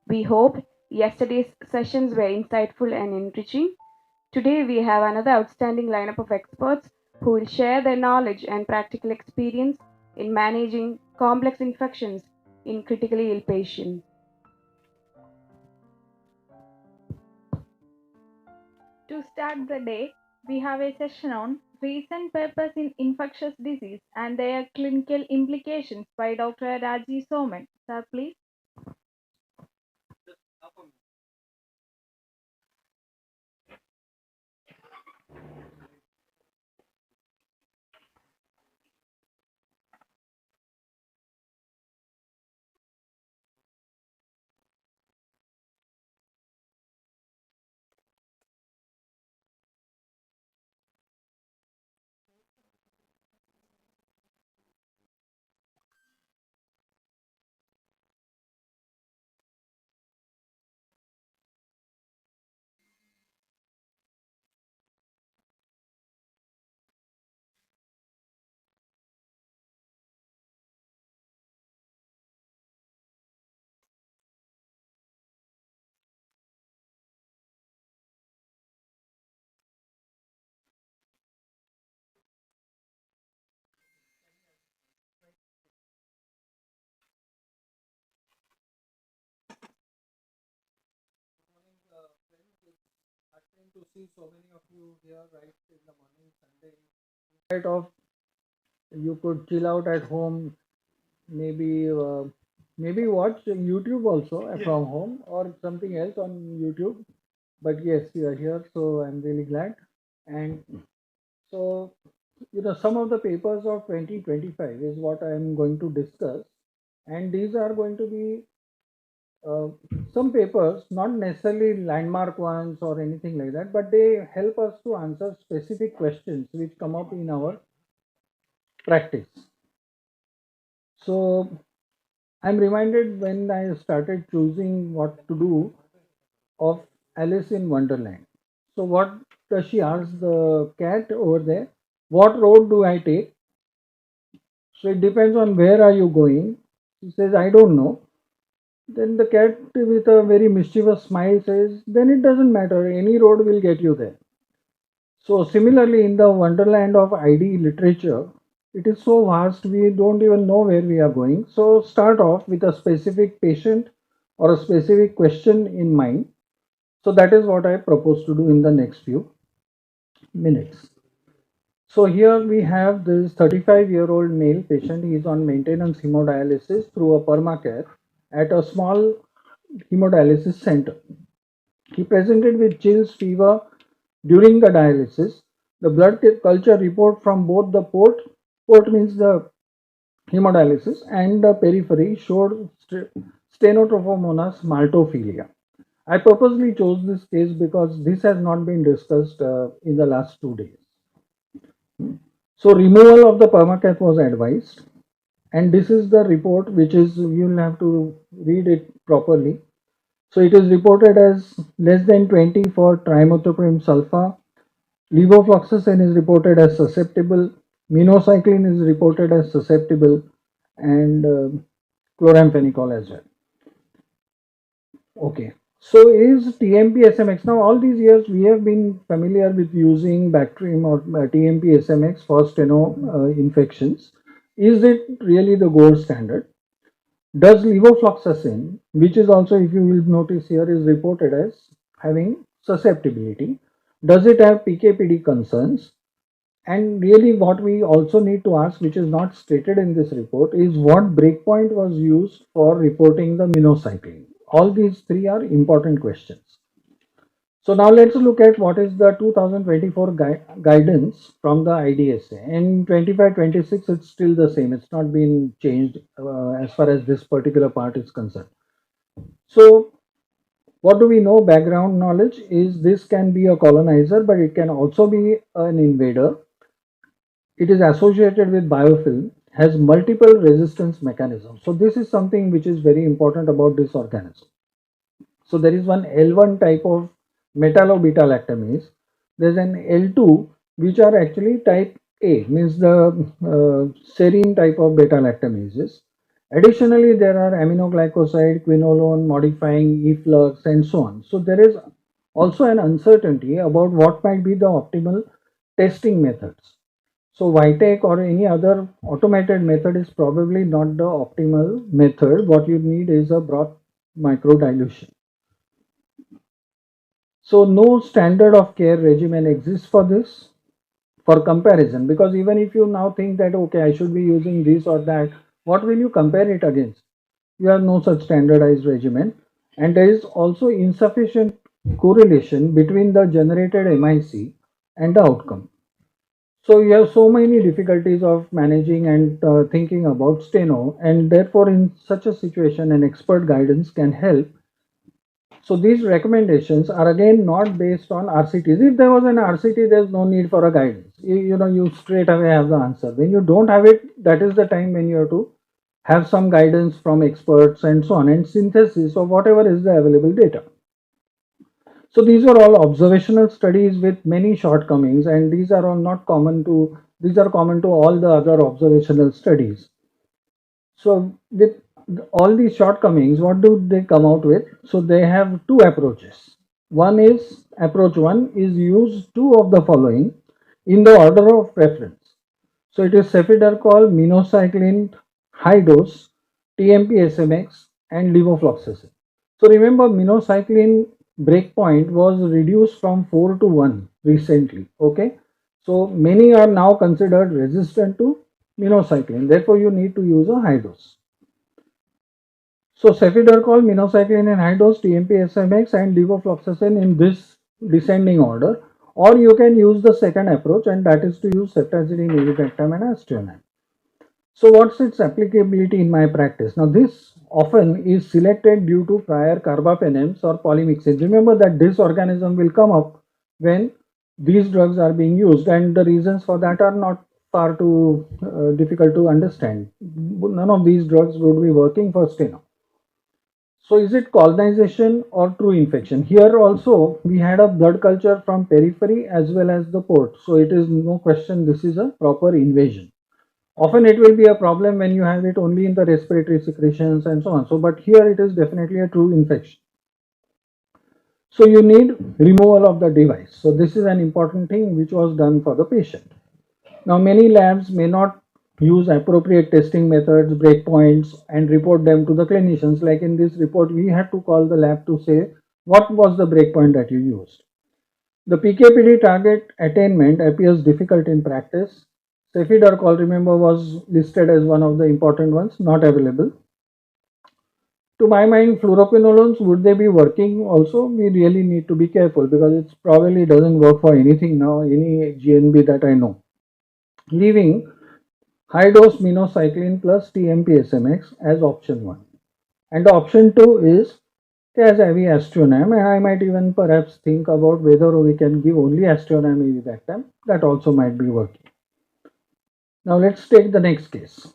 We hope yesterday's sessions were insightful and enriching. Today we have another outstanding lineup of experts who will share their knowledge and practical experience in managing complex infections in critically ill patients. To start the day, we have a session on recent papers in infectious disease and their clinical implications by Dr. Raji Soman. Sir, please. To see so many of you here right in the morning Sunday. Right off, you could chill out at home, maybe watch YouTube also from home or something else on YouTube. But yes, you are here, so I'm really glad. And so, some of the papers of 2025 is what I am going to discuss, and these are going to be uh, some papers, not necessarily landmark ones or anything like that, but they help us to answer specific questions which come up in our practice. So I'm reminded when I started choosing what to do of Alice in Wonderland. So what does she ask the cat over there? What road do I take? So it depends on where are you going. She says, I don't know. Then the cat with a very mischievous smile says, then it doesn't matter, any road will get you there. So similarly in the wonderland of ID literature, it is so vast we don't even know where we are going. So start off with a specific patient or a specific question in mind. So that is what I propose to do in the next few minutes. So here we have this 35-year-old male patient. He is on maintenance hemodialysis through a permacare at a small hemodialysis center. He presented with chills, fever during the dialysis. The blood culture report from both the port means the hemodialysis, and the periphery showed Stenotrophomonas maltophilia. I purposely chose this case because this has not been discussed in the last 2 days. So removal of the permacath was advised, and this is the report which is, you'll have to read it properly. So it is reported as less than 20 for trimethoprim sulfa. Levofloxacin is reported as susceptible. Minocycline is reported as susceptible, and chloramphenicol as well. Okay. So is TMP SMX, now all these years we have been familiar with using Bactrim or TMP SMX for steno infections. Is it really the gold standard? Does levofloxacin, which is also, if you will notice here, is reported as having susceptibility, does it have PKPD concerns? And really what we also need to ask, which is not stated in this report, is what breakpoint was used for reporting the minocycline. All these three are important questions. So now let's look at what is the 2024 guidance from the IDSA. In 25-26, it's still the same. It's not been changed as far as this particular part is concerned. So what do we know? Background knowledge is this can be a colonizer, but it can also be an invader. It is associated with biofilm, has multiple resistance mechanisms. So this is something which is very important about this organism. So there is one L1 type of metallo-beta-lactamase. There's an L2 which are actually type A, means the serine type of beta-lactamases. Additionally, there are aminoglycoside, quinolone, modifying efflux, and so on. So there is also an uncertainty about what might be the optimal testing methods. So Vitek or any other automated method is probably not the optimal method. What you need is a broth microdilution. So no standard of care regimen exists for this for comparison, because even if you now think that okay, I should be using this or that, what will you compare it against? You have no such standardized regimen, and there is also insufficient correlation between the generated MIC and the outcome. So you have so many difficulties of managing and thinking about steno, and therefore in such a situation an expert guidance can help. So these recommendations are again not based on RCTs. If there was an RCT, there's no need for a guidance. You straight away have the answer. When you don't have it, that is the time when you have to have some guidance from experts and so on, and synthesis of whatever is the available data. So these are all observational studies with many shortcomings, and these are all not common to these are common to all the other observational studies. So with all these shortcomings, what do they come out with? So they have two approaches. Approach one is use two of the following in the order of preference. So it is cefiderocol, minocycline, high dose, TMP SMX, and levofloxacin. So remember, minocycline breakpoint was reduced from 4 to 1 recently. Okay, so many are now considered resistant to minocycline. Therefore, you need to use a high dose. So cefiderocol, minocycline in high dose, TMP SMX, and levofloxacin in this descending order. Or you can use the second approach, and that is to use ceftazidime-avibactam and aztreonam. So what's its applicability in my practice? Now this often is selected due to prior carbapenems or polymyxins. Remember that this organism will come up when these drugs are being used, and the reasons for that are not far too difficult to understand. None of these drugs would be working for steno. So is it colonization or true infection? Here also we had a blood culture from periphery as well as the port. So it is no question this is a proper invasion. Often it will be a problem when you have it only in the respiratory secretions and so on. So but here it is definitely a true infection. So you need removal of the device. So this is an important thing which was done for the patient. Now many labs may not use appropriate testing methods, breakpoints, and report them to the clinicians. Like in this report, we had to call the lab to say what was the breakpoint that you used. The PKPD target attainment appears difficult in practice. Cefiderocol, remember, was listed as one of the important ones, not available. To my mind, fluoroquinolones, would they be working also? We really need to be careful because it probably doesn't work for anything now, any GNB that I know. Leaving high dose minocycline plus TMP SMX as option 1. And the option 2 is aztreonam, and I might even perhaps think about whether we can give only aztreonam-avibactam. That also might be working. Now let's take the next case.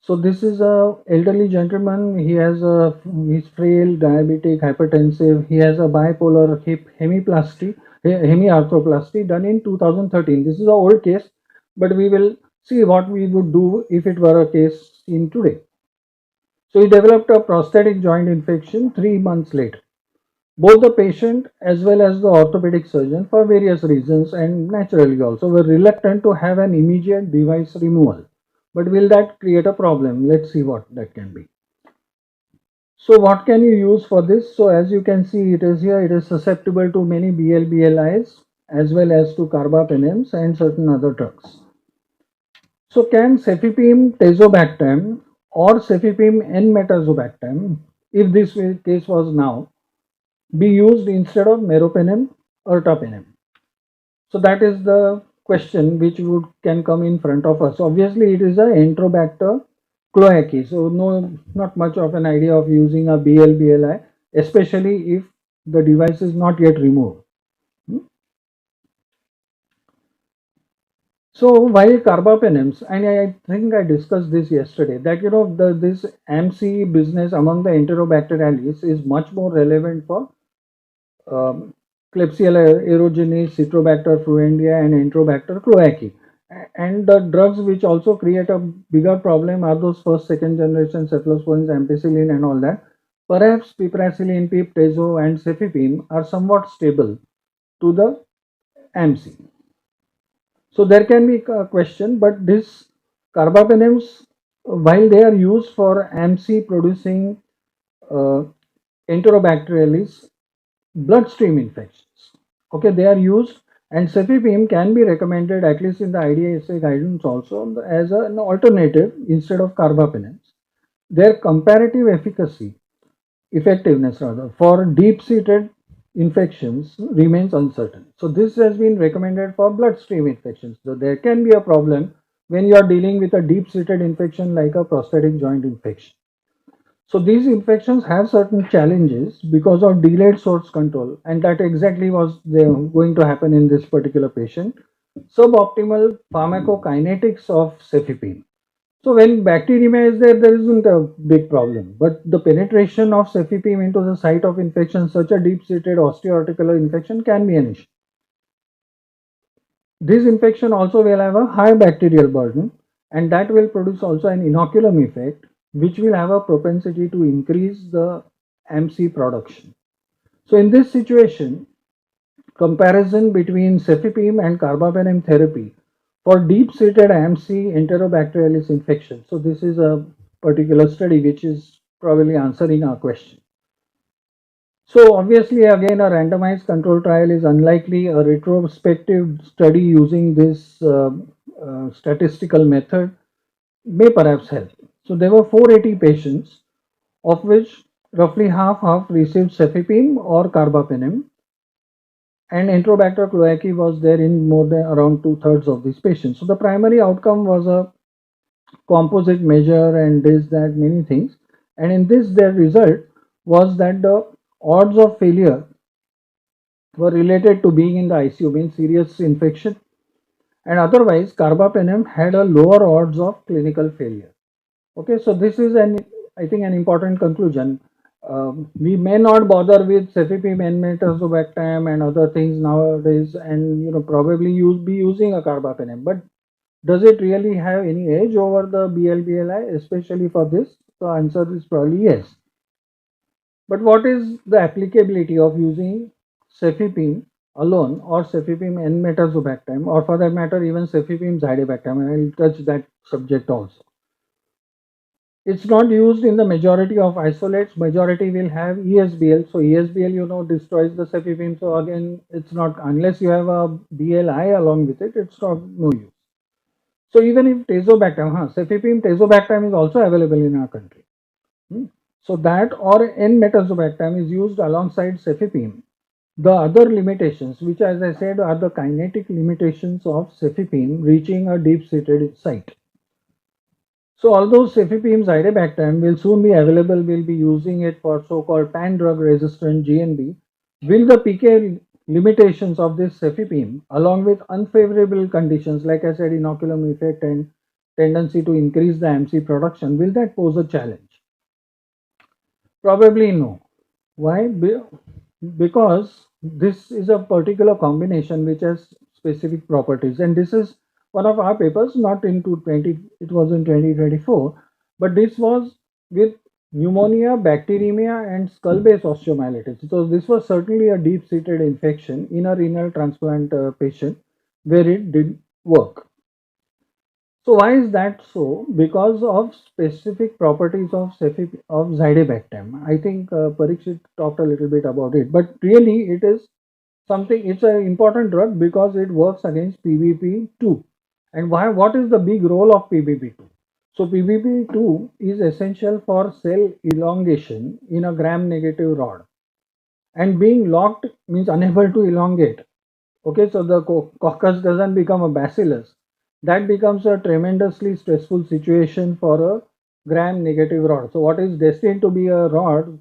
So this is a elderly gentleman. He's frail, diabetic, hypertensive. He has a bipolar hip hemiarthroplasty done in 2013. This is an old case, but we will see what we would do if it were a case in today. So he developed a prosthetic joint infection 3 months later. Both the patient as well as the orthopedic surgeon, for various reasons and naturally also, were reluctant to have an immediate device removal. But will that create a problem? Let's see what that can be. So what can you use for this? So as you can see, it is here, it is susceptible to many BLBLIs as well as to carbapenems and certain other drugs. So can Cefepime-tazobactam or Cefepime-N-metazobactam, if this case was now, be used instead of meropenem or ertapenem? So that is the question which can come in front of us. Obviously, it is a Enterobacter cloacae, so not much of an idea of using a BLBLI, especially if the device is not yet removed. So while carbapenems, and I think I discussed this yesterday, that this MC business among the Enterobacteriales is much more relevant for Klebsiella aerogenes, Citrobacter fruendia, and Enterobacter cloacae. And the drugs which also create a bigger problem are those first, second generation cephalosporins, ampicillin, and all that. Perhaps piperacillin, pip, tezo, and cefepime are somewhat stable to the AMC. So there can be a question, but this carbapenems, while they are used for AMC producing uh, enterobacterialis bloodstream infections, okay, they are used, and cefepime can be recommended at least in the IDSA guidance also as an alternative instead of carbapenems. Their comparative effectiveness rather for deep-seated infections remains uncertain. So this has been recommended for bloodstream infections. So there can be a problem when you are dealing with a deep-seated infection like a prosthetic joint infection. So these infections have certain challenges because of delayed source control, and that exactly was going to happen in this particular patient. Suboptimal pharmacokinetics of cefepime. So when bacteremia is there, there isn't a big problem. But the penetration of cefepime into the site of infection, such a deep-seated osteoarticular infection, can be an issue. This infection also will have a high bacterial burden, and that will produce also an inoculum effect, which will have a propensity to increase the MC production. So in this situation, comparison between cefepime and carbapenem therapy for deep-seated AMC enterobacterialis infection. So this is a particular study which is probably answering our question. So obviously, again, a randomized control trial is unlikely. A retrospective study using this statistical method may perhaps help. So there were 480 patients, of which roughly half received cefepime or carbapenem, and Enterobacter cloacae was there in more than around two-thirds of these patients. So the primary outcome was a composite measure and this, that, many things. And in this, their result was that the odds of failure were related to being in the ICU, means serious infection, and otherwise carbapenem had a lower odds of clinical failure. Okay, so this is I think an important conclusion. We may not bother with cefepime, enmetazobactam, and other things nowadays, and probably be using a carbapenem. But does it really have any edge over the BLBLI, especially for this? The answer is probably yes. But what is the applicability of using cefepime alone or cefepime enmetazobactam, or for that matter, even cefepime-zidebactam? And I'll touch that subject also. It's not used in the majority of isolates. Majority will have ESBL. So ESBL, destroys the cefepime. So again, it's not, unless you have a BLI along with it, it's not no use. So even if tazobactam, cefepime tazobactam is also available in our country. So that or N-metazobactam is used alongside cefepime. The other limitations, which as I said are the kinetic limitations of cefepime reaching a deep-seated site. So although Cefepime-zidebactam will soon be available, we'll be using it for so-called pan-drug resistant GNB. Will the PK limitations of this cefepime, along with unfavorable conditions, like I said, inoculum effect and tendency to increase the MC production, will that pose a challenge? Probably no. Why? Because this is a particular combination which has specific properties, and this is one of our papers, not into 20, it was in 2024, but this was with pneumonia, bacteremia, and skull base osteomyelitis. So this was certainly a deep-seated infection in a renal transplant patient where it did work. So why is that so? Because of specific properties of zidebactam. I think Parikshit talked a little bit about it, but really it is something. It's an important drug because it works against PBP2. And why? What is the big role of PBP2? So PBP2 is essential for cell elongation in a gram-negative rod, and being locked means unable to elongate. Okay, so the coccus doesn't become a bacillus. That becomes a tremendously stressful situation for a gram-negative rod. So what is destined to be a rod,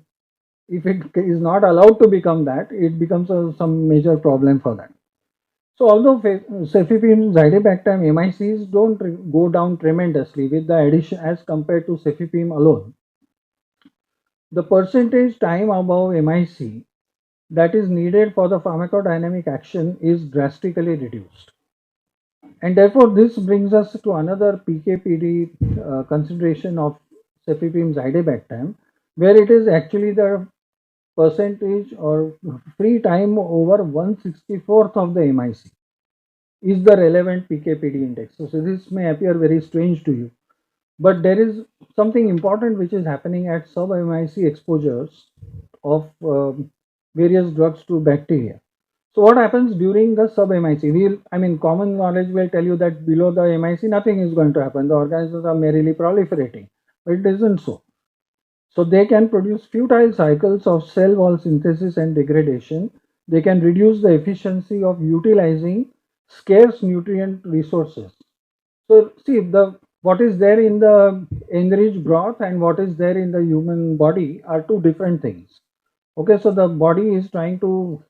if it is not allowed to become that, it becomes some major problem for that. So although cefepime-zidebactam MICs don't go down tremendously with the addition as compared to cefepime alone, the percentage time above MIC that is needed for the pharmacodynamic action is drastically reduced. And therefore, this brings us to another PKPD consideration of Cefepime-zidebactam, where it is actually the percentage or free time over 1/64th of the MIC is the relevant PKPD index. So this may appear very strange to you, but there is something important which is happening at sub-MIC exposures of various drugs to bacteria. So what happens during the sub-MIC? Common knowledge will tell you that below the MIC nothing is going to happen. The organisms are merely proliferating, but it isn't so. So they can produce futile cycles of cell wall synthesis and degradation. They can reduce the efficiency of utilizing scarce nutrient resources. So see, what is there in the enriched broth and what is there in the human body are two different things. Okay, so the body is trying to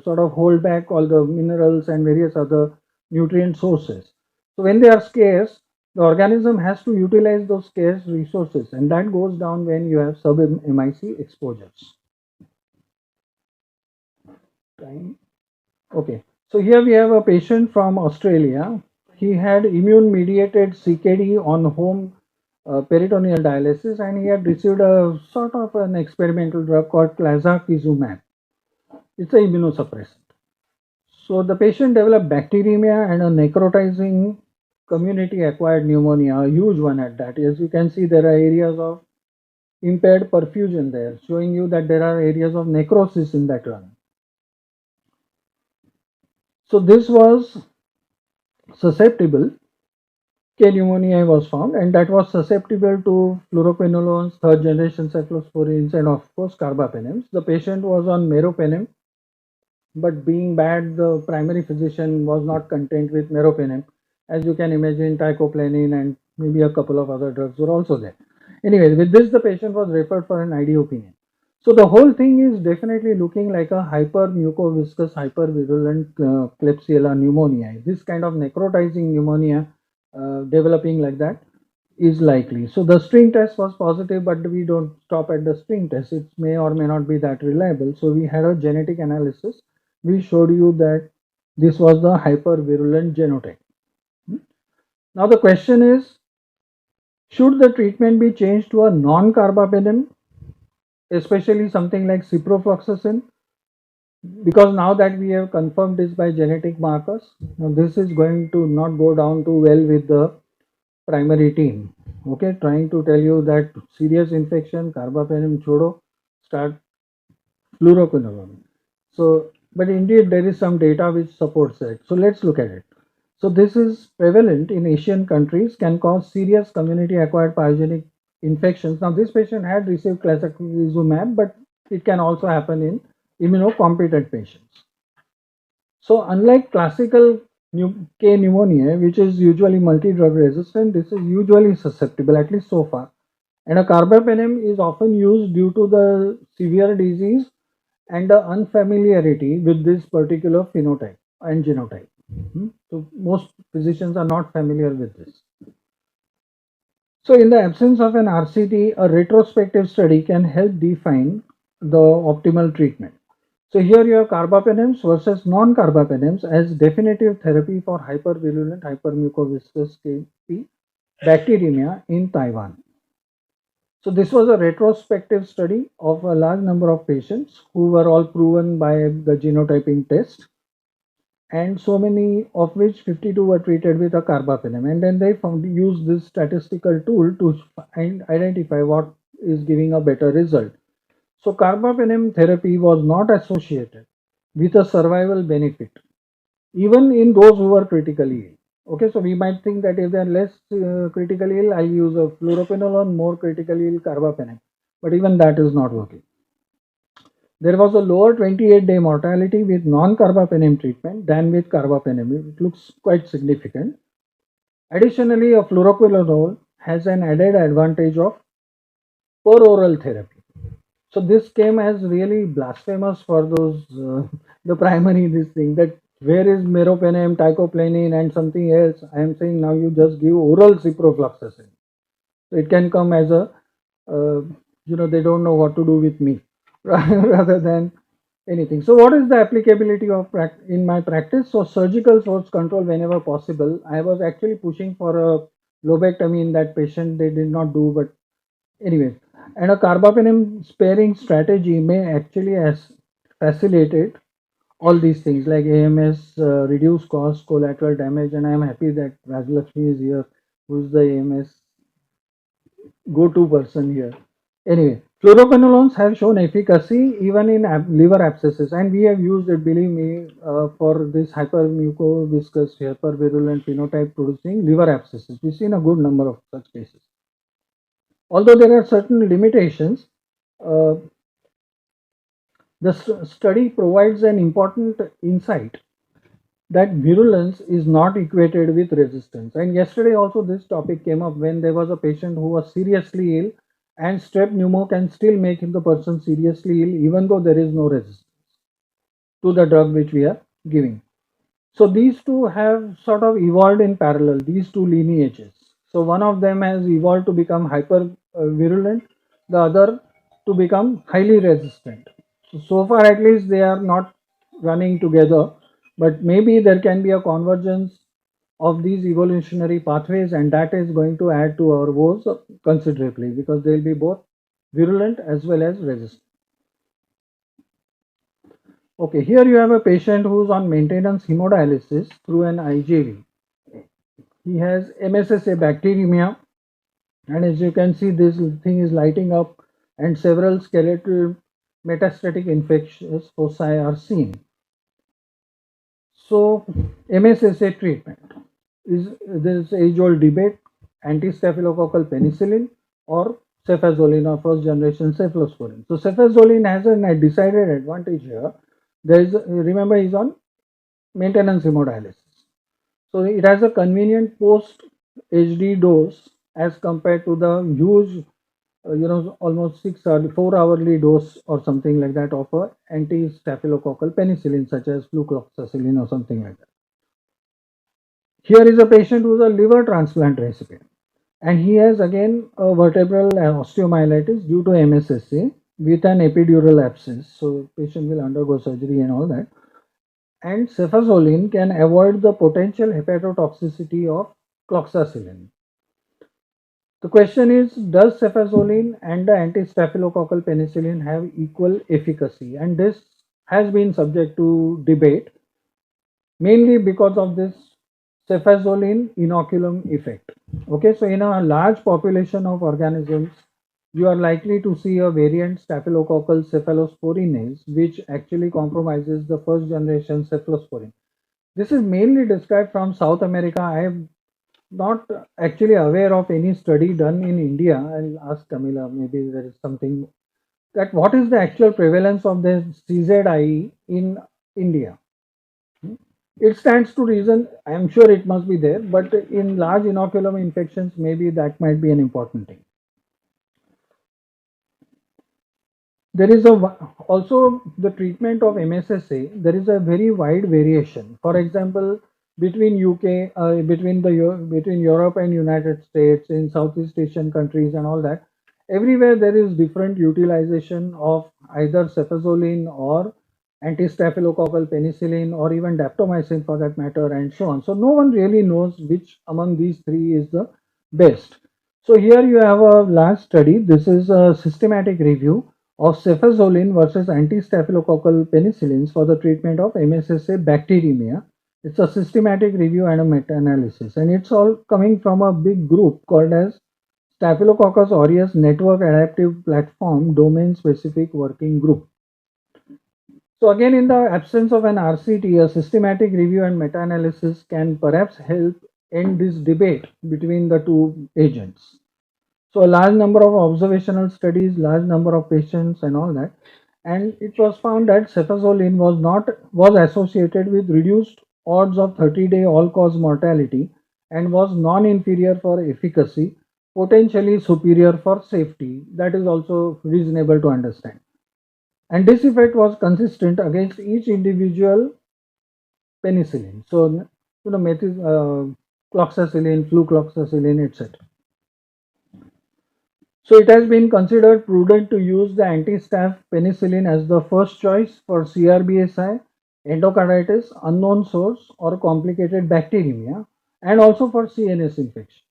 sort of hold back all the minerals and various other nutrient sources. So when they are scarce, the organism has to utilize those scarce resources, and that goes down when you have sub-MIC exposures. Okay, so here we have a patient from Australia. He had immune-mediated CKD on home peritoneal dialysis, and he had received a sort of an experimental drug called clazakizumab. It's an immunosuppressant. So the patient developed bacteremia and a necrotizing community-acquired pneumonia, a huge one at that. As you can see, there are areas of impaired perfusion there, showing you that there are areas of necrosis in that lung. So this was susceptible. K pneumoniae was found, and that was susceptible to fluoroquinolones, third generation cephalosporins, and of course carbapenems. The patient was on meropenem, but being bad, the primary physician was not content with meropenem. As you can imagine, teicoplanin and maybe a couple of other drugs were also there. Anyway, with this, the patient was referred for an ID opinion. So the whole thing is definitely looking like a hypermucoviscous hypervirulent Klebsiella pneumoniae. This kind of necrotizing pneumonia developing like that is likely. So the string test was positive, but we don't stop at the string test. It may or may not be that reliable. So we had a genetic analysis. We showed you that this was the hypervirulent genotype. Now the question is, should the treatment be changed to a non-carbapenem, especially something like ciprofloxacin? Because now that we have confirmed this by genetic markers, now this is going to not go down too well with the primary team. Okay, trying to tell you that serious infection, carbapenem chodo, start fluoroquinolone. So, but indeed there is some data which supports that. So let's look at it. So this is prevalent in Asian countries, can cause serious community-acquired pyogenic infections. Now this patient had received clazakizumab, but it can also happen in immunocompetent patients. So unlike classical K pneumonia, which is usually multi-drug resistant, this is usually susceptible, at least so far. And a carbapenem is often used due to the severe disease and the unfamiliarity with this particular phenotype and genotype. So most physicians are not familiar with this. So in the absence of an RCT, a retrospective study can help define the optimal treatment. So here you have carbapenems versus non-carbapenems as definitive therapy for hypervirulent hypermucoviscous KP bacteremia in Taiwan. So this was a retrospective study of a large number of patients who were all proven by the genotyping test, and so many of which 52 were treated with a carbapenem, and then they used this statistical tool to identify what is giving a better result. So carbapenem therapy was not associated with a survival benefit, even in those who were critically ill. Okay, so we might think that if they are less critically ill, I'll use a fluoroquinolone, more critically ill carbapenem, but even that is not working. There was a lower 28-day mortality with non-carbapenem treatment than with carbapenem. It looks quite significant. Additionally, a fluoroquinolone has an added advantage of peroral therapy. So this came as really blasphemous for those the primary this thing, that where is meropenem, teicoplanin and something else. I am saying now you just give oral ciprofloxacin. So it can come as a they don't know what to do with me rather than anything. So what is the applicability of in my practice? So surgical source control whenever possible. I was actually pushing for a lobectomy in that patient. They did not do, but anyway. And a carbapenem sparing strategy may actually facilitate all these things like AMS, reduce cost, collateral damage, and I am happy that Rajlakshmi is here, who's the AMS go-to person here. Anyway, fluoroquinolones have shown efficacy even in liver abscesses, and we have used it, believe me, for this hypermucoviscous, hypervirulent phenotype producing liver abscesses. We've seen a good number of such cases. Although there are certain limitations, uh, the study provides an important insight that virulence is not equated with resistance. And yesterday also this topic came up when there was a patient who was seriously ill, and strep pneumo can still make the person seriously ill even though there is no resistance to the drug which we are giving. So these two have sort of evolved in parallel, these two lineages. So one of them has evolved to become hyper virulent, the other to become highly resistant. So far, at least, they are not running together, but maybe there can be a convergence of these evolutionary pathways, and that is going to add to our woes considerably because they will be both virulent as well as resistant. Okay, here you have a patient who's on maintenance hemodialysis through an IJV. He has MSSA bacteremia, and as you can see, this thing is lighting up, and several skeletal metastatic infectious foci are seen. So, MSSA treatment is this age-old debate: anti-staphylococcal penicillin or cefazolin or first-generation cephalosporin. So, cefazolin has a decided advantage here. There is, remember, he's on maintenance hemodialysis. So it has a convenient post HD dose as compared to the huge, almost 6 or 4 hourly dose or something like that of a anti-staphylococcal penicillin such as flucloxacillin or something like that. Here is a patient who is a liver transplant recipient, and he has again a vertebral osteomyelitis due to MSSA with an epidural abscess. So patient will undergo surgery and all that. And cefazolin can avoid the potential hepatotoxicity of cloxacillin. The question is, does cefazolin and the anti-staphylococcal penicillin have equal efficacy? And this has been subject to debate, mainly because of this cefazolin inoculum effect. Okay, so in a large population of organisms, you are likely to see a variant staphylococcal cephalosporinase, which actually compromises the first generation cephalosporin. This is mainly described from South America. I am not actually aware of any study done in India. I'll ask Camilla, maybe there is something that what is the actual prevalence of the CZIE in India. It stands to reason, I am sure it must be there, but in large inoculum infections, maybe that might be an important thing. There is also the treatment of MSSA. There is a very wide variation. For example, between UK, between Europe and United States, in Southeast Asian countries and all that, everywhere there is different utilization of either cefazolin or anti-staphylococcal penicillin or even daptomycin for that matter, and so on. So no one really knows which among these three is the best. So here you have a large study. This is a systematic review of cefazolin versus anti-staphylococcal penicillins for the treatment of MSSA bacteremia. It's a systematic review and a meta-analysis, and it's all coming from a big group called as Staphylococcus aureus Network Adaptive Platform Domain Specific Working Group. So again, in the absence of an RCT, a systematic review and meta-analysis can perhaps help end this debate between the two agents. So a large number of observational studies, large number of patients and all that. And it was found that cefazolin was associated with reduced odds of 30-day all-cause mortality and was non-inferior for efficacy, potentially superior for safety. That is also reasonable to understand. And this effect was consistent against each individual penicillin. So, cloxacillin, flucloxacillin, etc. So it has been considered prudent to use the anti-staph penicillin as the first choice for CRBSI, endocarditis, unknown source or complicated bacteremia, and also for CNS infection,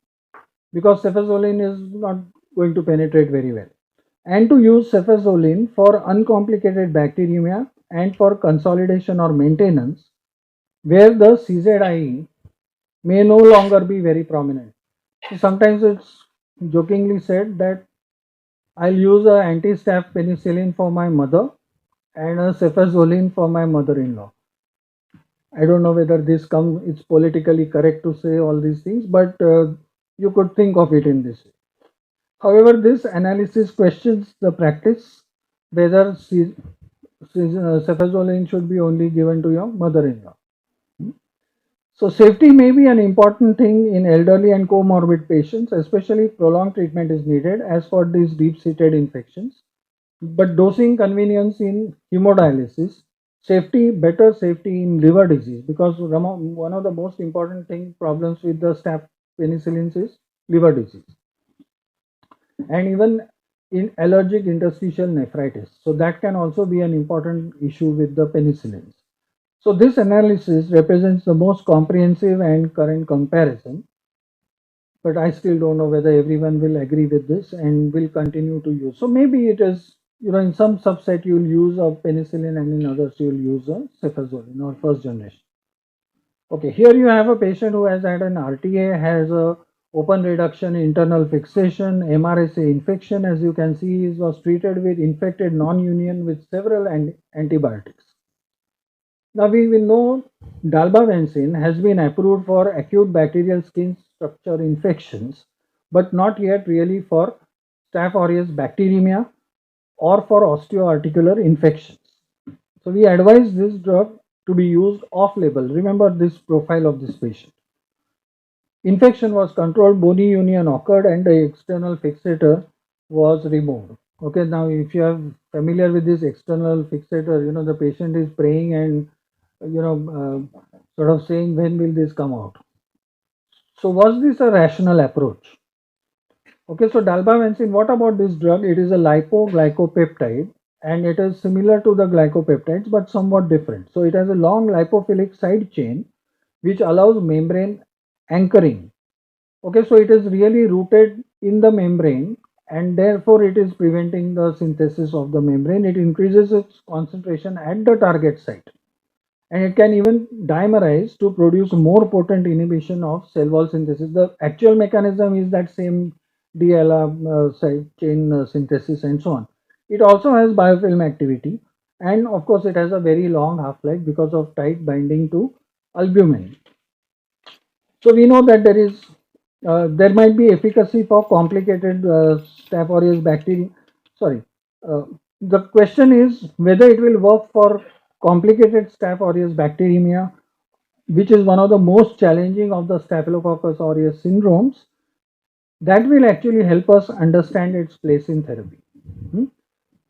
because cefazolin is not going to penetrate very well, and to use cefazolin for uncomplicated bacteremia and for consolidation or maintenance where the CZIE may no longer be very prominent. So sometimes it's jokingly said that I'll use a anti-staph penicillin for my mother and a cefazolin for my mother-in-law. I don't know whether it's politically correct to say all these things, but you could think of it in this way. However, this analysis questions the practice whether cefazolin should be only given to your mother-in-law. So safety may be an important thing in elderly and comorbid patients, especially if prolonged treatment is needed as for these deep-seated infections. But dosing convenience in hemodialysis, better safety in liver disease, because one of the most important problems with the staph penicillins is liver disease, and even in allergic interstitial nephritis. So that can also be an important issue with the penicillins. So this analysis represents the most comprehensive and current comparison, but I still don't know whether everyone will agree with this and will continue to use. So maybe it is, in some subset you'll use a penicillin and in others you'll use a cefazolin or first generation. Okay, here you have a patient who has had an RTA, has a open reduction internal fixation, MRSA infection. As you can see, he was treated with infected non-union with several antibiotics. Now we will know Dalbavancin has been approved for acute bacterial skin structure infections, but not yet really for Staph aureus bacteremia or for osteoarticular infections. So we advise this drug to be used off-label. Remember this profile of this patient. Infection was controlled, bony union occurred, and the external fixator was removed. Okay, now if you are familiar with this external fixator, the patient is praying and sort of saying, when will this come out? So was this a rational approach? Okay, so Dalbavancin, what about this drug? It is a lipoglycopeptide and it is similar to the glycopeptides but somewhat different. So it has a long lipophilic side chain which allows membrane anchoring. Okay, so it is really rooted in the membrane and therefore it is preventing the synthesis of the membrane. It increases its concentration at the target site, and it can even dimerize to produce more potent inhibition of cell wall synthesis. The actual mechanism is that same DLR side chain synthesis and so on. It also has biofilm activity, and of course it has a very long half-life because of tight binding to albumin. So we know that there might be efficacy for complicated Staph aureus bacteria. Sorry, the question is whether it will work for complicated Staph aureus bacteremia, which is one of the most challenging of the Staphylococcus aureus syndromes. That will actually help us understand its place in therapy.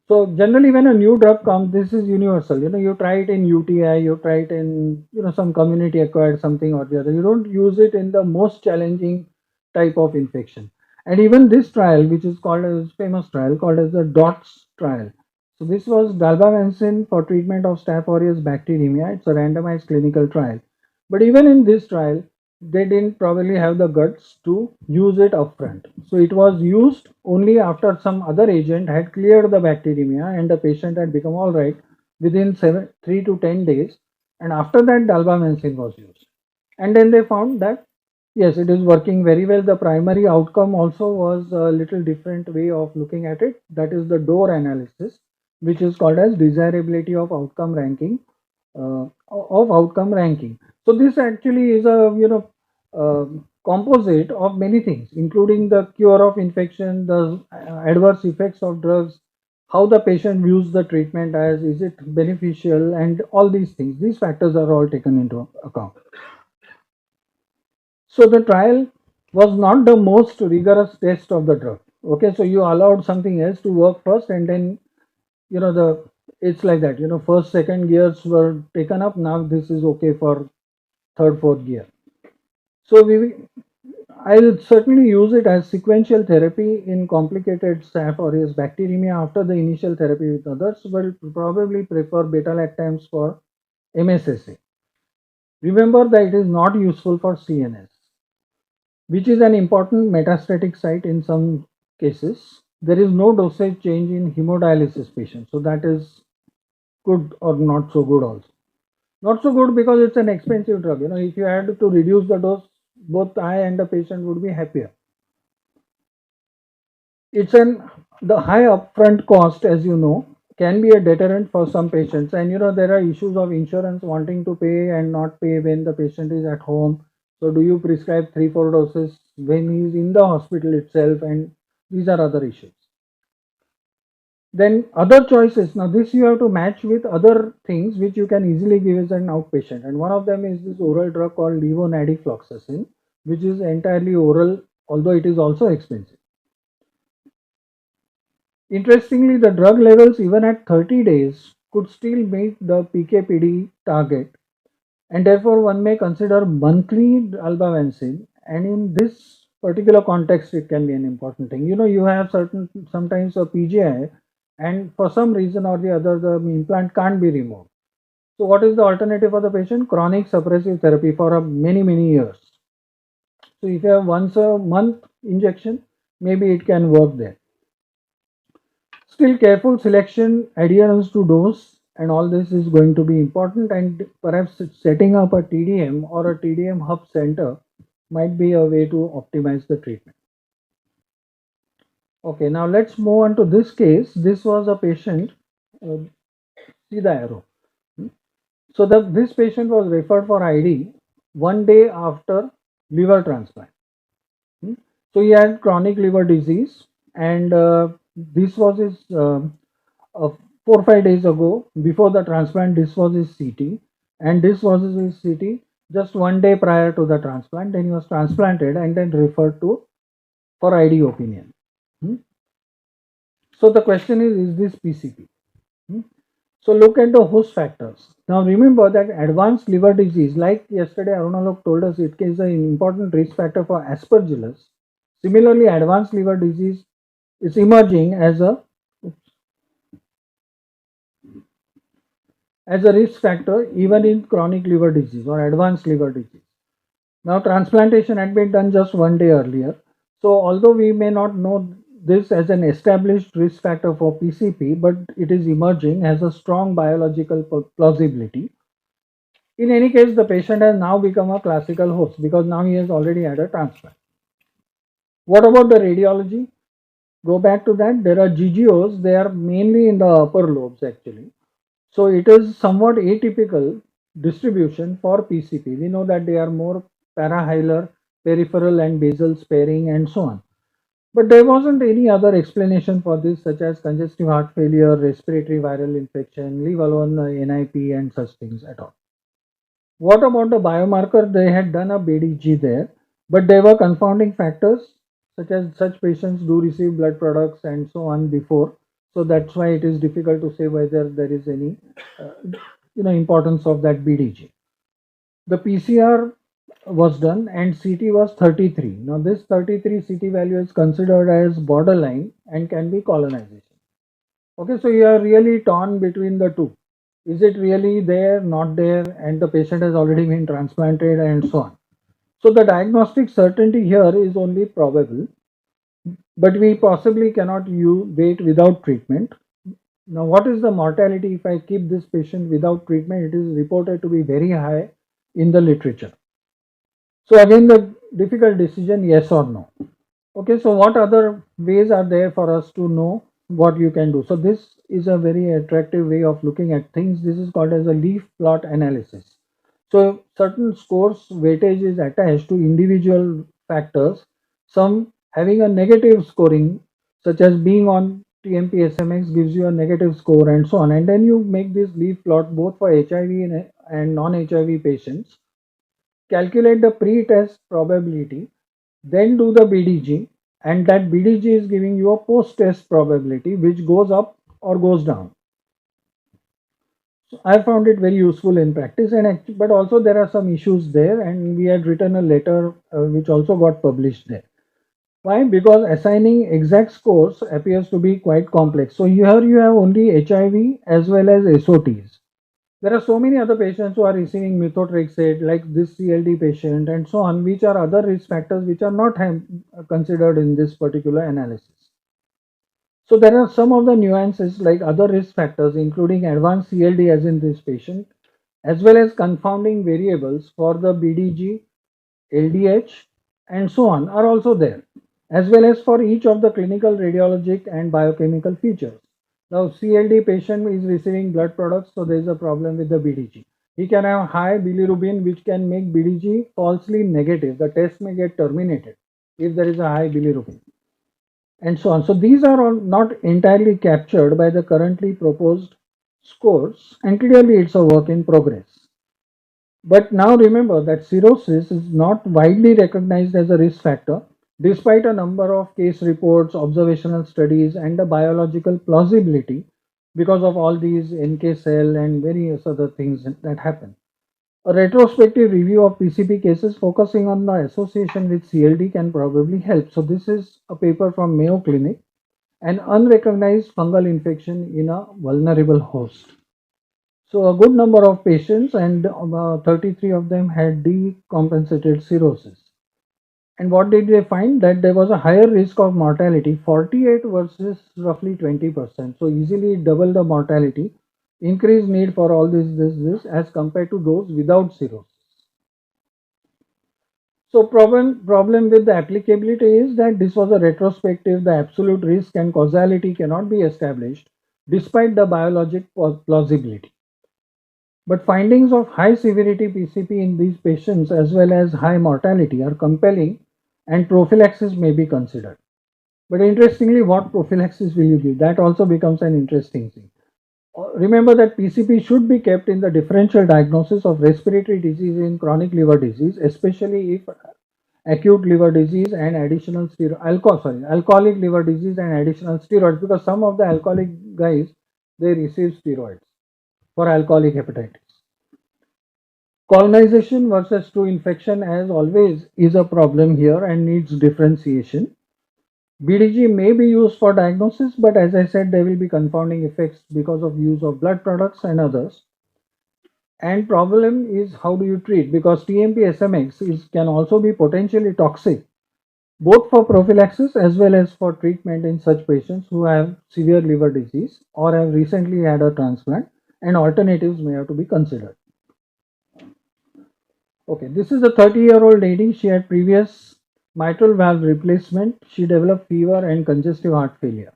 So generally when a new drug comes, this is universal. You try it in UTI, you try it in some community acquired something or the other. You don't use it in the most challenging type of infection. And even this trial, which is called as famous trial called as the DOTS trial. So this was Dalbavancin for treatment of Staph aureus bacteremia. It's a randomized clinical trial. But even in this trial, they didn't probably have the guts to use it upfront. So it was used only after some other agent had cleared the bacteremia and the patient had become all right within 3 to 10 days. And after that, Dalbavancin was used. And then they found that yes, it is working very well. The primary outcome also was a little different way of looking at it. That is the DOOR analysis, which is called as desirability of outcome ranking. So this actually is a composite of many things, including the cure of infection, the adverse effects of drugs, how the patient views the treatment as, is it beneficial, and all these things. These factors are all taken into account. So the trial was not the most rigorous test of the drug. Okay, so you allowed something else to work first, and then it's like that. First, second gears were taken up. Now this is okay for third, fourth gear. So I'll certainly use it as sequential therapy in complicated staph aureus bacteremia after the initial therapy with others. Will probably prefer beta-lactams for MSSA. Remember that it is not useful for CNS, which is an important metastatic site in some cases. There is no dosage change in hemodialysis patients, so that is good or not so good also. Not so good because it's an expensive drug. If you had to reduce the dose, both I and the patient would be happier. It's the high upfront cost, as you know, can be a deterrent for some patients. And there are issues of insurance wanting to pay and not pay when the patient is at home. So do you prescribe 3-4 doses when he is in the hospital itself? And these are other issues. Then other choices. Now this you have to match with other things which you can easily give as an outpatient. And one of them is this oral drug called levonadifloxacin, which is entirely oral, although it is also expensive. Interestingly, the drug levels even at 30 days could still meet the PKPD target, and therefore one may consider monthly Dalbavancin. And in this particular context, it can be an important thing. You have sometimes a PGI, and for some reason or the other, the implant can't be removed. So, what is the alternative for the patient? Chronic suppressive therapy for many years. So, if you have once a month injection, maybe it can work there. Still, careful selection, adherence to dose, and all this is going to be important. And perhaps setting up a TDM or a TDM hub center might be a way to optimize the treatment. Okay, now let's move on to this case. This was a patient. See the arrow. So this patient was referred for ID one day after liver transplant. So he had chronic liver disease, and this was his 4-5 days ago before the transplant. This was his CT, and this was his CT just one day prior to the transplant. Then he was transplanted and then referred to for ID opinion. So the question is this PCP? So look at the host factors. Now remember that advanced liver disease, like yesterday Arunalok told us, it is an important risk factor for Aspergillus. Similarly, advanced liver disease is emerging as a risk factor even in chronic liver disease or advanced liver disease. Now transplantation had been done just one day earlier. So although we may not know this as an established risk factor for PCP, but it is emerging as a strong biological plausibility. In any case, the patient has now become a classical host because now he has already had a transplant. What about the radiology? Go back to that. There are GGOs, they are mainly in the upper lobes actually. So it is somewhat atypical distribution for PCP. We know that they are more parahilar, peripheral and basal sparing and so on. But there wasn't any other explanation for this, such as congestive heart failure, respiratory viral infection, leave alone NIP and such things at all. What about the biomarker? They had done a BDG there, but there were confounding factors, such as such patients do receive blood products and so on before. So that's why it is difficult to say whether there is any importance of that BDG. The PCR was done and CT was 33. Now this 33 CT value is considered as borderline and can be colonization. Okay, so you are really torn between the two. Is it really there, not there, and the patient has already been transplanted and so on. So the diagnostic certainty here is only probable, but we possibly cannot wait without treatment. Now, what is the mortality if I keep this patient without treatment? It is reported to be very high in the literature. So again, the difficult decision, yes or no. Okay, so what other ways are there for us to know what you can do? So this is a very attractive way of looking at things. This is called as a leaf plot analysis. So certain scores weightage is attached to individual factors, some having a negative scoring, such as being on TMP SMX gives you a negative score and so on. And then you make this leaf plot both for HIV and non-HIV patients, calculate the pre-test probability, then do the BDG, and that BDG is giving you a post-test probability which goes up or goes down. So I found it very useful in practice, but also there are some issues there, and we had written a letter which also got published there. Why? Because assigning exact scores appears to be quite complex. So here you have only HIV as well as SOTs. There are so many other patients who are receiving methotrexate, like this CLD patient and so on, which are other risk factors which are not considered in this particular analysis. So there are some of the nuances like other risk factors, including advanced CLD as in this patient, as well as confounding variables for the BDG, LDH, and so on are also there, as well as for each of the clinical, radiologic, and biochemical features. Now, CLD patient is receiving blood products, so there is a problem with the BDG. He can have high bilirubin, which can make BDG falsely negative. The test may get terminated if there is a high bilirubin, and so on. So these are all not entirely captured by the currently proposed scores, and clearly it's a work in progress. But now remember that cirrhosis is not widely recognized as a risk factor, despite a number of case reports, observational studies, and the biological plausibility because of all these NK cell and various other things that happen. A retrospective review of PCP cases focusing on the association with CLD can probably help. So this is a paper from Mayo Clinic, an unrecognized fungal infection in a vulnerable host. So a good number of patients, and 33 of them had decompensated cirrhosis. And what did they find? That there was a higher risk of mortality, 48 versus roughly 20%. So easily double the mortality, increased need for all this as compared to those without cirrhosis. So problem with the applicability is that this was a retrospective, the absolute risk and causality cannot be established despite the biologic plausibility. But findings of high severity PCP in these patients as well as high mortality are compelling, and prophylaxis may be considered. But interestingly, what prophylaxis will you give? That also becomes an interesting thing. Remember that PCP should be kept in the differential diagnosis of respiratory disease in chronic liver disease, especially if acute liver disease and additional alcoholic liver disease and additional steroids, because some of the alcoholic guys, they receive steroids for alcoholic hepatitis. Colonization versus true infection, as always, is a problem here and needs differentiation. BDG may be used for diagnosis, but as I said, there will be confounding effects because of use of blood products and others. And problem is how do you treat, because TMP SMX can also be potentially toxic, both for prophylaxis as well as for treatment in such patients who have severe liver disease or have recently had a transplant, and alternatives may have to be considered. Okay, this is a 30-year-old lady. She had previous mitral valve replacement. She developed fever and congestive heart failure.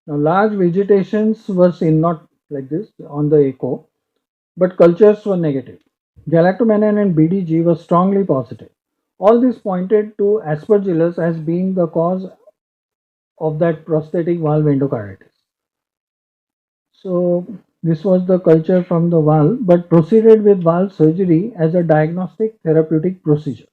Now, large vegetations were seen, not like this on the echo, but cultures were negative. Galactomannan and BDG were strongly positive. All this pointed to Aspergillus as being the cause of that prosthetic valve endocarditis. So this was the culture from the valve, but proceeded with valve surgery as a diagnostic therapeutic procedure.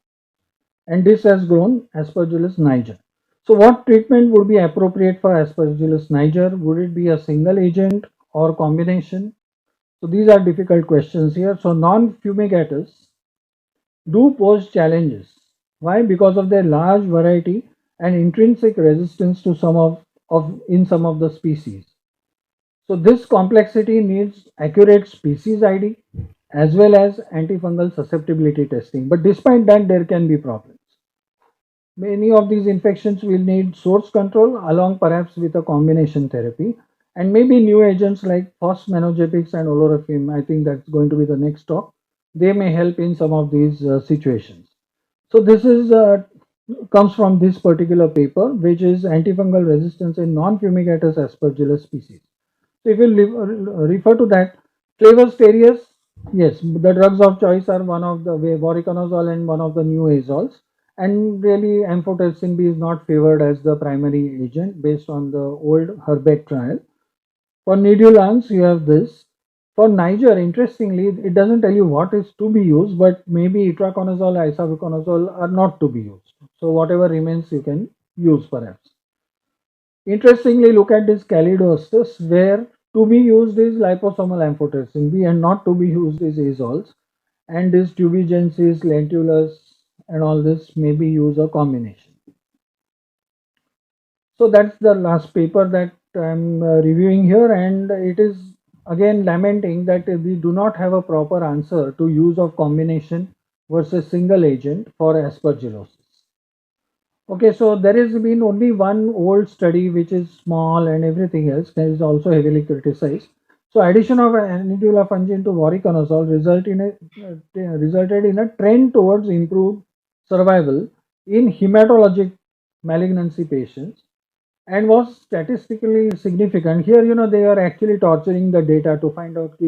And this has grown Aspergillus niger. So what treatment would be appropriate for Aspergillus niger? Would it be a single agent or combination? So these are difficult questions here. So non-fumigators do pose challenges. Why? Because of their large variety and intrinsic resistance to some of the species. So this complexity needs accurate species ID as well as antifungal susceptibility testing. But despite that, there can be problems. Many of these infections will need source control along perhaps with a combination therapy, and maybe new agents like fosmanogepix and olorofim. I think that's going to be the next talk. They may help in some of these situations. So this is comes from this particular paper, which is antifungal resistance in non-fumigatous Aspergillus species. So if you refer to that, flavor stereas, yes, the drugs of choice are one of the voriconazole and one of the new azoles. And really, amphotericin B is not favored as the primary agent based on the old Herbeck trial. For nidulans, you have this. For Niger, interestingly, it doesn't tell you what is to be used, but maybe itraconazole, isavuconazole are not to be used. So whatever remains, you can use perhaps. Interestingly, look at this calidosis, where To be used is liposomal amphotericin B, and not to be used is azoles. And this tubigensis, lentulus, and all this may be used a combination. So that's the last paper that I'm reviewing here, and it is again lamenting that we do not have a proper answer to use of combination versus single agent for aspergillosis. Okay, so there has been only one old study which is small, and everything else that is also heavily criticized. So addition of anidulafungin to voriconazole resulted in a trend towards improved survival in hematologic malignancy patients, and was statistically significant. Here, they are actually torturing the data to find out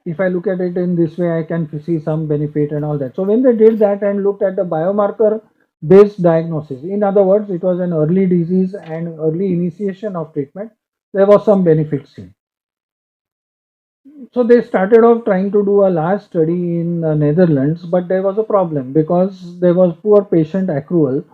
if I look at it in this way, I can see some benefit and all that. So when they did that and looked at the biomarker based diagnosis, in other words, it was an early disease and early initiation of treatment, there was some benefit seen. So they started off trying to do a large study in Netherlands, but there was a problem because there was poor patient accrual.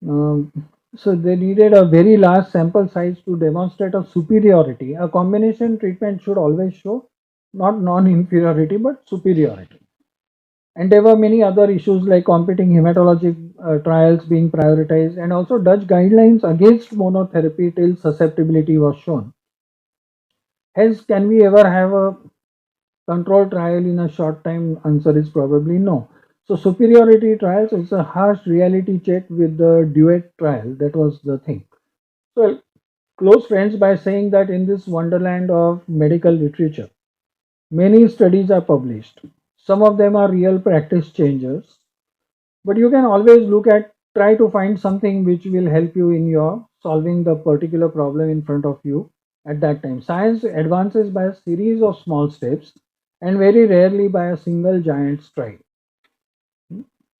Um, so they needed a very large sample size to demonstrate a superiority. A combination treatment should always show not non-inferiority but superiority. And there were many other issues like competing hematologic trials being prioritized, and also Dutch guidelines against monotherapy till susceptibility was shown. Hence, can we ever have a control trial in a short time? Answer is probably no. So superiority trials is a harsh reality check with the duet trial. That was the thing. So I'll close friends by saying that in this wonderland of medical literature, many studies are published. Some of them are real practice changers, but you can always try to find something which will help you in your solving the particular problem in front of you at that time. Science advances by a series of small steps and very rarely by a single giant stride.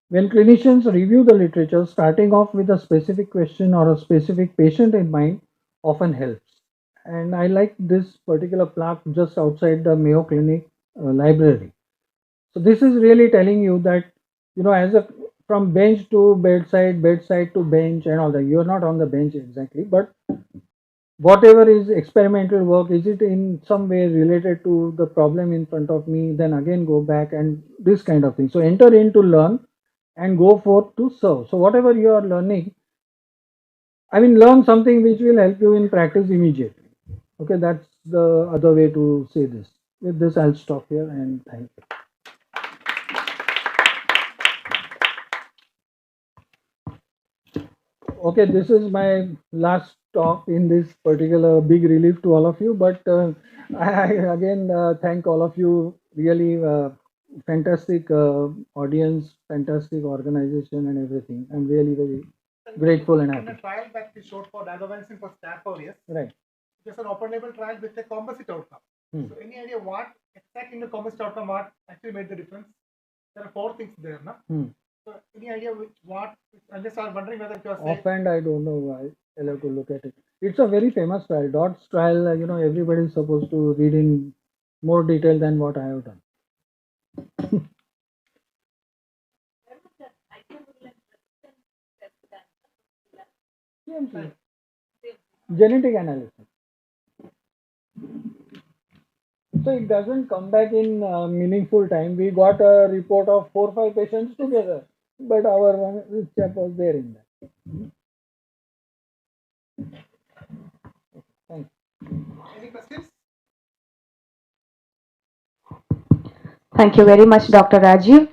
When clinicians review the literature, starting off with a specific question or a specific patient in mind often helps. And I like this particular plaque just outside the Mayo Clinic library. So this is really telling you that, as a from bench to bedside, bedside to bench, and all that. You're not on the bench exactly, but whatever is experimental work, is it in some way related to the problem in front of me? Then again go back and this kind of thing. So enter in to learn and go forth to serve. So whatever you are learning, learn something which will help you in practice immediately. Okay, that's the other way to say this. With this, I'll stop here and thank you. Okay, this is my last talk in this particular big relief to all of you, but I again thank all of you. Really fantastic audience, fantastic organization, and everything. I'm really very grateful and happy. In a trial that we showed for Dalbavancin for Staph aureus, Right. It was an open label trial with a composite outcome. So any idea what exactly in the composite outcome what actually made the difference? There are 4 things there, no? So any idea what? I just was wondering whether it was offhand. I don't know. I'll have to look at it. It's a very famous trial. Dots trial. Everybody's supposed to read in more detail than what I have done. CMC. Genetic analysis. So it doesn't come back in meaningful time. We got a report of 4-5 patients together, but our one chap was there in that. Thanks. any questions? Thank you very much, Dr. Rajiv.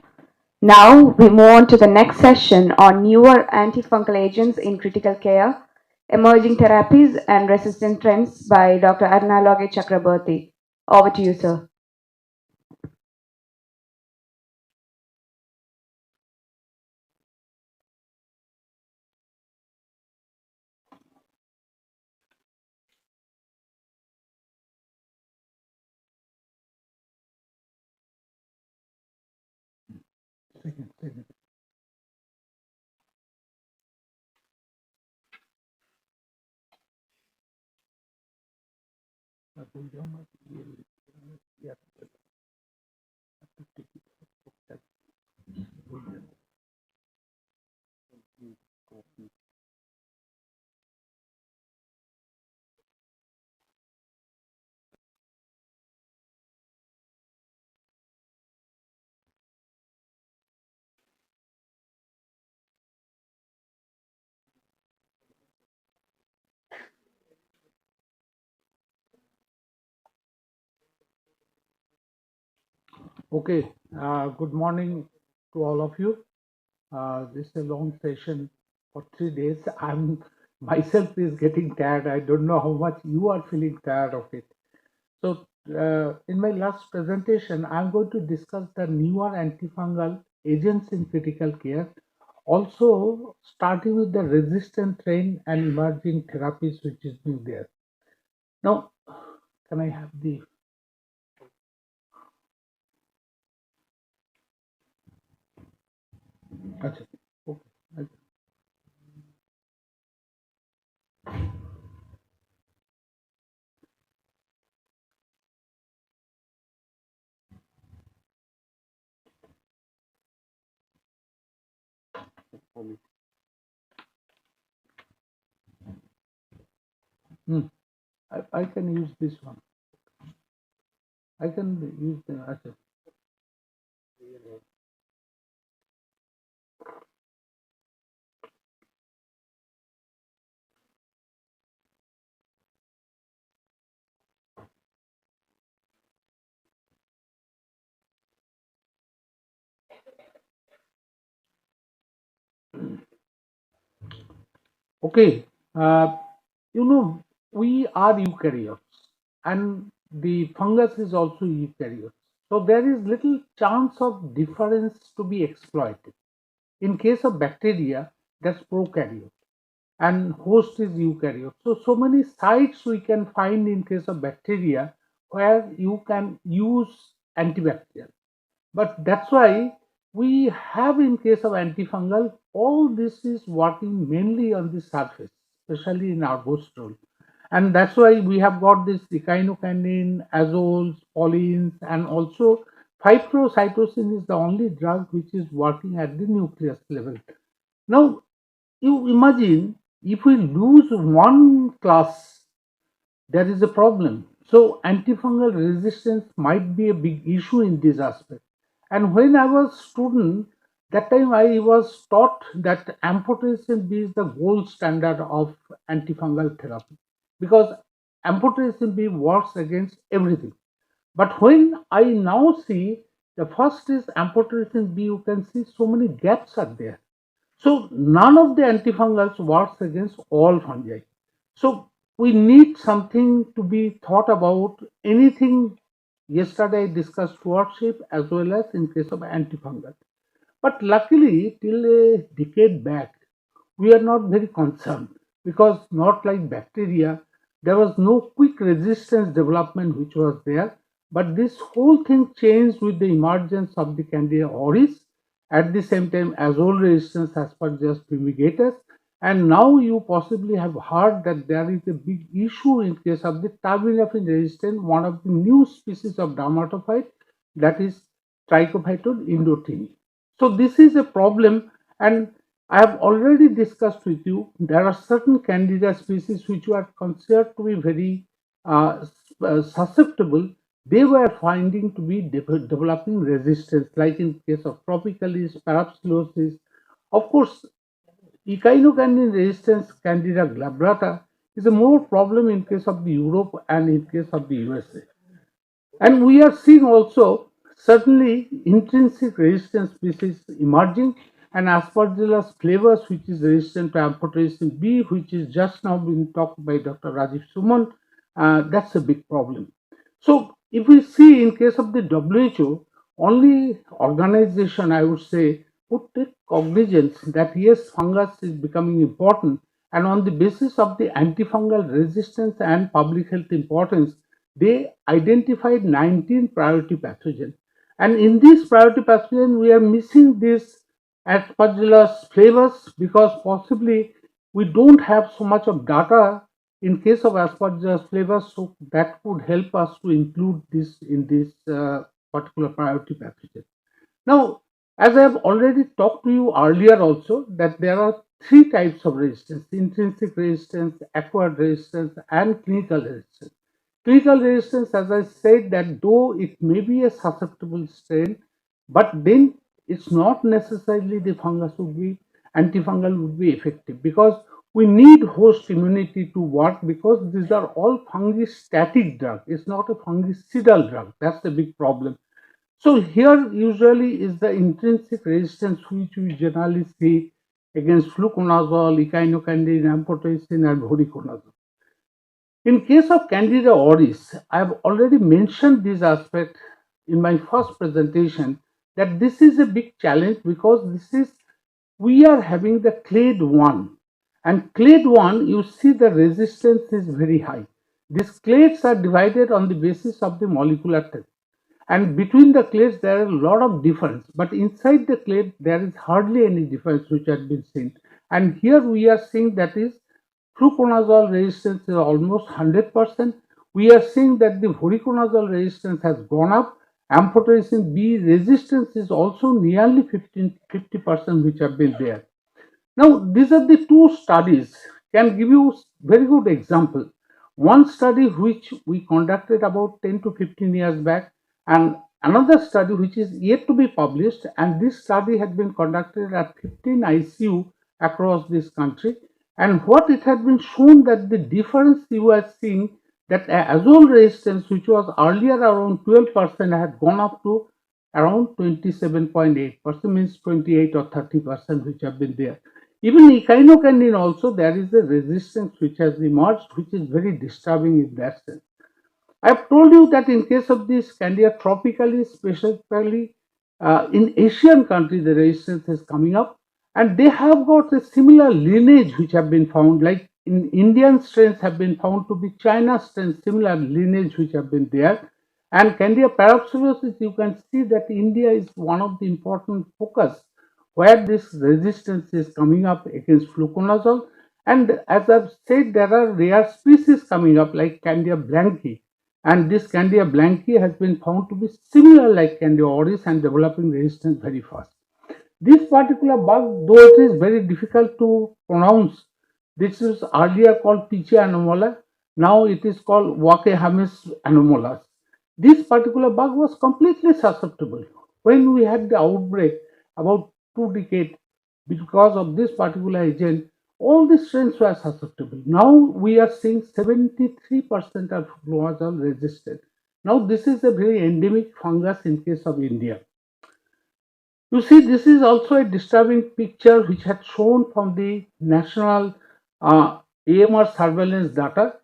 Now we move on to the next session on newer antifungal agents in critical care, emerging therapies and resistant trends by Dr. Arnaloge Chakraborty. Over to you, sir. Second. Okay, good morning to all of you. This is a long session for 3 days. I'm myself is getting tired. I don't know how much you are feeling tired of it. So, in my last presentation, I'm going to discuss the newer antifungal agents in critical care. Also, starting with the resistant strain and emerging therapies which is being there. Now, can I have the अच्छा, okay. I can use this one. I can use the अच्छा. Okay, uh, we are eukaryotes, and the fungus is also eukaryotes. So there is little chance of difference to be exploited. In case of bacteria, that's prokaryote, and host is eukaryote. So many sites we can find in case of bacteria where you can use antibacterial. But that's why we have in case of antifungal, all this is working mainly on the surface, especially in ergosterol. And that's why we have got this echinocandin, azoles, pollines, and also fibrocitosin is the only drug which is working at the nucleus level. Now, you imagine if we lose one class, there is a problem. So antifungal resistance might be a big issue in this aspect. And when I was student, that time I was taught that amphotericin B is the gold standard of antifungal therapy because amphotericin B works against everything. But when I now see the first is amphotericin B, you can see so many gaps are there. So none of the antifungals works against all fungi. So we need something to be thought about. Anything yesterday I discussed stewardship as well as in case of antifungal. But luckily, till a decade back, we are not very concerned because not like bacteria, there was no quick resistance development which was there. But this whole thing changed with the emergence of the Candida auris, at the same time azole resistance Aspergillus fumigatus, and now you possibly have heard that there is a big issue in case of the terbinafine resistant, one of the new species of dermatophyte, that is Trichophyton indothini. So this is a problem, and I have already discussed with you, there are certain Candida species which were considered to be very susceptible. They were finding to be developing resistance, like in case of Tropicalis, Parapsilosis. Of course, echinocandin resistance Candida glabrata is a more problem in case of the Europe and in case of the USA. And we are seeing also certainly intrinsic resistance species emerging, and Aspergillus flavus, which is resistant to amphotericin B, which is just now being talked by Dr. Rajiv Suman, that's a big problem. So if we see in case of the WHO, only organization I would say would take cognizance that yes, fungus is becoming important, and on the basis of the antifungal resistance and public health importance, they identified 19 priority pathogens. And in this priority pathogen, we are missing this Aspergillus flavus because possibly we don't have so much of data in case of Aspergillus flavus, so that could help us to include this in this particular priority pathogen. Now, as I have already talked to you earlier also, that there are three types of resistance: intrinsic resistance, acquired resistance, and clinical resistance. Clinical resistance, as I said, that though it may be a susceptible strain, but then it's not necessarily the fungus would be antifungal would be effective because we need host immunity to work because these are all fungistatic drug. It's not a fungicidal drug. That's the big problem. So here usually is the intrinsic resistance which we generally see against fluconazole, echinocandin, amphotericin, and voriconazole. In case of Candida auris, I have already mentioned this aspect in my first presentation that this is a big challenge because we are having the clade 1, and clade 1 you see the resistance is very high. These clades are divided on the basis of the molecular type, and between the clades there are a lot of difference, but inside the clade there is hardly any difference which has been seen. And here we are seeing that is fluconazole resistance is almost 100%. We are seeing that the voriconazole resistance has gone up. Amphotericin B resistance is also nearly 50% which have been there. Now, these are the two studies can give you very good example. One study which we conducted about 10 to 15 years back, and another study which is yet to be published, and this study had been conducted at 15 ICU across this country. And what it had been shown that the difference you are seeing that azole resistance, which was earlier around 12%, had gone up to around 27.8%, means 28 or 30% which have been there. Even echinocandin also there is a resistance which has emerged, which is very disturbing in that sense. I have told you that in case of this Candida tropically, specifically in Asian countries, the resistance is coming up, and they have got a similar lineage which have been found, like in Indian strains have been found to be China strains, similar lineage which have been there. And Candida parapsilosis, you can see that India is one of the important focus where this resistance is coming up against fluconazole. And as I've said, there are rare species coming up like Candida blanchi, and this Candida blanchi has been found to be similar like Candida auris and developing resistance very fast. This particular bug, though it is very difficult to pronounce, this is earlier called Pyrexia anomaly, now it is called Wackehamis anomalous. This particular bug was completely susceptible. When we had the outbreak about 2 decades because of this particular agent, all the strains were susceptible. Now we are seeing 73% are fluconazole resistant. Now this is a very endemic fungus in case of India. You see, this is also a disturbing picture which had shown from the national AMR surveillance data,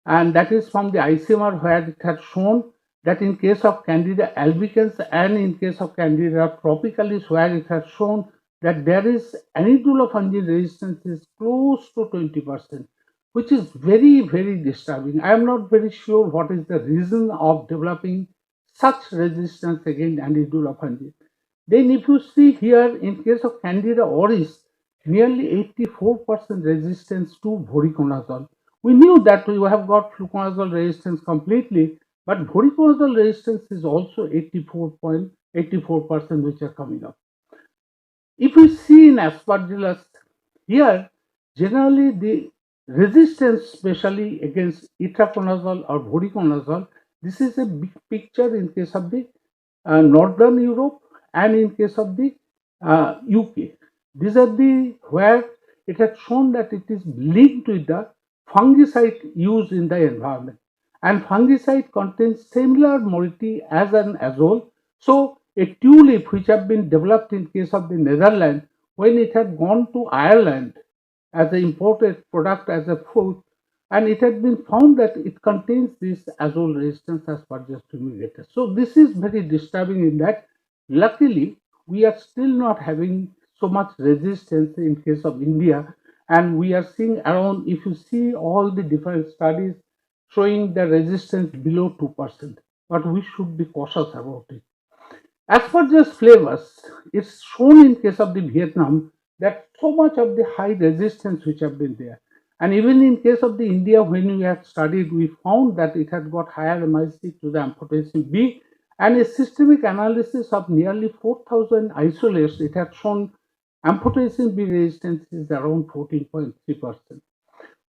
and that is from the ICMR, where it had shown that in case of Candida albicans and in case of Candida tropicalis, where it had shown that there is anidulafungin resistance is close to 20%, which is very, very disturbing. I am not very sure what is the reason of developing such resistance against anidulafungin. Then if you see here, in case of Candida auris, nearly 84% resistance to voriconazole. We knew that we have got fluconazole resistance completely, but voriconazole resistance is also 84% which are coming up. If we see in Aspergillus, here generally the resistance, especially against itraconazole or voriconazole, this is a big picture in case of the Northern Europe and in case of the UK. These are the where it has shown that it is linked with the fungicide used in the environment, and fungicide contains similar moiety as an azole. So a tulip which have been developed in case of the Netherlands, when it had gone to Ireland as an imported product as a food, and it had been found that it contains this azole resistance Aspergillus fumigatus. So this is very disturbing in that. Luckily, we are still not having so much resistance in case of India, and we are seeing around, if you see all the different studies showing the resistance below 2%, but we should be cautious about it. Aspergillus flavus, it's shown in case of the Vietnam that so much of the high resistance which have been there. And even in case of the India, when we had studied, we found that it had got higher MIC to the amphotericin B, and a systemic analysis of nearly 4,000 isolates, it had shown amphotericin B resistance is around 14.3%.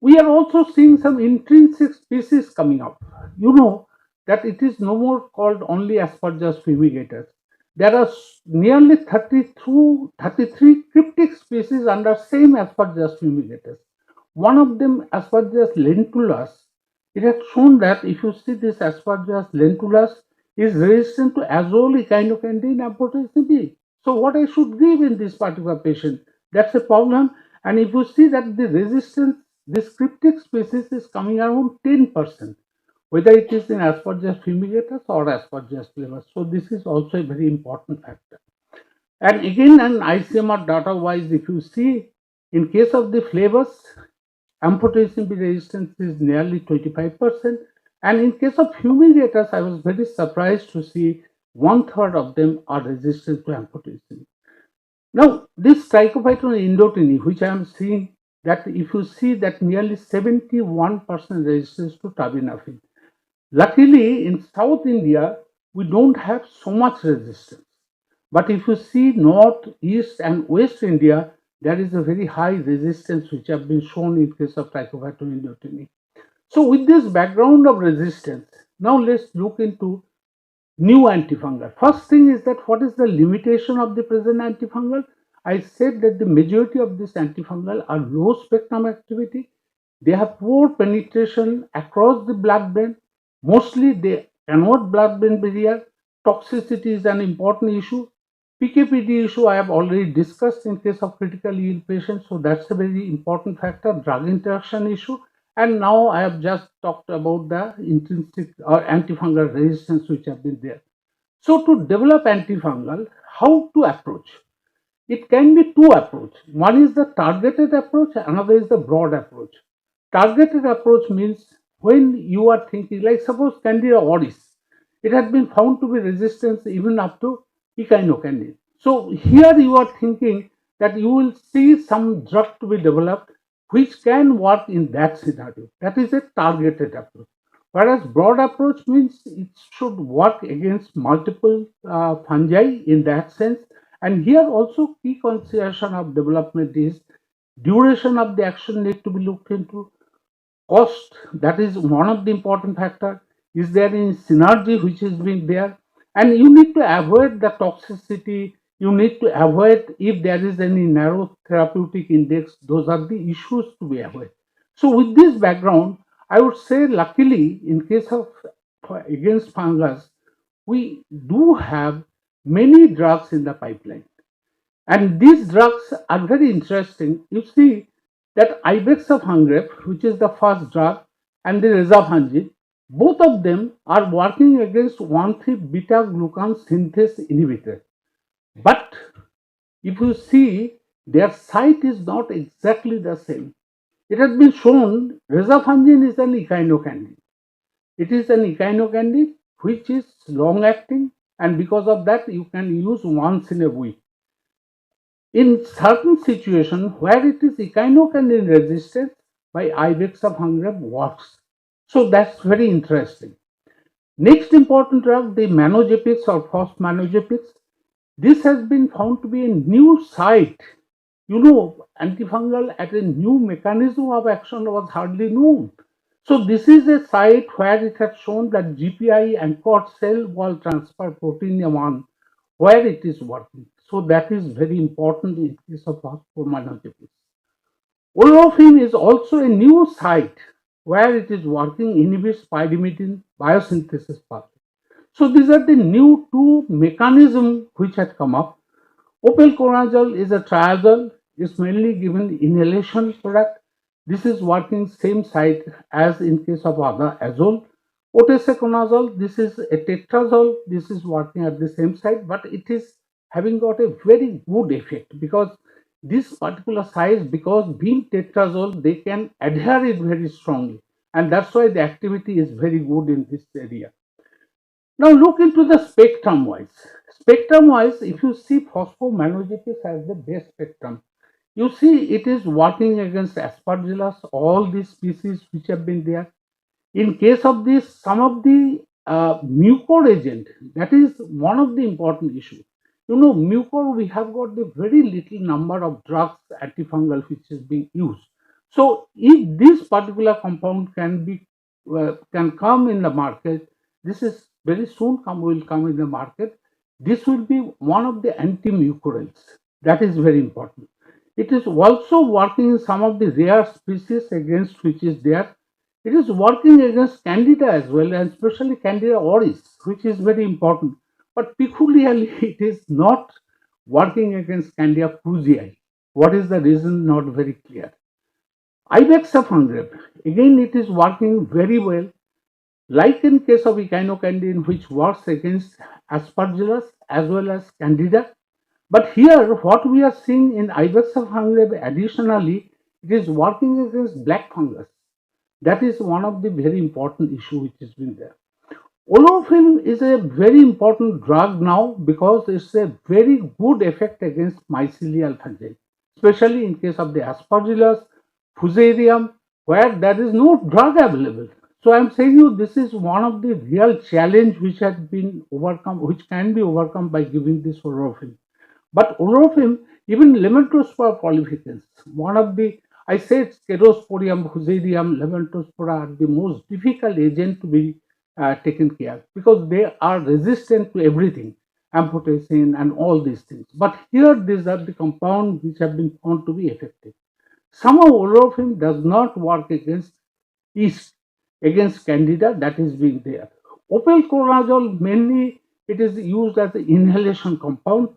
We are also seeing some intrinsic species coming up. You know that it is no more called only Aspergillus fumigatus. There are nearly 33 cryptic species under same Aspergillus fumigatus. One of them, Aspergillus lentulus, it has shown that if you see this Aspergillus lentulus, is resistant to azole, echinocandin, amphotericin B. So what I should give in this particular patient? That's a problem. And if you see that the resistance, this cryptic species is coming around 10%, whether it is in Aspergillus fumigatus or Aspergillus flavus. So this is also a very important factor. And again, an ICMR data wise, if you see, in case of the flavus, amphotericin B resistance is nearly 25%. And in case of fumigators, I was very surprised to see 1/3 of them are resistant to amphotericin. Now, this trichophyton indotini, which I am seeing, that if you see that nearly 71% resistance to tabinafine. Luckily, in South India, we don't have so much resistance. But if you see North, East, and West India, there is a very high resistance which have been shown in case of trichophyton indotini. So, with this background of resistance, now let's look into new antifungal. First thing is that what is the limitation of the present antifungal? I said that the majority of this antifungal are low spectrum activity. They have poor penetration across the blood-brain. Mostly they cannot blood-brain barrier. Toxicity is an important issue. PKPD issue I have already discussed in case of critically ill patients, so that's a very important factor. Drug interaction issue, and now I have just talked about the intrinsic or antifungal resistance which have been there. So to develop antifungal, how to approach? It can be two approach. One is the targeted approach, another is the broad approach. Targeted approach means when you are thinking, like suppose Candida auris, it has been found to be resistant even up to echinocandin. So here you are thinking that you will see some drug to be developed which can work in that scenario. That is a targeted approach. Whereas broad approach means it should work against multiple fungi in that sense. And here also key consideration of development is duration of the action need to be looked into. Cost, that is one of the important factor. Is there any synergy which is being there? And you need to avoid the toxicity. You need to avoid if there is any narrow therapeutic index. Those are the issues to be avoided. So with this background, I would say luckily in case of against fungus, we do have many drugs in the pipeline. And these drugs are very interesting. You see that ibexafungerp, which is the first drug, and the rezafungin, both of them are working against 1,3-beta glucan synthase inhibitor. But if you see, their site is not exactly the same. It has been shown rezafungin is an echinocandin. It is an echinocandin which is long acting, and because of that you can use once in a week. In certain situations where it is echinocandin resistant, by ibexafungerp works. So that's very interesting. Next important drug, the manogepics or phosphomanogepics. This has been found to be a new site. You know, antifungal at a new mechanism of action was hardly known. So this is a site where it has shown that GPI anchored cell wall transfer protein 1 where it is working. So that is very important in case of phosphomanogepics. Olefin is also a new site where it is working, inhibits pyrimidine biosynthesis pathway. So these are the new two mechanisms which had come up. Opelconazole is a triazole, is mainly given inhalation product. This is working same site as in case of other azole. Oteseconazole, this is a tetrazole, this is working at the same site, but it is having got a very good effect because this particular size, because being tetrazole, they can adhere it very strongly, and that's why the activity is very good in this area. Now look into the spectrum wise. Spectrum wise, if you see phosphomanogepics as the best spectrum, you see it is working against Aspergillus, all these species which have been there. In case of this, some of the mucor agent, that is one of the important issues. You know, mucor, we have got the very little number of drugs, antifungal, which is being used. So if this particular compound can come in the market, this is very soon will come in the market. This will be one of the antimucorals. That is very important. It is also working in some of the rare species against which is there. It is working against Candida as well, and especially Candida auris, which is very important. But peculiarly, it is not working against Candida krusei. What is the reason? Not very clear. Ibex-F-100, again, it is working very well, like in case of echinocandin, which works against Aspergillus as well as Candida. But here, what we are seeing in Ibex-F-100, additionally, it is working against black fungus. That is one of the very important issue which has been there. Olorofin is a very important drug now because it's a very good effect against mycelial fungi, especially in case of the Aspergillus, Fusarium, where there is no drug available. So I'm saying you this is one of the real challenge which has been overcome, which can be overcome by giving this olorofin. But olorofin, even Lemanthospora prolificans, one of the, I said Scedosporium, Fusarium, Lemanthospora are the most difficult agent to be taken care because they are resistant to everything, amphotericin and all these things. But here these are the compounds which have been found to be effective. Somehow olorofin does not work against yeast, against Candida that is being there. Opelconazole mainly it is used as an inhalation compound.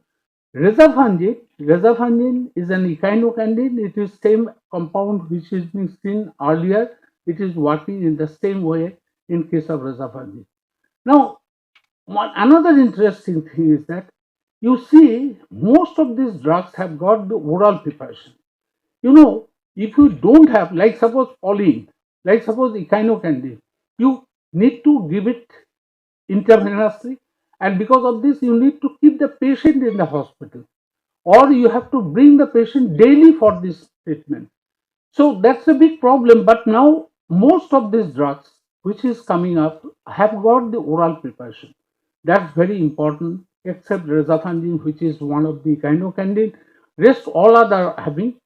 Rezafangin is an echinocandin. It is same compound which is being seen earlier. It is working in the same way in case of rezafangin. Now, another interesting thing is that you see most of these drugs have got the oral preparation. You know, if you don't have, like suppose Pauline, like suppose echinocandin, you need to give it intravenously, and because of this, you need to keep the patient in the hospital, or you have to bring the patient daily for this treatment. So that's a big problem. But now most of these drugs which is coming up have got the oral preparation. That's very important, except rezafangin, which is one of the echinocandin. Rest all other having.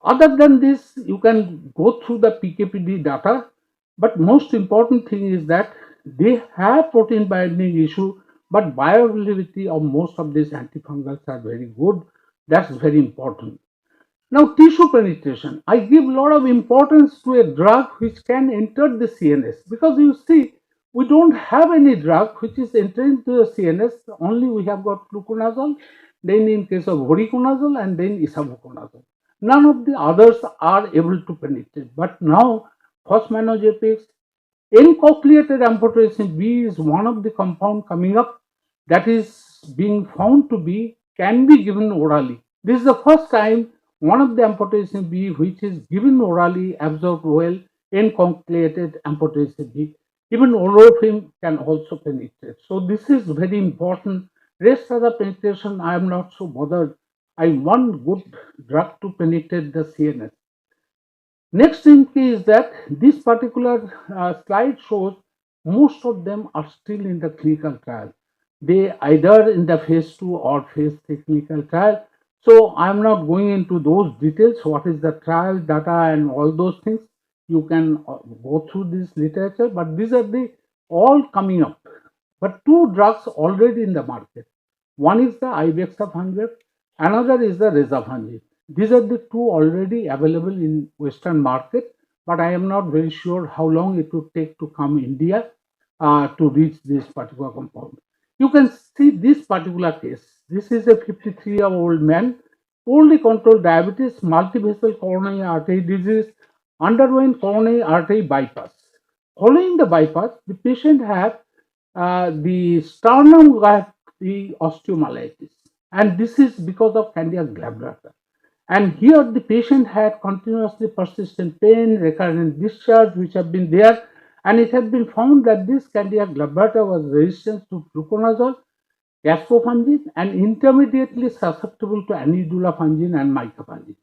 Other than this, you can go through the PKPD data, but most important thing is that they have protein binding issue, but bioavailability of most of these antifungals are very good. That's very important. Now, tissue penetration. I give a lot of importance to a drug which can enter the CNS because you see, we don't have any drug which is entering to the CNS. Only we have got fluconazole, then in case of voriconazole, and then isavuconazole. None of the others are able to penetrate. But now, fosmanogepix, N-cochleated amphotericin B is one of the compound coming up that is being found to be can be given orally. This is the first time one of the amphotericin B which is given orally absorbed well. N-cochleated amphotericin B. Even olorofin can also penetrate. So this is very important. Rest of the penetration I am not so bothered. I want good drug to penetrate the CNS. Next thing is that this particular slide shows most of them are still in the clinical trial. They either in the phase 2 or phase 3 clinical trial. So I'm not going into those details. What is the trial data and all those things? You can go through this literature, but these are the all coming up. But two drugs already in the market. One is the Ibex-100, another is the rezafangin. These are the two already available in Western market, but I am not very sure how long it would take to come India to reach this particular compound. You can see this particular case. This is a 53-year-old man, poorly controlled diabetes, multivessel coronary artery disease, underwent coronary artery bypass. Following the bypass, the patient had the sternum got the osteomyelitis, and this is because of Candida glabrata. And here the patient had continuously persistent pain, recurrent discharge, which have been there, and it had been found that this Candida glabrata was resistant to fluconazole, caspofungin, and intermediately susceptible to anidulafungin and micafungin.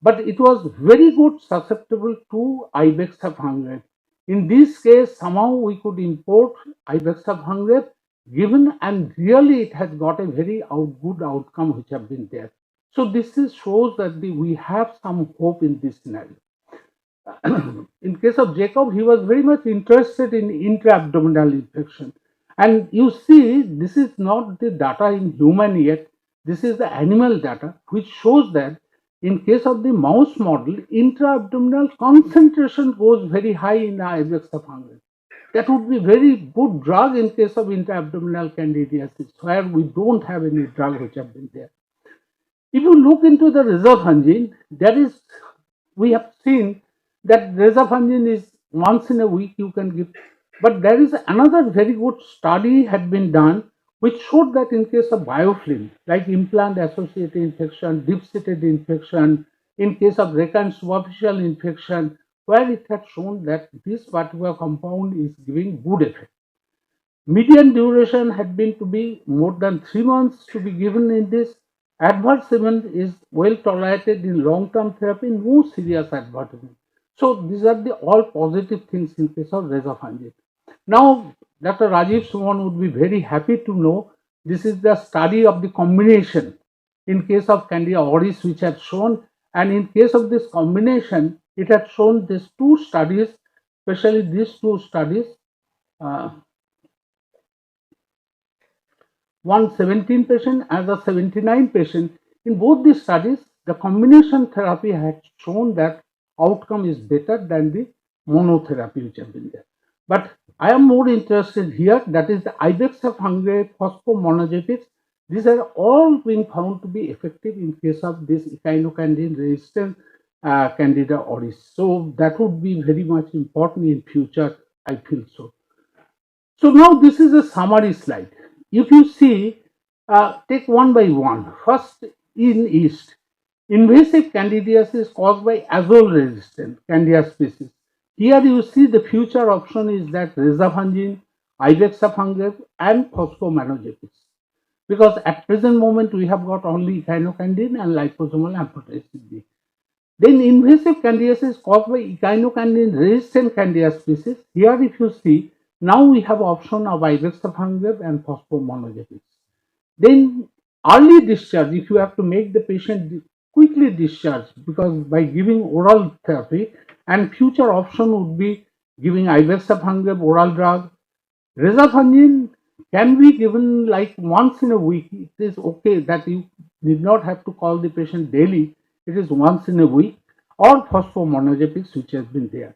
But it was very good susceptible to Ibex-100. In this case, somehow we could import Ibex-100 given, and really it has got a very good outcome which have been there. So this shows that we have some hope in this scenario. In case of Jacob, he was very much interested in intra-abdominal infection. And you see, this is not the data in human yet. This is the animal data, which shows that in case of the mouse model, intra-abdominal concentration goes very high in the Ibexa fungus. That would be very good drug in case of intra-abdominal candidiasis, where we don't have any drug which have been there. If you look into the rizatriptan, that is, we have seen that rizatriptan is once in a week you can give, but there is another very good study had been done which showed that in case of biofilm, like implant associated infection, deep-seated infection, in case of recurrent superficial infection, where it had shown that this particular compound is giving good effect. Median duration had been to be more than 3 months to be given in this. Adverse event is well tolerated in long-term therapy, no serious adverse event. So these are the all positive things in case of rizatriptan. Now, Dr. Rajiv Suman would be very happy to know this is the study of the combination in case of Candida auris which had shown, and in case of this combination, it had shown these two studies, especially these two studies. One 17 patient and a 79 patient. In both these studies, the combination therapy had shown that outcome is better than the monotherapy which have been there. But I am more interested here, that is the Ibexa fungi phosphomonogypics. These are all being found to be effective in case of this echinocandin resistant Candida auris. So that would be very much important in future, I feel so. So now this is a summary slide. If you see, take one by one. First, in yeast, invasive candidiasis caused by azole resistant Candida species. Here you see the future option is that rizatriptan, Ibexa fungi and phosphomanogypics. Because at present moment we have got only echinocandin and liposomal amphotericin B. Then invasive candidiasis caused by echinocandin resistant Candida species. Here if you see, now we have option of Ibexa fungi and phosphomonogypics. Then early discharge, if you have to make the patient quickly discharged, because by giving oral therapy, and future option would be giving Ibexa fungi oral drug. Rizatriptan can be given like once in a week. It is okay that you need not have to call the patient daily. It is once in a week, or phosphomonogypics which has been there.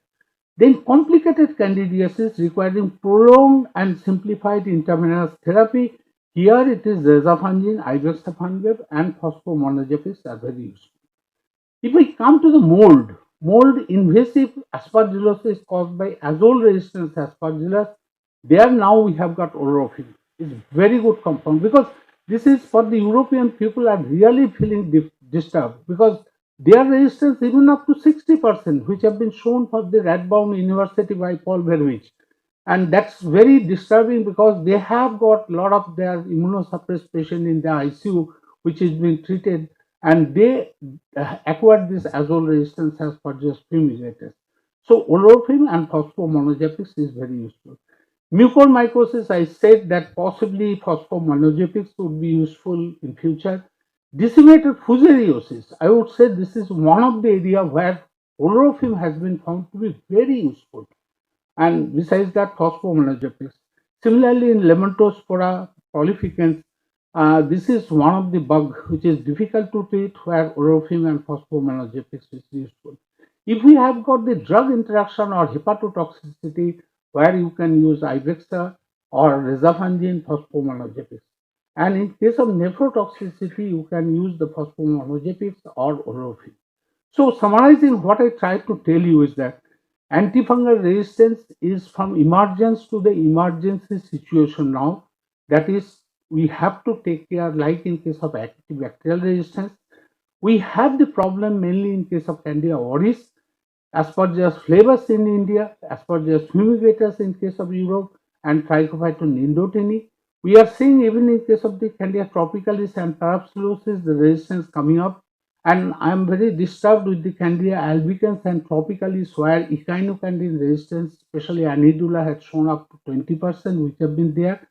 Then complicated candidiasis requiring prolonged and simplified intravenous therapy. Here it is rizatriptan, Ibexa fungi and phosphomonogypics are very useful. If we come to the mold invasive Aspergillus is caused by azole resistance Aspergillus. There now we have got olorofin. It's very good compound, because this is for the European people are really feeling disturbed, because their resistance even up to 60%, which have been shown for the Radboud University by Paul Verwich. And that's very disturbing, because they have got a lot of their immunosuppressed patient in the ICU, which is being treated, and they acquired this azole resistance Aspergillus fumigatus. So olorofin and phosphomonogypics is very useful. Mucormycosis, I said that possibly phosphomonogypics would be useful in future. Disseminated fusariosis, I would say this is one of the area where olorofin has been found to be very useful. And besides that, phosphomonogypics. Similarly, in Lemmontospora prolificans, this is one of the bug which is difficult to treat, where olorofin and phosphomonogypics is useful. If we have got the drug interaction or hepatotoxicity, where you can use Ibexa or rizatriptan phosphomonogypics. And in case of nephrotoxicity, you can use the phosphomonogypics or olorofin. So summarizing, what I tried to tell you is that antifungal resistance is from emergence to the emergency situation now. That is, we have to take care, like in case of active bacterial resistance. We have the problem mainly in case of Candida auris, Aspergillus flavus in India, Aspergillus fumigatus in case of Europe, and Trichophyton indotini. We are seeing even in case of the Candida tropicalis and parapsilosis, the resistance coming up. And I am very disturbed with the Candida albicans and tropicalis, where echinocandin resistance, especially anidula, had shown up to 20%, which have been there.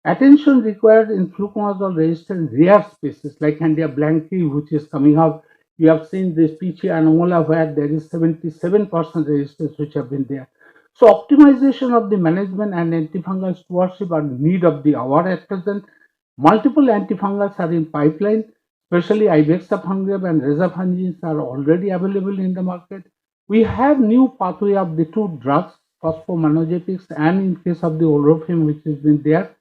Attention required in fluconazole resistant rare species like Candida blanchi, which is coming up. You have seen this Pichia anomola, where there is 77% resistance which have been there. So optimization of the management and antifungal stewardship are need of the hour at present. Multiple antifungals are in pipeline, especially Ibexa fungium and rezafungins are already available in the market. We have new pathway of the two drugs, phosphomonogepics, and in case of the olefin, which has been there,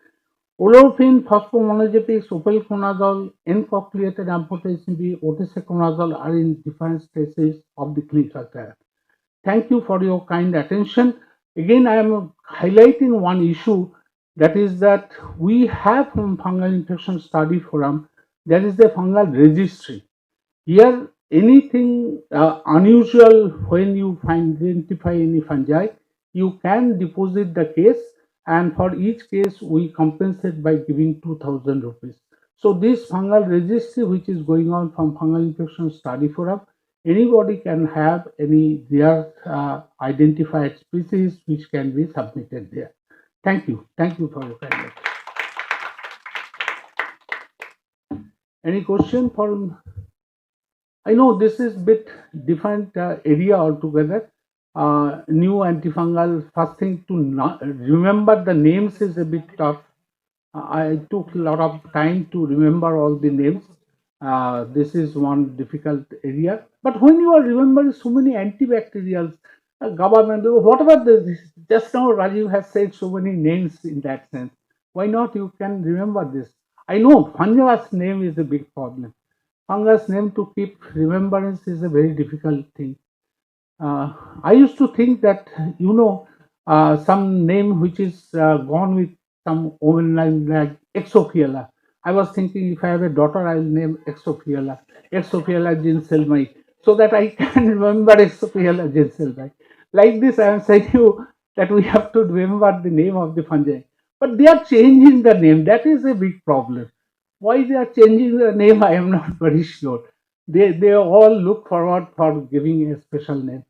olefin, phosphomonogepics, opelconazole, N-cochleated amphotericin B, oteseconazole are in different stages of the clinical trial. Thank you for your kind attention. Again, I am highlighting one issue, that is that we have from fungal infection study forum, there is the fungal registry. Here, anything unusual when you identify any fungi, you can deposit the case, and for each case we compensate by giving 2000 rupees. So this fungal registry which is going on from fungal infection study forum, anybody can have any their identified species which can be submitted there. Thank you for your kind attention. Any question for? I know this is bit different area altogether. New antifungal, first thing to remember the names is a bit tough. I took a lot of time to remember all the names. This is one difficult area. But when you are remembering so many antibacterials, GABA, whatever just now Rajiv has said so many names in that sense. Why not you can remember this? I know fungus name is a big problem. Fungus name to keep remembrance is a very difficult thing. I used to think that, some name which is gone with some woman like Exophiala. I was thinking if I have a daughter, I will name Exophiala Ginselmai, so that I can remember Exophiala Ginselmai. Like this, I am saying you that we have to remember the name of the fungi. But they are changing the name. That is a big problem. Why they are changing the name, I am not very sure. They all look forward for giving a special name.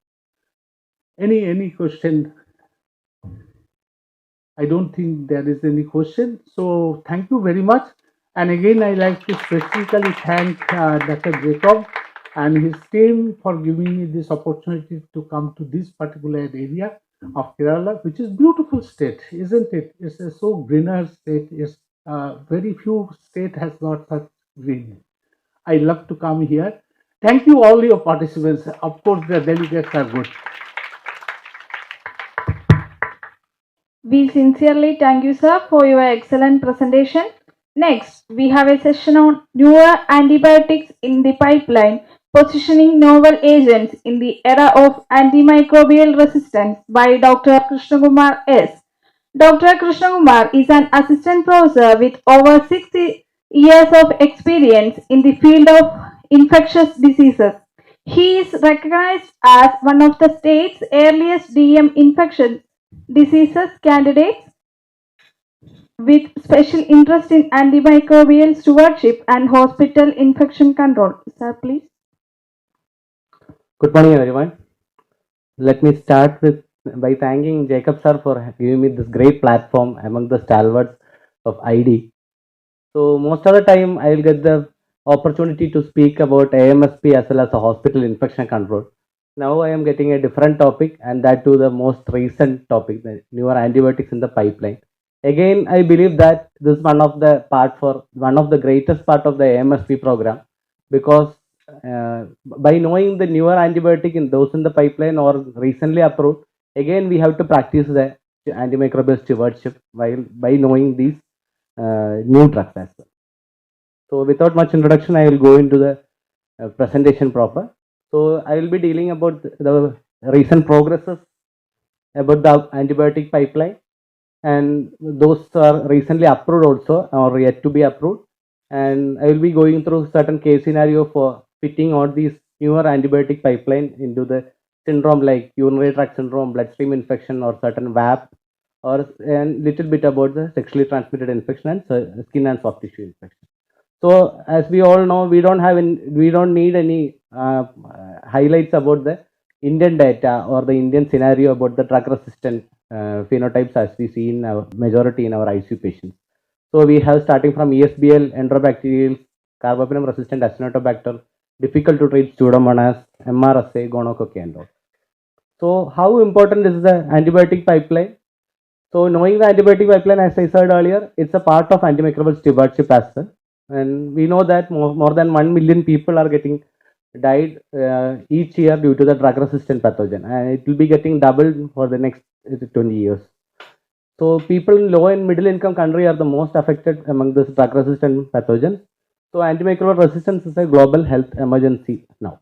Any question? I don't think there is any question. So thank you very much. And again, I like to specifically thank Dr. Jacob and his team for giving me this opportunity to come to this particular area of Kerala, which is beautiful state, isn't it? It's a so greener state. It's very few state has got such green. I love to come here. Thank you all your participants. Of course, the delegates are good. We sincerely thank you, sir, for your excellent presentation. Next, we have a session on newer antibiotics in the pipeline, positioning novel agents in the era of antimicrobial resistance by Dr. Krishnakumar S. Dr. Krishnakumar is an assistant professor with over 60 years of experience in the field of infectious diseases. He is recognized as one of the state's earliest DM infection diseases candidates with special interest in antimicrobial stewardship and hospital infection control. Sir, please. Good morning, everyone. Let me start with by thanking Jacob sir for giving me this great platform among the stalwarts of ID. So most of the time, I will get the opportunity to speak about AMSP as well as a hospital infection control. Now I am getting a different topic, and that to the most recent topic, the newer antibiotics in the pipeline. Again, I believe that this is one of the greatest part of the AMSP program, because by knowing the newer antibiotic in those in the pipeline or recently approved, again we have to practice the antimicrobial stewardship while by knowing these new drugs as well. So without much introduction, I will go into the presentation proper. So I will be dealing about the recent progresses about the antibiotic pipeline, and those are recently approved also or yet to be approved. And I will be going through certain case scenario for fitting all these newer antibiotic pipeline into the syndrome like urinary tract syndrome, bloodstream infection, or certain VAP, or and little bit about the sexually transmitted infection and skin and soft tissue infection. So as we all know, we don't need any highlights about the Indian data or the Indian scenario about the drug resistant phenotypes as we see in our majority in our ICU patients. So we have starting from ESBL, enterobacterial, carbapenem resistant Acinetobacter, difficult to treat Pseudomonas, MRSA, gonococcus and all. So how important is the antibiotic pipeline? So knowing the antibiotic pipeline, as I said earlier, it's a part of antimicrobial stewardship as well. and we know that more than 1 million people are getting died each year due to the drug resistant pathogen, and it will be getting doubled for the next 20 years. So people in low and middle income country are the most affected among this drug resistant pathogens. So antimicrobial resistance is a global health emergency now.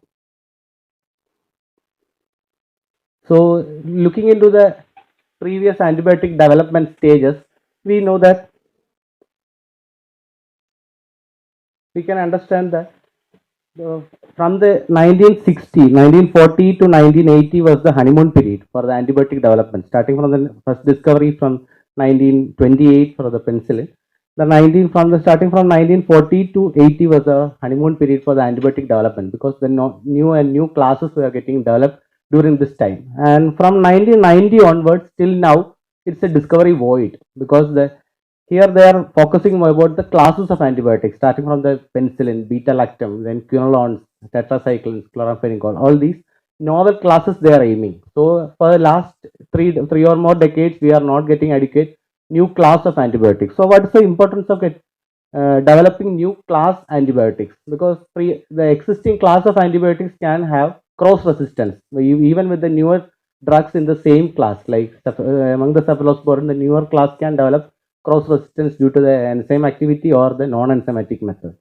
So looking into the previous antibiotic development stages, we know that we can understand that from the 1940 to 1980 was the honeymoon period for the antibiotic development, starting from the first discovery from 1928 for the penicillin. Starting from 1940 to 80 was the honeymoon period for the antibiotic development, because the new classes were getting developed during this time. And from 1990 onwards till now, it's a discovery void, because here they are focusing more about the classes of antibiotics, starting from the penicillin, beta-lactam, then quinolones, tetracyclines, chloramphenicol, all these novel classes they are aiming. So for the last three or more decades, we are not getting adequate new class of antibiotics. So what is the importance of developing new class antibiotics? Because the existing class of antibiotics can have cross resistance, even with the newer drugs in the same class, like among the cephalosporin, the newer class can develop cross resistance due to the enzyme activity or the non-enzymatic method.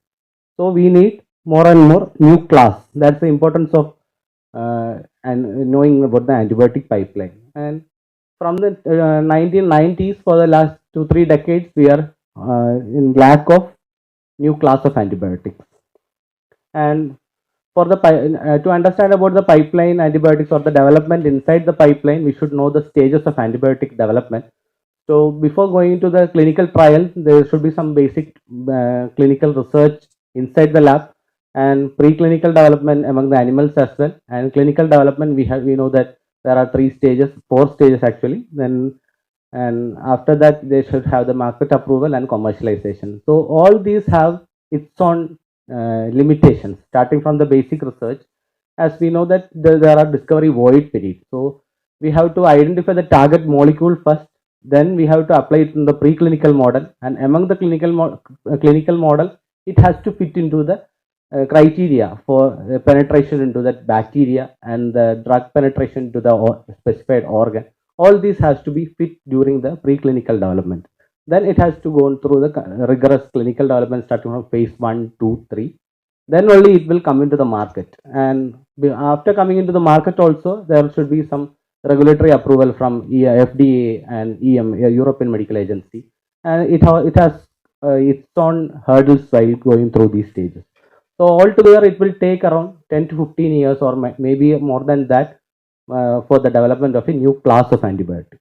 So we need more and more new class. That's the importance of and knowing about the antibiotic pipeline. And from the 1990s, for the last 2-3 decades, we are in lack of new class of antibiotics. And for the to understand about the pipeline antibiotics or the development inside the pipeline, we should know the stages of antibiotic development. So before going into the clinical trial, there should be some basic clinical research inside the lab, and preclinical development among the animals as well. And clinical development, we know that there are 4 stages actually. Then and after that, they should have the market approval and commercialization. So all these have its own limitations, starting from the basic research, as we know that there are discovery void periods. So we have to identify the target molecule first, then we have to apply it in the preclinical model, and among the clinical model, it has to fit into the criteria for penetration into that bacteria and the drug penetration to the specified organ. All this has to be fit during the preclinical development. Then it has to go through the rigorous clinical development, starting from phase 1, 2, 3. Then only it will come into the market. And after coming into the market also, there should be some regulatory approval from FDA and EMA, European Medical Agency. And it has its own hurdles while going through these stages. So altogether, it will take around 10 to 15 years or maybe more than that for the development of a new class of antibiotic.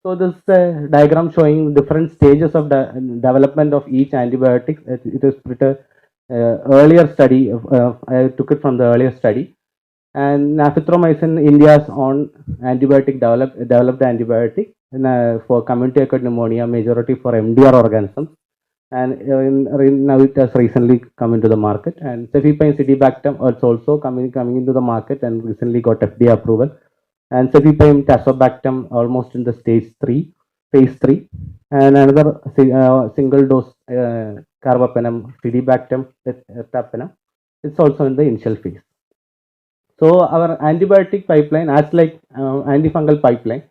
So this is a diagram showing different stages of development of each antibiotic. It is pretty earlier study. I took it from the earlier study. And nafithromycin, India's own antibiotic developed antibiotic for community acquired pneumonia, majority for MDR organisms. And now it has recently come into the market. And Cefepime-zidebactam is also coming into the market and recently got FDA approval. And Cefepime-tazobactam almost in the phase 3. And another single dose carbapenem, zidebactam, ertapenem, it's also in the initial phase. So our antibiotic pipeline, as like antifungal pipeline,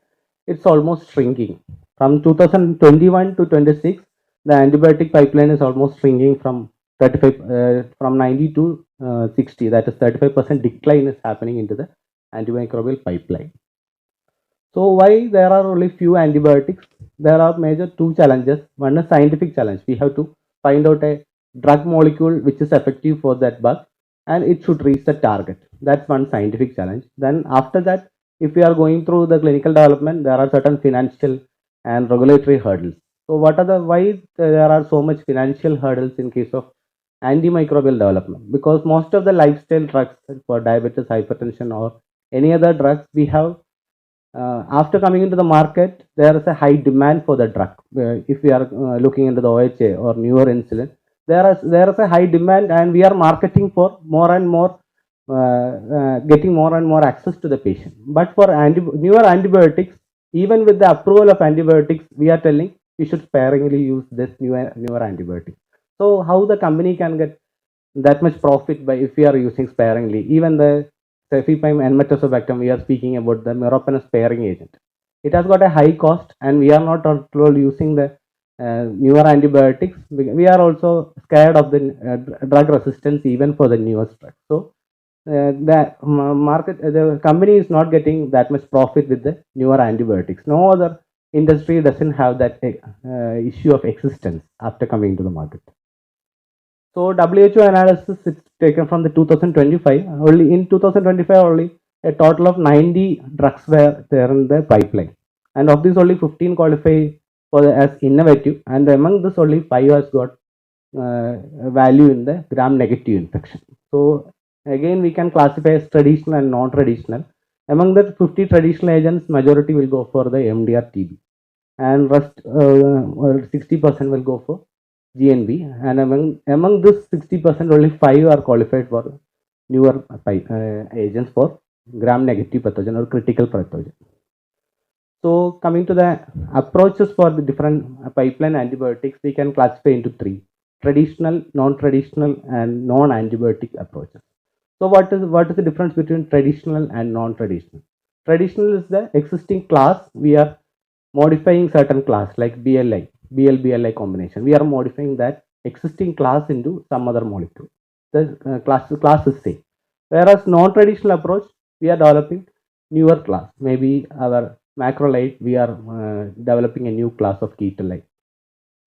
it's almost shrinking. From 2021 to 26, the antibiotic pipeline is almost shrinking from 90 to 60. That is 35% decline is happening into the antimicrobial pipeline. So why there are only few antibiotics? There are major 2 challenges. One is scientific challenge. We have to find out a drug molecule which is effective for that bug, and it should reach the target. That's one scientific challenge. Then after that, if we are going through the clinical development, there are certain financial and regulatory hurdles. So what are why there are so much financial hurdles in case of antimicrobial development? Because most of the lifestyle drugs for diabetes, hypertension, or any other drugs, we have after coming into the market, there is a high demand for the drug. If we are looking into the OHA or newer insulin, there is a high demand, and we are marketing for more and more, getting more and more access to the patient. But for newer antibiotics, even with the approval of antibiotics, we are telling we should sparingly use this newer antibiotic. So how the company can get that much profit by if we are using sparingly? Even the Cefepime and Metazobactam, we are speaking about the meropenem sparing agent. It has got a high cost, and we are not at all using the newer antibiotics. We are also scared of the drug resistance even for the newest drug. So the company is not getting that much profit with the newer antibiotics. No other industry doesn't have that issue of existence after coming to the market. So WHO analysis, it's taken from the 2025. Only in 2025, only a total of 90 drugs were there in the pipeline, and of these only 15 qualify for as innovative, and among this only 5 has got value in the gram-negative infection. So again, we can classify as traditional and non-traditional. Among the 50 traditional agents, majority will go for the MDR TB, and rest 60% will go for GNB, and among this 60%, only 5 are qualified for newer agents for gram-negative pathogen or critical pathogen. So coming to the approaches for the different pipeline antibiotics, we can classify into 3: traditional, non-traditional, and non-antibiotic approaches. So what is the difference between traditional and non-traditional? Traditional is the existing class. We are modifying certain class like BLI, BL-BLI combination. We are modifying that existing class into some other molecule. The class is same. Whereas non-traditional approach, we are developing newer class. Maybe our macrolide, we are developing a new class of ketolide.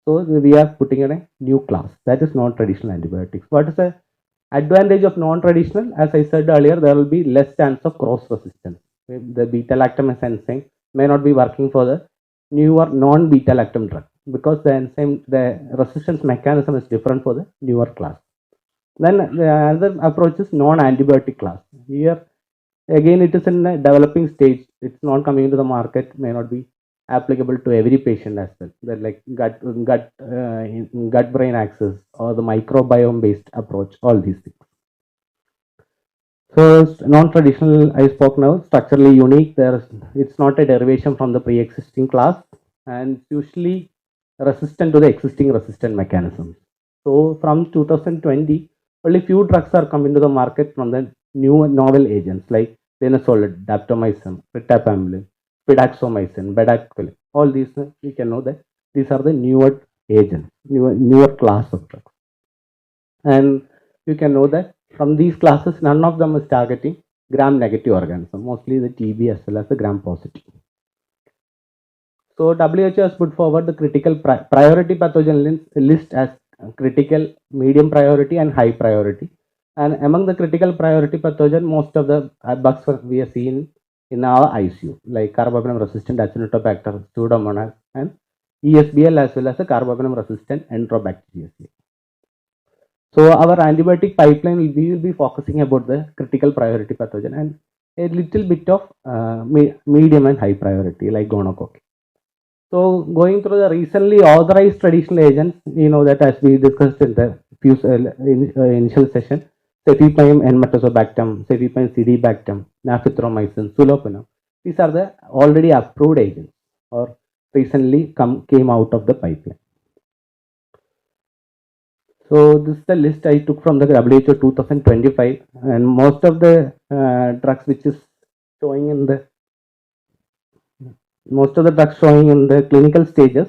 So we are putting in a new class. That is non-traditional antibiotics. What is the advantage of non-traditional? As I said earlier, there will be less chance of cross resistance. The beta-lactam enzyme may not be working for the newer non-beta-lactam drug because the enzyme, the resistance mechanism is different for the newer class. Then the other approach is non-antibiotic class. Here again, it is in a developing stage. It's not coming into the market, may not be applicable to every patient as well. They're like gut-brain axis or the microbiome based approach, all these things. So non-traditional, I spoke now, structurally unique. It's not a derivation from the pre-existing class, and it's usually resistant to the existing resistant mechanisms. So from 2020, only few drugs are coming to the market from the new novel agents like linezolid, daptomycin, ribavancin, fidaxomicin, bedaquiline. All these we can know that these are the newer agents, newer class of drugs, and you can know that from these classes, none of them is targeting gram-negative organism, mostly the TB as well as the gram-positive. So WHO has put forward the critical priority pathogen list as critical, medium priority, and high priority. And among the critical priority pathogen, most of the bugs we have seen in our ICU, like carbapenem-resistant Stenotrophomonas, Pseudomonas, and ESBL as well as the carbapenem-resistant Enterobacteriaceae. So our antibiotic pipeline we will be focusing about the critical priority pathogen and a little bit of medium and high priority like gonococcus. So going through the recently authorized traditional agents, you know that as we discussed in the initial session, Cefepime and Metazobactam, Cefepime-zidebactam, Nafithromycin, Sulopenem. These are the already approved agents or recently came out of the pipeline. So this is the list I took from the WHO 2025, and most of the drugs which is showing in the clinical stages,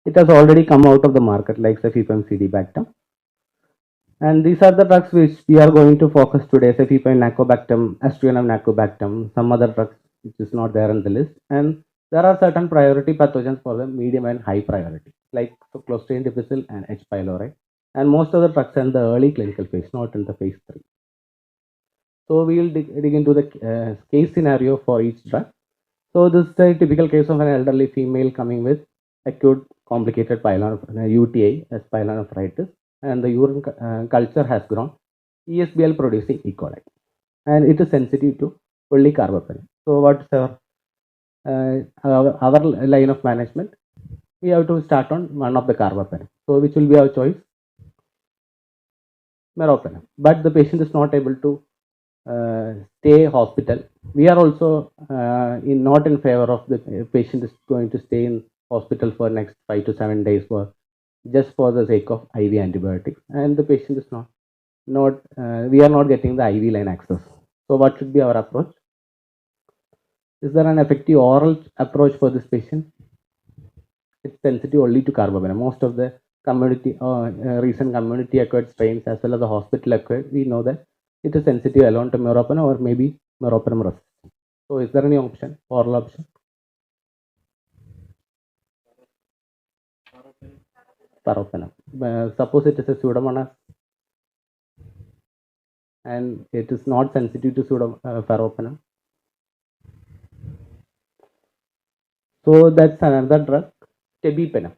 it has already come out of the market like Cefepime-zidebactam. And these are the drugs which we are going to focus today: Cefepime-nacobactam, Astrianum-nacobactam, some other drugs which is not there in the list. And there are certain priority pathogens for the medium and high priority, like Clostridium difficile and H. pylori. And most of the drugs are in the early clinical phase, not in the phase 3. So we will dig into the case scenario for each drug. So this is a typical case of an elderly female coming with acute complicated UTI as pyelonephritis, and the urine culture has grown ESBL producing E. coli, and it is sensitive to only carbapenem. So what is our line of management? We have to start on one of the carbapenem. So which will be our choice? Meropenem. But the patient is not able to stay hospital. We are also not in favor of the patient is going to stay in hospital for next 5 to 7 days for just for the sake of IV antibiotics, and the patient is not we are not getting the IV line access. So what should be our approach? Is there an effective oral approach for this patient? It's sensitive only to carbapenem. Most of the community recent community acquired strains as well as the hospital acquired, we know that it is sensitive alone to meropenem or maybe meropenem resistant. So is there any option, oral option? Paropenem. Suppose it is a pseudomonas and it is not sensitive to paropenem. So that's another drug, tebipenem.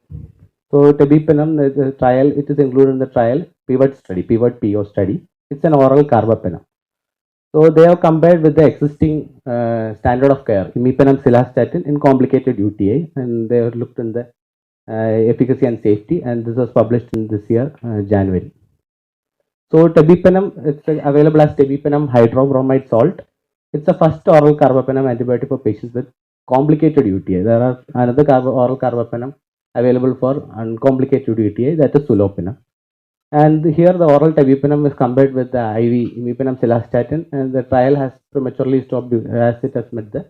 So tebipenem, the trial, it is included in the trial pivot study, pivot PO study. It's an oral carbapenem. So they have compared with the existing standard of care, imipenem cilastatin in complicated UTI, and they have looked in the efficacy and safety, and this was published in this year, January. So tebipenem, it's available as tebipenem hydrobromide salt. It's the first oral carbapenem antibiotic for patients with complicated UTI. There are another oral carbapenem available for uncomplicated UTI, that is sulopenem. And here the oral tebipenem is compared with the IV imipenem cilastatin, and the trial has prematurely stopped as it has met the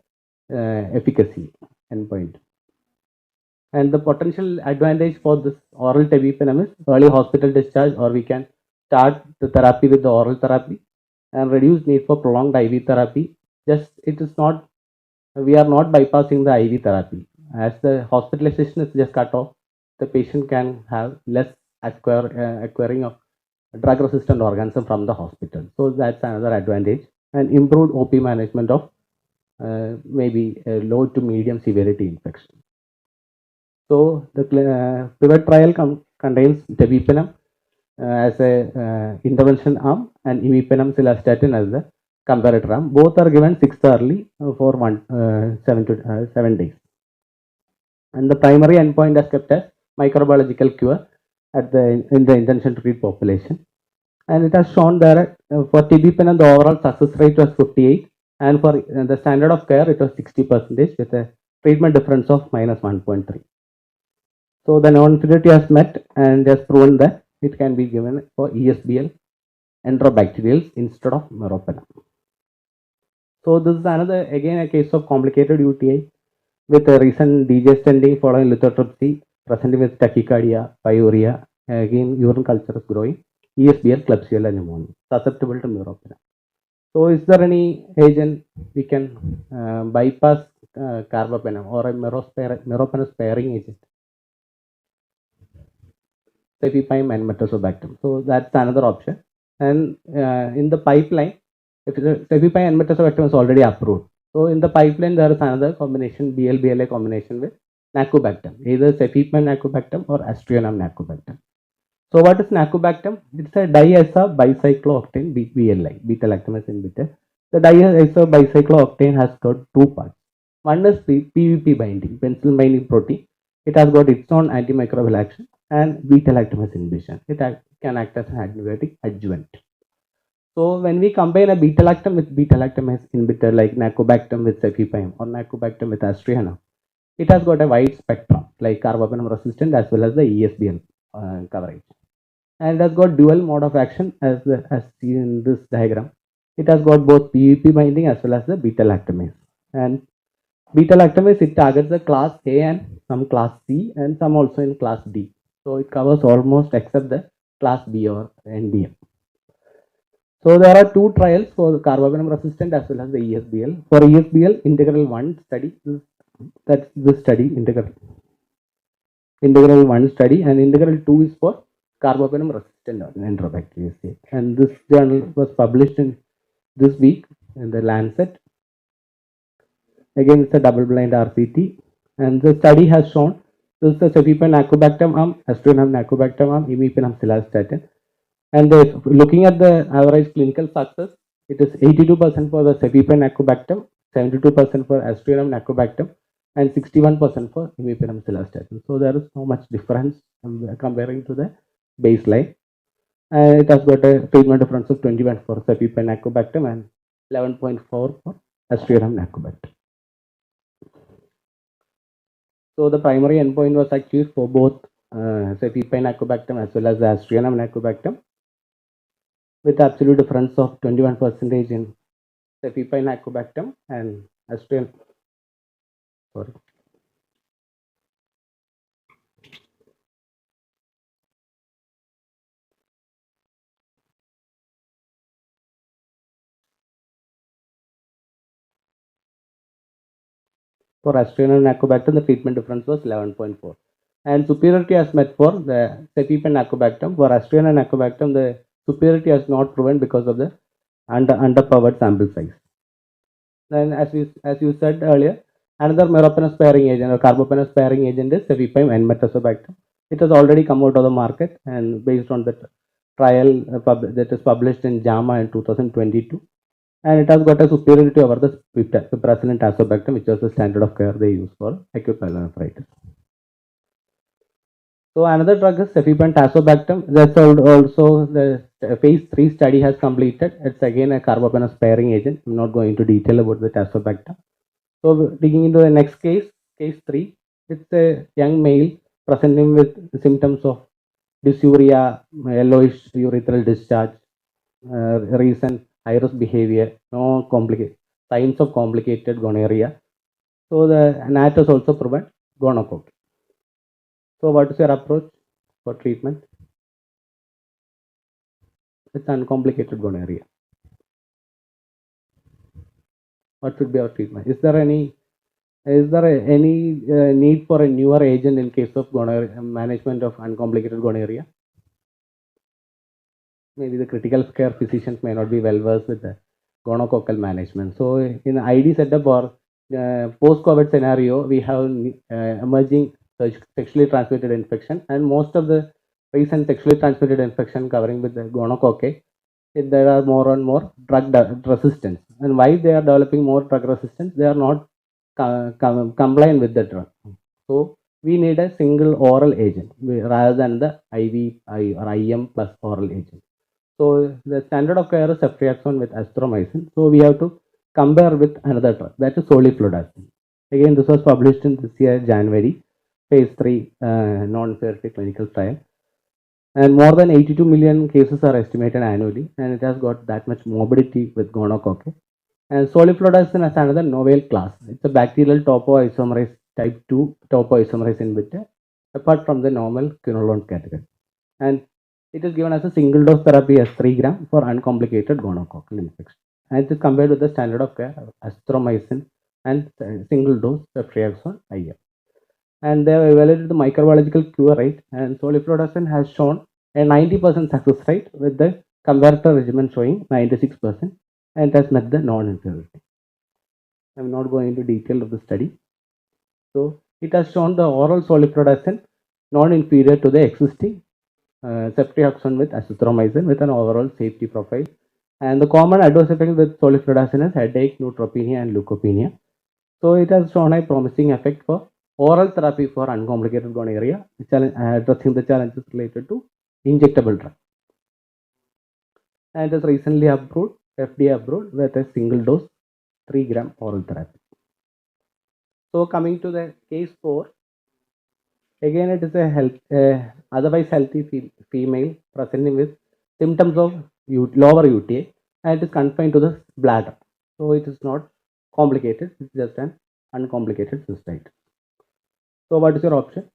efficacy endpoint. And the potential advantage for this oral tebipenem is early hospital discharge, or we can start the therapy with the oral therapy and reduce need for prolonged IV therapy. Just it is not, we are not bypassing the IV therapy. As the hospitalization is just cut off, the patient can have less acquiring of drug resistant organism from the hospital. So that's another advantage, and improved OP management of maybe a low to medium severity infection. So the pivot trial contains tebipenem as a intervention arm and imipenem cilastatin as the comparator arm. Both are given 6th early for 7 days. And the primary endpoint is kept as microbiological cure in the intention to treat population. And it has shown that for tebipenem the overall success rate was 58, and for the standard of care it was 60% with a treatment difference of -1.3. So the non-inferiority has met and has proven that it can be given for ESBL enterobacterials instead of meropenem. So this is another, again, a case of complicated UTI with a recent DJ stenting following lithotripsy, presenting with tachycardia, pyuria, again urine culture is growing, ESBL Klebsiella pneumoniae, susceptible to meropenem. So is there any agent we can bypass carbapenem or a meropenem sparing agent? Cefepime and metazobactam. So that's another option. And in the pipeline, if Cefepime and metazobactam is already approved. So in the pipeline, there is another combination, BLBLA combination with nacubactam, either Cefepime nacubactam or aztreonam nacubactam. So what is nacubactam? It's a diazo bicyclooctane BLI, beta-lactamase inhibitor. The diazo bicyclooctane has got two parts. One is PVP binding, penicillin binding protein. It has got its own antimicrobial action, and beta-lactamase inhibition. It can act as an antibiotic adjuvant. So when we combine a beta-lactam with beta-lactamase inhibitor like nacubactam with cefepime or nacubactam with aztreonam, it has got a wide spectrum like carbapenem resistant as well as the ESBL coverage, and it has got dual mode of action as seen in this diagram. It has got both PVP binding as well as the beta-lactamase, and beta-lactamase, it targets the class A and some class C and some also in class D. So it covers almost except the class B or NDM. So there are two trials for the carbapenem resistant as well as the ESBL. For ESBL, integral 1 study, that's this study, integral 1 study, and integral 2 is for carbapenem resistant enterobacteriaceae. And this journal was published in this week in the Lancet. Again, it's a double-blind RCT, and the study has shown this is the Cefepime nacubactam arm, aztreonam nacubactam arm, imipenem cilastatin, and looking at the average clinical success, it is 82% for the Cefepime nacubactam, 72% for aztreonam nacubactam, and 61% for imipenem cilastatin. So there is no much difference comparing to the baseline. It has got a treatment difference of 21 for Cefepime nacubactam and 11.4 for aztreonam nacubactam. So the primary endpoint was achieved for both Cefepime-zidebactam as well as the Cefepime-zidebactam, with absolute difference of 21% in Cefepime-zidebactam and sorry. For Cefepime-zidebactam, the treatment difference was 11.4. And superiority has met for the Cefepime-zidebactam. For Cefepime-zidebactam, the superiority has not proven because of the underpowered sample size. Then, as you said earlier, another meropenem sparing agent or carbapenem sparing agent is Cefepime-enmetazobactam. It has already come out of the market, and based on the trial that is published in JAMA in 2022, and it has got a superiority over the piperacillin-tazobactam, which was the standard of care they use for acute pyelonephritis. So another drug is Cefepime-tazobactam. That's also the phase 3 study has completed. It's again a carbapenem sparing agent. I'm not going into detail about the tazobactam. So digging into the next case, case 3, it's a young male presenting with symptoms of dysuria, yellowish urethral discharge, recent iris behavior, no signs of complicated gonorrhea. So the NAT is also prevent gonococcus. So what is your approach for treatment? It's uncomplicated gonorrhea. What should be our treatment? Is there any need for a newer agent in case of gonorrhea, management of uncomplicated gonorrhea? Maybe the critical care physicians may not be well versed with the gonococcal management. So in the ID setup or post-COVID scenario, we have emerging sexually transmitted infection, and most of the recent sexually transmitted infection covering with the gonococci, there are more and more drug resistance. And why they are developing more drug resistance? They are not compliant with the drug. So we need a single oral agent rather than the IV or IM plus oral agent. So the standard of care is ceftriaxone with azithromycin. So we have to compare with another drug, that is soliflodacin. Again, this was published in this year January, phase 3 non-inferiority clinical trial. And more than 82 million cases are estimated annually, and it has got that much morbidity with gonococcus. And soliflodacin is another novel class. It's a bacterial topoisomerase type 2 topoisomerase inhibitor, apart from the normal quinolone category. And it is given as a single dose therapy as 3 gram for uncomplicated gonococcal infection. And it is compared with the standard of care azithromycin and single dose ceftriaxone IM. And they have evaluated the microbiological cure rate, and soliflodacin has shown a 90% success rate with the comparator regimen showing 96%, and it has met the non-inferiority. I am not going into detail of the study. So it has shown the oral soliflodacin non-inferior to the existing ceftriaxone with azithromycin with an overall safety profile. And the common adverse effects with soliflodacin is headache, neutropenia, and leukopenia. So it has shown a promising effect for oral therapy for uncomplicated gonorrhea, addressing the challenges related to injectable drug. And it is recently approved, FDA approved, with a single dose 3 gram oral therapy. So coming to the case 4, again it is a otherwise healthy female presenting with symptoms of lower UTI, and it is confined to the bladder. So it is not complicated, it's just an uncomplicated cystite. So what is your option?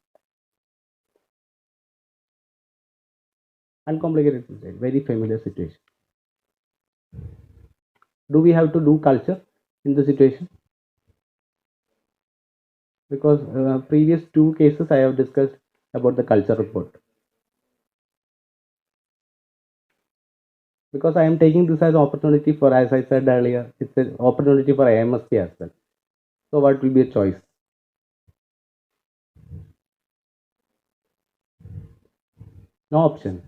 Uncomplicated cystite, very familiar situation. Do we have to do culture in the situation? Because previous 2 cases I have discussed about the culture report. Because I am taking this as an opportunity for, as I said earlier, it's an opportunity for AMSP as well. So what will be a choice? No option.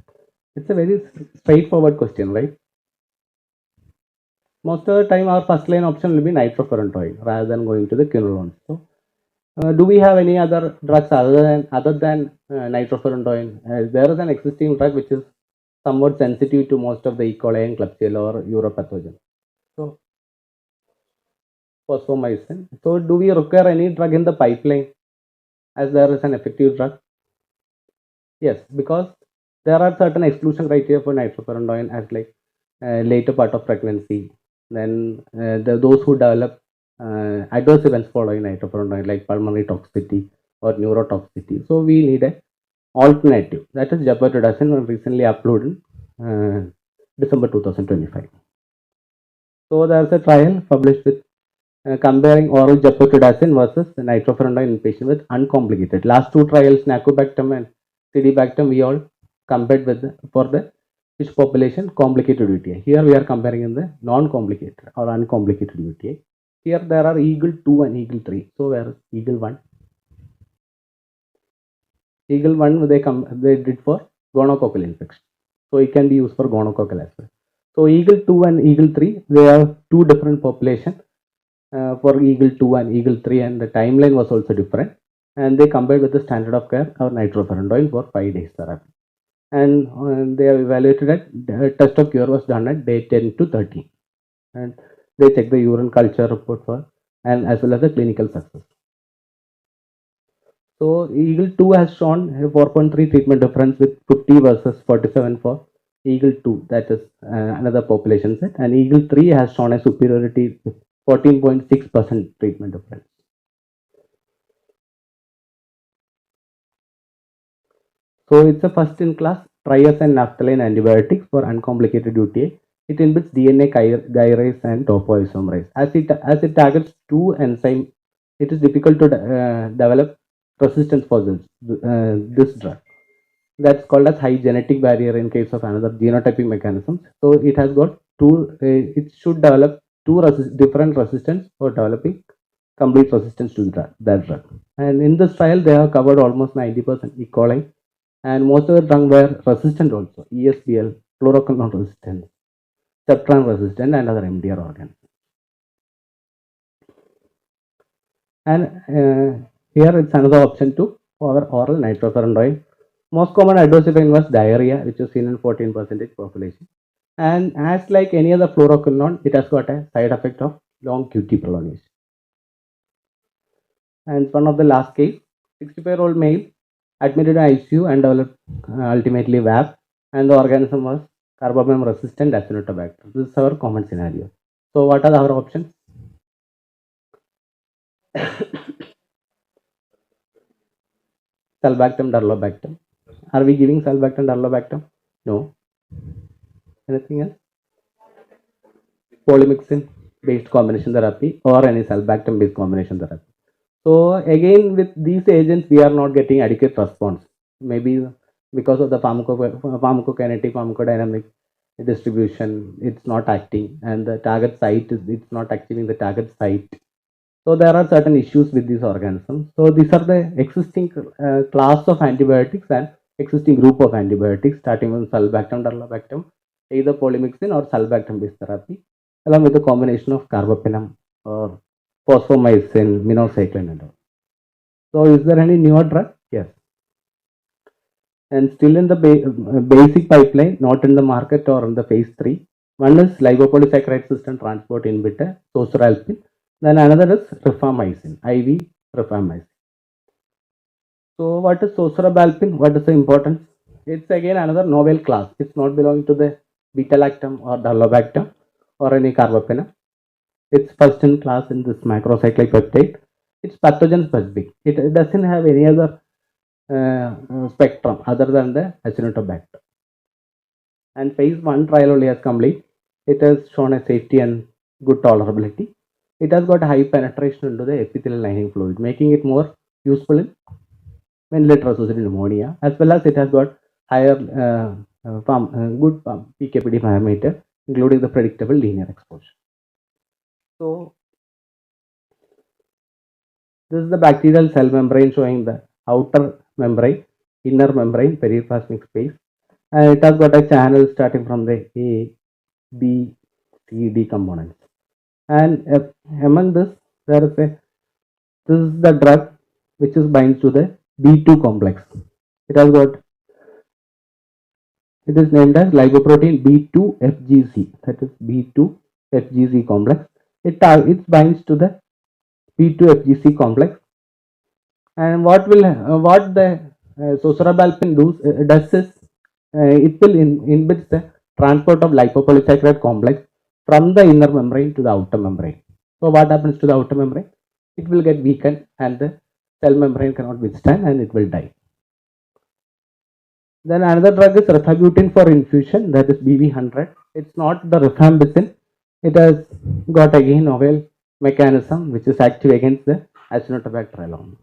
It's a very straightforward question, right? Most of the time our first line option will be nitrofurantoin rather than going to the quinolones. So do we have any other drugs other than nitrofurantoin? There is an existing drug which is somewhat sensitive to most of the E. coli and Klebsiella or uropathogen. So fosfomycin. So do we require any drug in the pipeline as there is an effective drug? Yes, because there are certain exclusion criteria for nitrofurantoin as like later part of pregnancy. Then those who develop adverse events following nitrofurantoin like pulmonary toxicity or neurotoxicity. So we need a alternative, that is gepotidacin, recently uploaded December 2025. So there's a trial published with comparing oral gepotidacin versus nitrofurantoin in patients with uncomplicated. Last two trials, nacobactam and zidebactam, we all compared with for the which population complicated UTI. Here we are comparing in the non-complicated or uncomplicated UTI. Here there are Eagle 2 and Eagle 3. So where is Eagle 1? Eagle 1 they did for gonococcal infection. So it can be used for gonococcal as well. So Eagle 2 and Eagle 3, they have two different populations for Eagle 2 and Eagle 3, and the timeline was also different. And they compared with the standard of care or nitrofurantoin for 5 days therapy. And they have evaluated at test of cure was done at day 10 to 13. And they check the urine culture report for and as well as the clinical success. So Eagle 2 has shown a 4.3 treatment difference with 50 versus 47 for Eagle 2, that is another population set, and Eagle 3 has shown a superiority with 14.6% treatment difference. So it's a first in class trias and naphthalene antibiotics for uncomplicated UTI. It inhibits DNA gyrase and topoisomerase. As it targets two enzymes, it is difficult to develop resistance for this drug. That's called as high genetic barrier in case of another genotyping mechanisms. So it has got two. It should develop two different resistance for developing complete resistance to that drug. And in this trial, they have covered almost 90% E. coli, and most of the drugs were resistant also. ESBL, fluoroquinolone resistant, Cefepime resistant, and other MDR organs. And here it's another option to oral nitrofurantoin. Most common adverse event was diarrhea, which is seen in 14% population. And as like any other fluoroquinolone, it has got a side effect of long QT prolongation. And one of the last case, 65-year-old male admitted to ICU and developed ultimately VAP, and the organism was carbapenem resistant Acinetobacter. This is our common scenario. So what are our options? Sulbactam, Dalbavancin. Are we giving sulbactam, Dalbavancin? No. Anything else? Polymyxin based combination therapy or any sulbactam based combination therapy. So again, with these agents, we are not getting adequate response. Maybe because of the pharmacokinetic, pharmacodynamic distribution, it's not acting, and the target site it's not activating the target site. So there are certain issues with these organisms. So these are the existing class of antibiotics and existing group of antibiotics, starting with sulbactam, dalbavancin, either polymyxin or sulbactam based therapy, along with a combination of carbapenem or phosphomycin, minocycline, and all. So is there any newer drug? Yes. And still in the basic pipeline, not in the market or in the phase 3. One is lipopolysaccharide system transport inhibitor, sosoralpin. Then another is rifamycin, IV rifamycin. So what is sosoralpin? What is the importance? It's again another novel class. It's not belonging to the beta-lactam or dalbavancin or any carbapenem. It's first in class in this macrocyclic peptide. It's pathogen specific. It doesn't have any other spectrum other than the Acinetobacter. And phase 1 trial only has complete. It has shown a safety and good tolerability. It has got high penetration into the epithelial lining fluid, making it more useful in ventilator associated pneumonia, as well as it has got higher good PKPD parameter, including the predictable linear exposure. So this is the bacterial cell membrane showing the outer membrane, inner membrane, periplasmic space, and it has got a channel starting from the A, B, C, D components. And among this, there is this is the drug which is binds to the B2 complex. It has got, it is named as lipoprotein B2FGC, that is B2FGC complex. It binds to the B2FGC complex, and what the Zosorbalpin does is it will inhibit the transport of lipopolysaccharide complex from the inner membrane to the outer membrane. So what happens to the outer membrane? It will get weakened and the cell membrane cannot withstand and it will die. Then another drug is rifabutin for infusion, that is BV100. It's not the rifampicin. It has got again novel mechanism which is active against the Acinetobacter alone.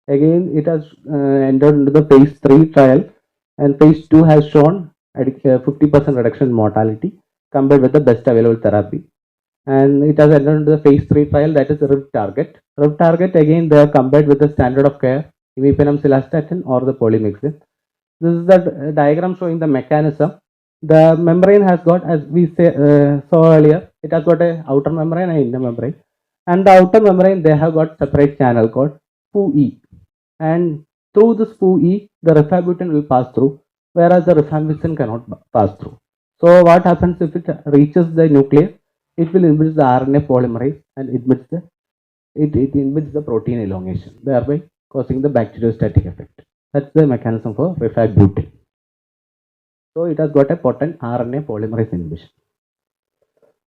Again, it has entered into the phase 3 trial, and phase 2 has shown 50% reduction in mortality compared with the best available therapy. And it has entered into the phase 3 trial, that is RIV target. RIV target, again, they are compared with the standard of care, imipenem cilastatin or the polymyxin. This is the diagram showing the mechanism. The membrane has got, as we saw earlier, it has got a outer membrane and inner membrane. And the outer membrane, they have got separate channel called PUE. And through this PUE, the rifabutin will pass through, whereas the rifampicin cannot pass through. So what happens if it reaches the nucleus? It will inhibit the RNA polymerase and it inhibits the protein elongation, thereby causing the bacteriostatic effect. That's the mechanism for rifabutin. So it has got a potent RNA polymerase inhibition.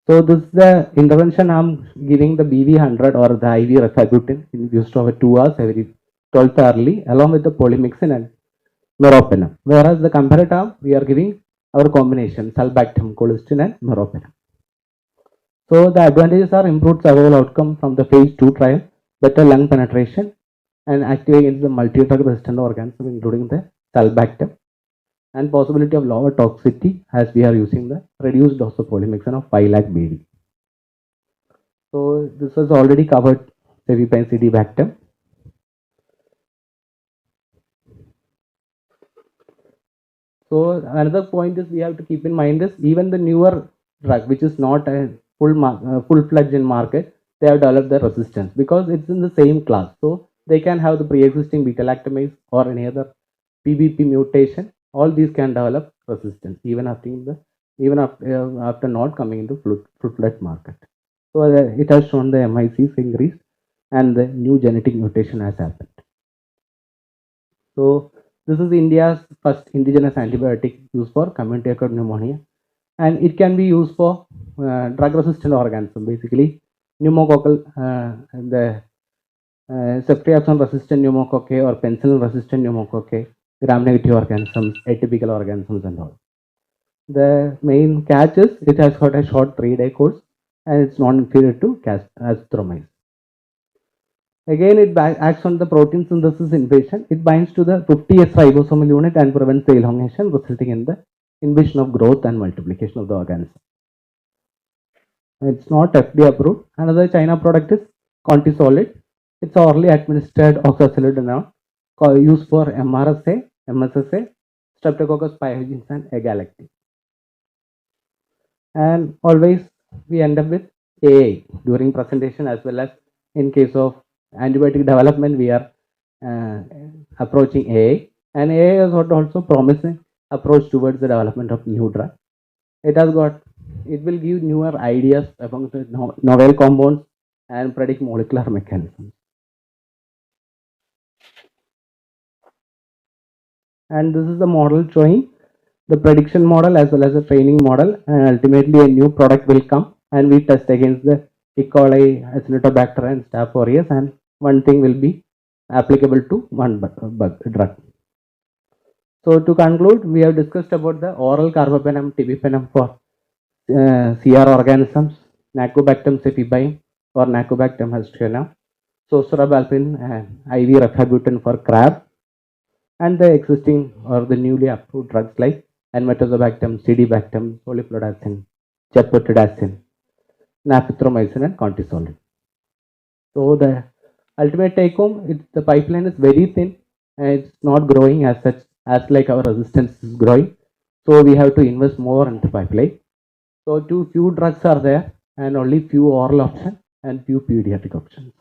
So this is the intervention I'm giving, the BV100 or the IV rifabutin used over 2 hours every 12th hourly along with the polymyxin and meropenem. Whereas the comparator we are giving our combination sulbactam, colistin and meropenem. So the advantages are improved survival outcome from the phase 2 trial, better lung penetration and active against the multi-drug resistant organism including the sulbactam, and possibility of lower toxicity as we are using the reduced dose of polymyxin of 5 lakh BD. So this was already covered Cefepime-zidebactam. So another point is we have to keep in mind is even the newer drug which is not a full-fledged in market, they have developed the resistance because it's in the same class. So they can have the pre-existing beta-lactamase or any other PBP mutation. All these can develop resistance even after not coming into full-fledged market. So it has shown the MICs increase and the new genetic mutation has happened. So this is India's first indigenous antibiotic used for community-acquired pneumonia, and it can be used for drug-resistant organisms, basically pneumococcal, the ceftriaxone-resistant pneumococci or penicillin-resistant pneumococci, gram-negative organisms, atypical organisms, and all. The main catch is it has got a short 3-day course, and it's non-inferior to azithromycin. Again, it acts on the protein synthesis inhibition. It binds to the 50S ribosomal unit and prevents the elongation, resulting in the inhibition of growth and multiplication of the organism. It's not FDA approved. Another China product is Contisolid. It's orally administered oxazolidinone used for MRSA, MSSA, Streptococcus pyogenes, and agalactic. And always we end up with AA during presentation as well as in case of antibiotic development, we are approaching AA, and AA is also promising approach towards the development of new drug. It will give newer ideas about the novel compounds and predict molecular mechanisms. And this is the model showing the prediction model as well as the training model, and ultimately a new product will come and we test against the E. coli, Acinetobacter and Staph aureus, and one thing will be applicable to one drug. So to conclude, we have discussed about the oral carbapenem, tibipenem for CR organisms, Nacobactam cefepime or Nacobactam hastriana, Zosorbalpin and IV rifabutin for crab, and the existing or the newly approved drugs like Enmetazobactam, Zidebactam, Soliflodacin, Ceftazidime, Naphthromycin and Contisolid. So the ultimate take home, the pipeline is very thin and it's not growing as such as like our resistance is growing. So we have to invest more into pipeline. So few drugs are there and only few oral options and few pediatric options.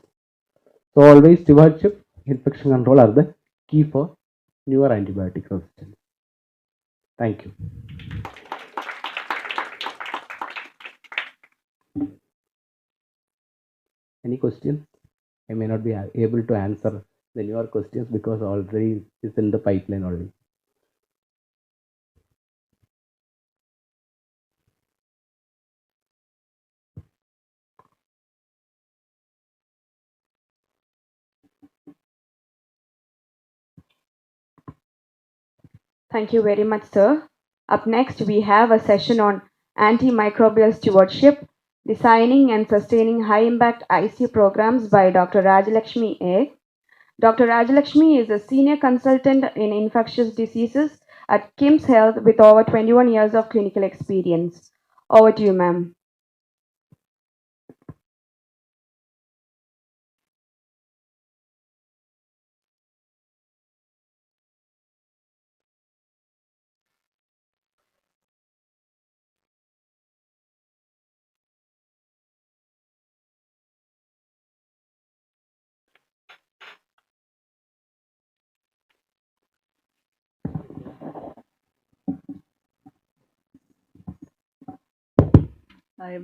So always stewardship, infection control are the key for newer antibiotic resistance. Thank you. Any questions? I may not be able to answer the newer questions because already it's in the pipeline only. Thank you very much, sir. Up next, we have a session on antimicrobial stewardship, designing and sustaining high-impact ICU programs by Dr. Rajalakshmi A. Dr. Rajalakshmi is a senior consultant in infectious diseases at KIMS Health with over 21 years of clinical experience. Over to you, ma'am.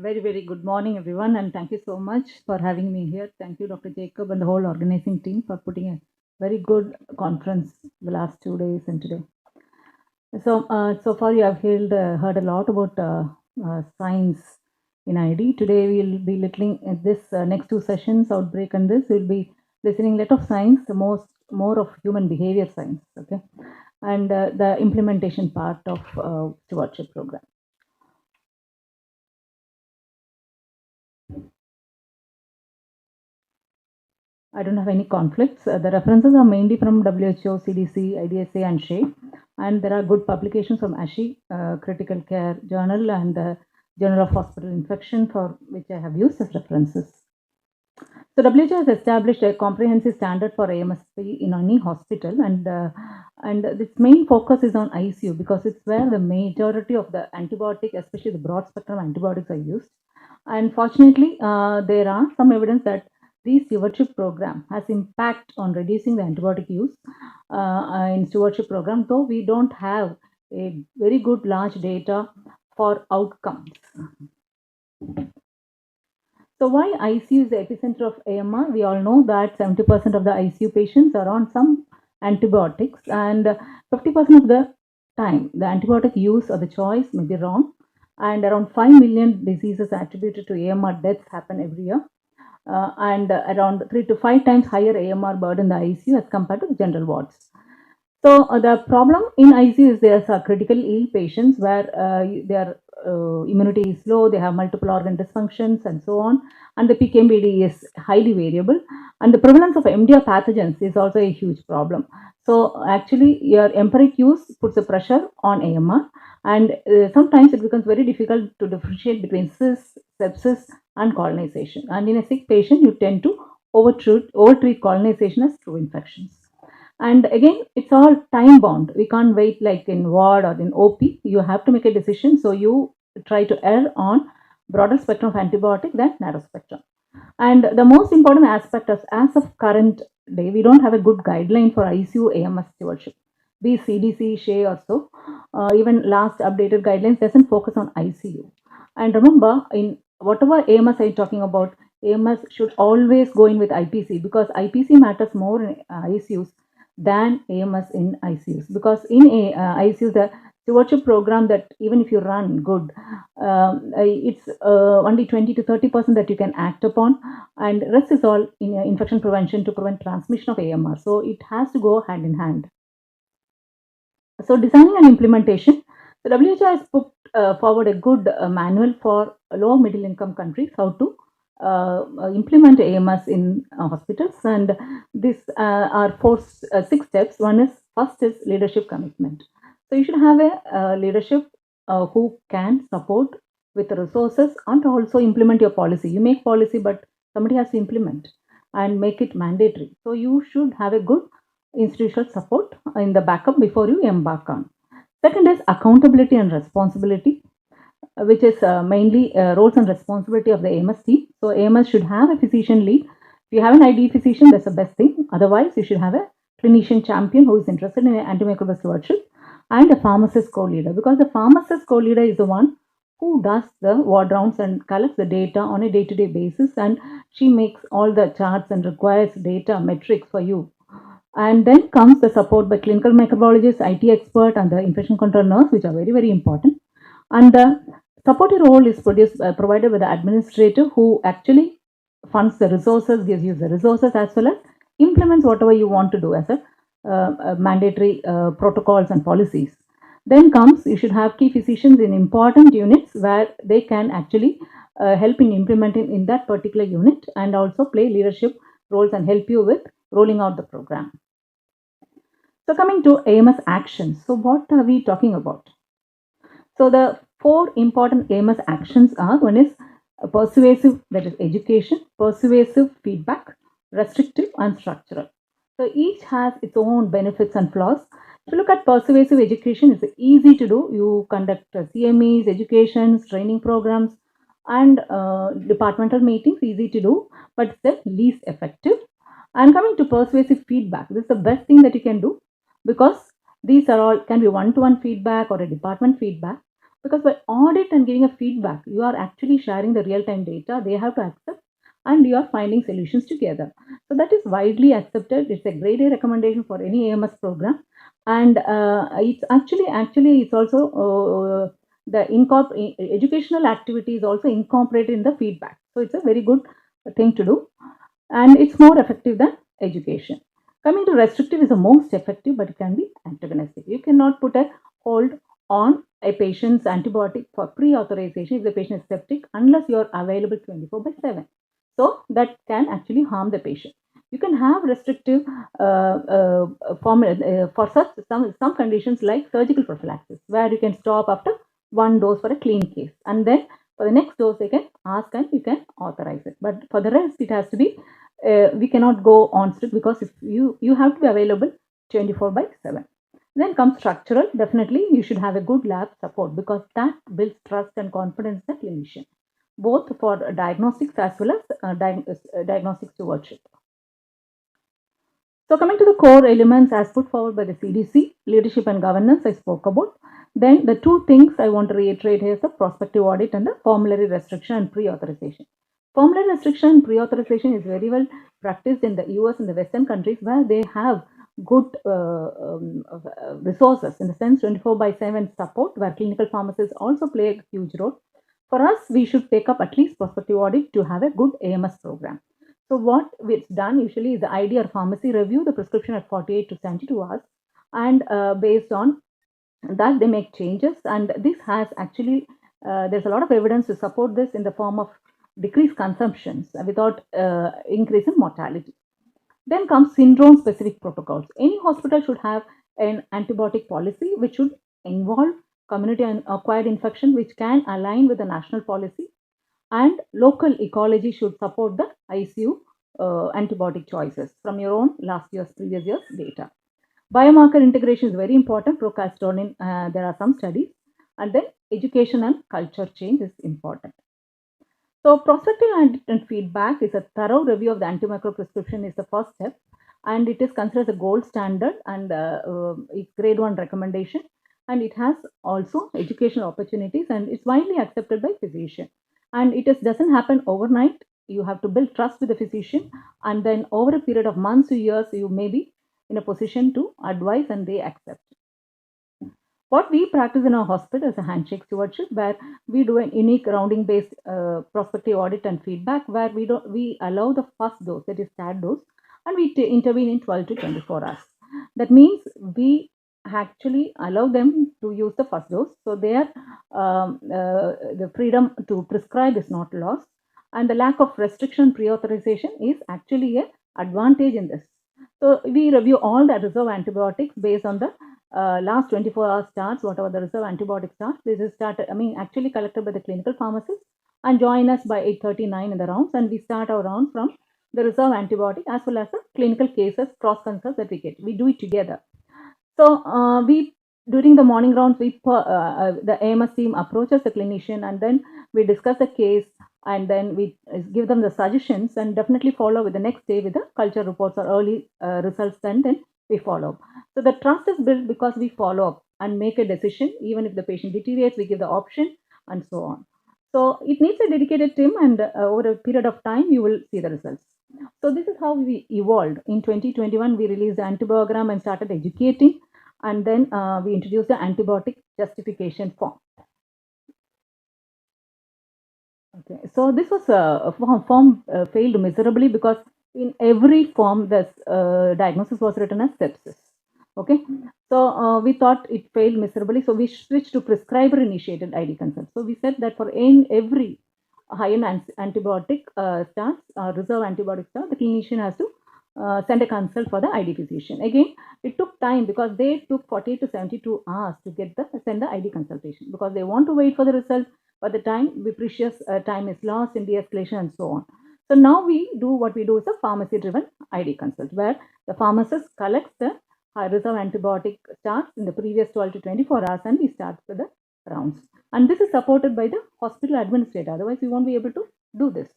Very good morning, everyone, and thank you so much for having me here. Thank you, Dr. Jacob, and the whole organizing team for putting a very good conference the last 2 days and today. So far you have heard a lot about science in ID. Today we will be listening at this next 2 sessions, outbreak and this, we will be listening a lot of science, more of human behavior science, okay, and the implementation part of stewardship program. I don't have any conflicts. The references are mainly from WHO, CDC, IDSA, and SHE. And there are good publications from ASHI, Critical Care Journal, and the Journal of Hospital Infection, for which I have used as references. So WHO has established a comprehensive standard for AMSP in any hospital, and its main focus is on ICU because it's where the majority of the antibiotic, especially the broad spectrum antibiotics, are used. And fortunately, there are some evidence that the stewardship program has impact on reducing the antibiotic use in stewardship program, though we don't have a very good large data for outcomes. So why ICU is the epicenter of AMR? We all know that 70% of the ICU patients are on some antibiotics, and 50% of the time the antibiotic use or the choice may be wrong, and around 5 million diseases attributed to AMR deaths happen every year. And around 3 to 5 times higher AMR burden in the ICU as compared to the general wards. So the problem in ICU is there's critical ill patients where their immunity is low, they have multiple organ dysfunctions and so on, and the PKMBD is highly variable, and the prevalence of MDR pathogens is also a huge problem. So actually your empiric use puts a pressure on AMR, and sometimes it becomes very difficult to differentiate between cysts, sepsis, and colonization. And in a sick patient, you tend to overtreat colonization as true infections. And again, it's all time bound. We can't wait like in ward or in OP. You have to make a decision. So you try to err on broader spectrum of antibiotic than narrow spectrum. And the most important aspect is, as of current day, we don't have a good guideline for ICU AMS stewardship. Be CDC, SHE or so. Even last updated guidelines doesn't focus on ICU. And remember, in whatever AMS I'm talking about, AMS should always go in with IPC because IPC matters more in ICUs than AMS in ICUs, because in ICUs the stewardship program that even if you run good, it's only 20 to 30% that you can act upon, and rest is all in infection prevention to prevent transmission of AMR. So it has to go hand in hand. So designing and implementation, the WHO has put forward a good manual for low middle income countries how to implement AMS in hospitals, and these are 6 steps. First is leadership commitment. So you should have a leadership who can support with resources and also implement your policy. You make policy, but somebody has to implement and make it mandatory. So you should have a good institutional support in the backup before you embark on. Second is accountability and responsibility, which is mainly roles and responsibility of the AMS team. So AMS should have a physician lead. If you have an ID physician, that's the best thing. Otherwise, you should have a clinician champion who is interested in antimicrobial stewardship and a pharmacist co-leader, because the pharmacist co-leader is the one who does the ward rounds and collects the data on a day-to-day basis, and she makes all the charts and requires data metrics for you. And then comes the support by clinical microbiologist, IT expert, and the infection control nurse, which are very, very important. And the supportive role is provided by the administrator, who actually funds the resources, gives you the resources, as well as implements whatever you want to do as a mandatory protocols and policies. Then comes, you should have key physicians in important units where they can actually help in implementing in that particular unit, and also play leadership roles and help you with rolling out the program. So coming to AMS actions. So what are we talking about? So the 4 important AMS actions are: one is persuasive, that is education; persuasive feedback; restrictive; and structural. So each has its own benefits and flaws. If you look at persuasive education, it's easy to do. You conduct CMEs, educations, training programs, and departmental meetings, easy to do, but it's the least effective. And coming to persuasive feedback, this is the best thing that you can do, because these are all can be one-to-one feedback or a department feedback, because by audit and giving a feedback, you are actually sharing the real-time data they have to accept, and you are finding solutions together. So that is widely accepted. It's a grade A recommendation for any AMS program, and it's actually it's also the educational activity is also incorporated in the feedback. So it's a very good thing to do, and it's more effective than education. Coming to restrictive is the most effective, but it can be antagonistic. You cannot put a hold on a patient's antibiotic for pre-authorization if the patient is septic, unless you are available 24/7. So that can actually harm the patient. You can have restrictive formula for such some conditions like surgical prophylaxis, where you can stop after 1 dose for a clean case, and then for the next dose they can ask and you can authorize it. But for the rest, it has to be we cannot go on strict, because if you have to be available 24/7. Then comes structural. Definitely you should have a good lab support, because that builds trust and confidence in the clinician, both for diagnostics as well as diagnostic stewardship. So coming to the core elements as put forward by the CDC, leadership and governance I spoke about. Then the 2 things I want to reiterate here is the prospective audit and the formulary restriction and pre-authorization. Formulary restriction and pre-authorization is very well practiced in the US and the Western countries, where they have good resources, in the sense 24/7 support, where clinical pharmacists also play a huge role. For us, we should take up at least prospective audit to have a good AMS program. So what it's done usually is the ID or pharmacy review the prescription at 48 to 72 hours, and based on that they make changes, and this has actually there's a lot of evidence to support this in the form of decreased consumptions without increase in mortality. Then comes syndrome specific protocols. Any hospital should have an antibiotic policy which should involve community and acquired infection, which can align with the national policy, and local ecology should support the ICU antibiotic choices from your own previous year's data. Biomarker integration is very important. Procalcitonin, there are some studies, and then education and culture change is important. So prospective and feedback is a thorough review of the antimicrobial prescription is the first step, and it is considered a gold standard, and it's grade 1 recommendation, and it has also educational opportunities, and it's widely accepted by physician. And it doesn't happen overnight. You have to build trust with the physician, and then over a period of months to years, you may be in a position to advise and they accept. What we practice in our hospital is a handshake stewardship, where we do a unique rounding based prospective audit and feedback, where we allow the first dose, that is third dose, and we intervene in 12 to 24 hours. That means we actually allow them to use the first dose, so their the freedom to prescribe is not lost, and the lack of restriction pre-authorization is actually an advantage in this. So we review all the reserve antibiotics based on the last 24 hours starts, whatever the reserve antibiotic starts. This is actually collected by the clinical pharmacist, and join us by 8:39 in the rounds, and we start our rounds from the reserve antibiotic as well as the clinical cases cross consults that we get. We do it together. So we during the morning rounds, the AMS team approaches the clinician, and then we discuss the case, and then we give them the suggestions, and definitely follow with the next day with the culture reports or early results, and then we follow up. So the trust is built because we follow up and make a decision. Even if the patient deteriorates, we give the option, and so on. So it needs a dedicated team, and over a period of time, you will see the results. So this is how we evolved. In 2021, we released the antibiogram and started educating, and then we introduced the antibiotic justification form. Okay, so this was a form failed miserably because in every form the diagnosis was written as sepsis. Okay, so we thought it failed miserably, so we switched to prescriber initiated ID consult. So we said that for every high-end antibiotic starts, reserve antibiotic start, the clinician has to send a consult for the ID physician. Again, it took time because they took 40 to 72 hours to send the ID consultation because they want to wait for the result. By the time precious time is lost in de-escalation and so on. So now what we do is a pharmacy-driven ID consult where the pharmacist collects the reserve antibiotic starts in the previous 12 to 24 hours and we start with the rounds. And this is supported by the hospital administrator. Otherwise, we won't be able to do this.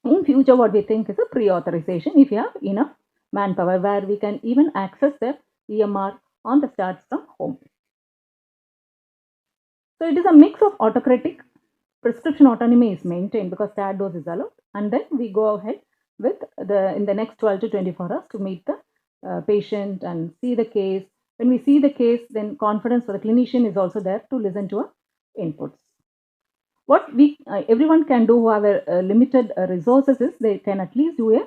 In future, what we think is a pre-authorization if you have enough manpower where we can even access the EMR on the starts from home. So it is a mix of autocratic, prescription autonomy is maintained because start dose is allowed, and then we go ahead with in the next 12 to 24 hours to meet the patient and see the case. When we see the case, then confidence for the clinician is also there to listen to our inputs. What everyone can do who have a limited resources is they can at least do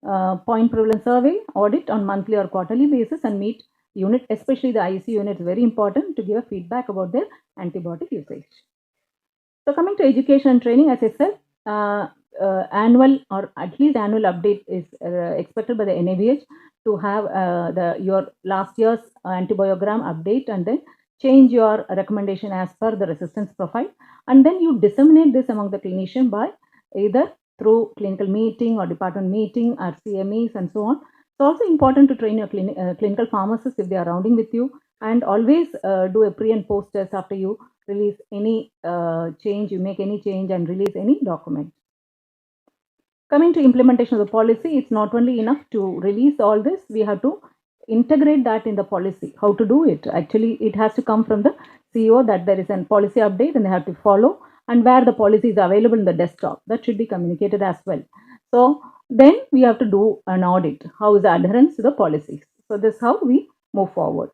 a point prevalence survey audit on monthly or quarterly basis and meet unit, especially the ICU unit is very important to give a feedback about their antibiotic usage. So coming to education and training, as I said, annual or at least annual update is expected by the NABH to have your last year's antibiogram update and then change your recommendation as per the resistance profile, and then you disseminate this among the clinician by either through clinical meeting or department meeting or CMEs and so on. It's also important to train your clinical pharmacists if they are rounding with you, and always do a pre and post test after you release any change, you make any change and release any document. Coming to implementation of the policy, it's not only enough to release all this, we have to integrate that in the policy. How to do it? Actually, it has to come from the CEO that there is a policy update and they have to follow, and where the policy is available in the desktop, that should be communicated as well. So then we have to do an audit. How is the adherence to the policies? So this is how we move forward.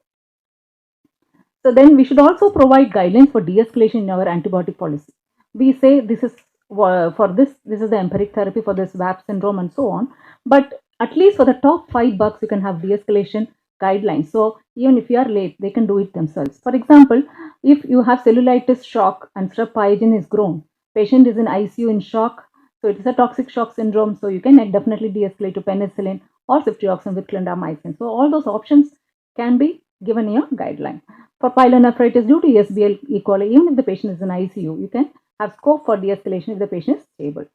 So then we should also provide guidelines for de-escalation in our antibiotic policy. We say this is for this is the empiric therapy for this VAP syndrome and so on. But at least for the top 5 bugs, you can have de-escalation guidelines. So even if you are late, they can do it themselves. For example, if you have cellulitis shock and strep pyogen is grown, patient is in ICU in shock, so it is a toxic shock syndrome. So you can definitely de-escalate to penicillin or ceftriaxone with clindamycin. So all those options can be given in your guideline. For pyelonephritis due to SBL E. coli, even if the patient is in ICU, you can have scope for de-escalation if the patient is stable.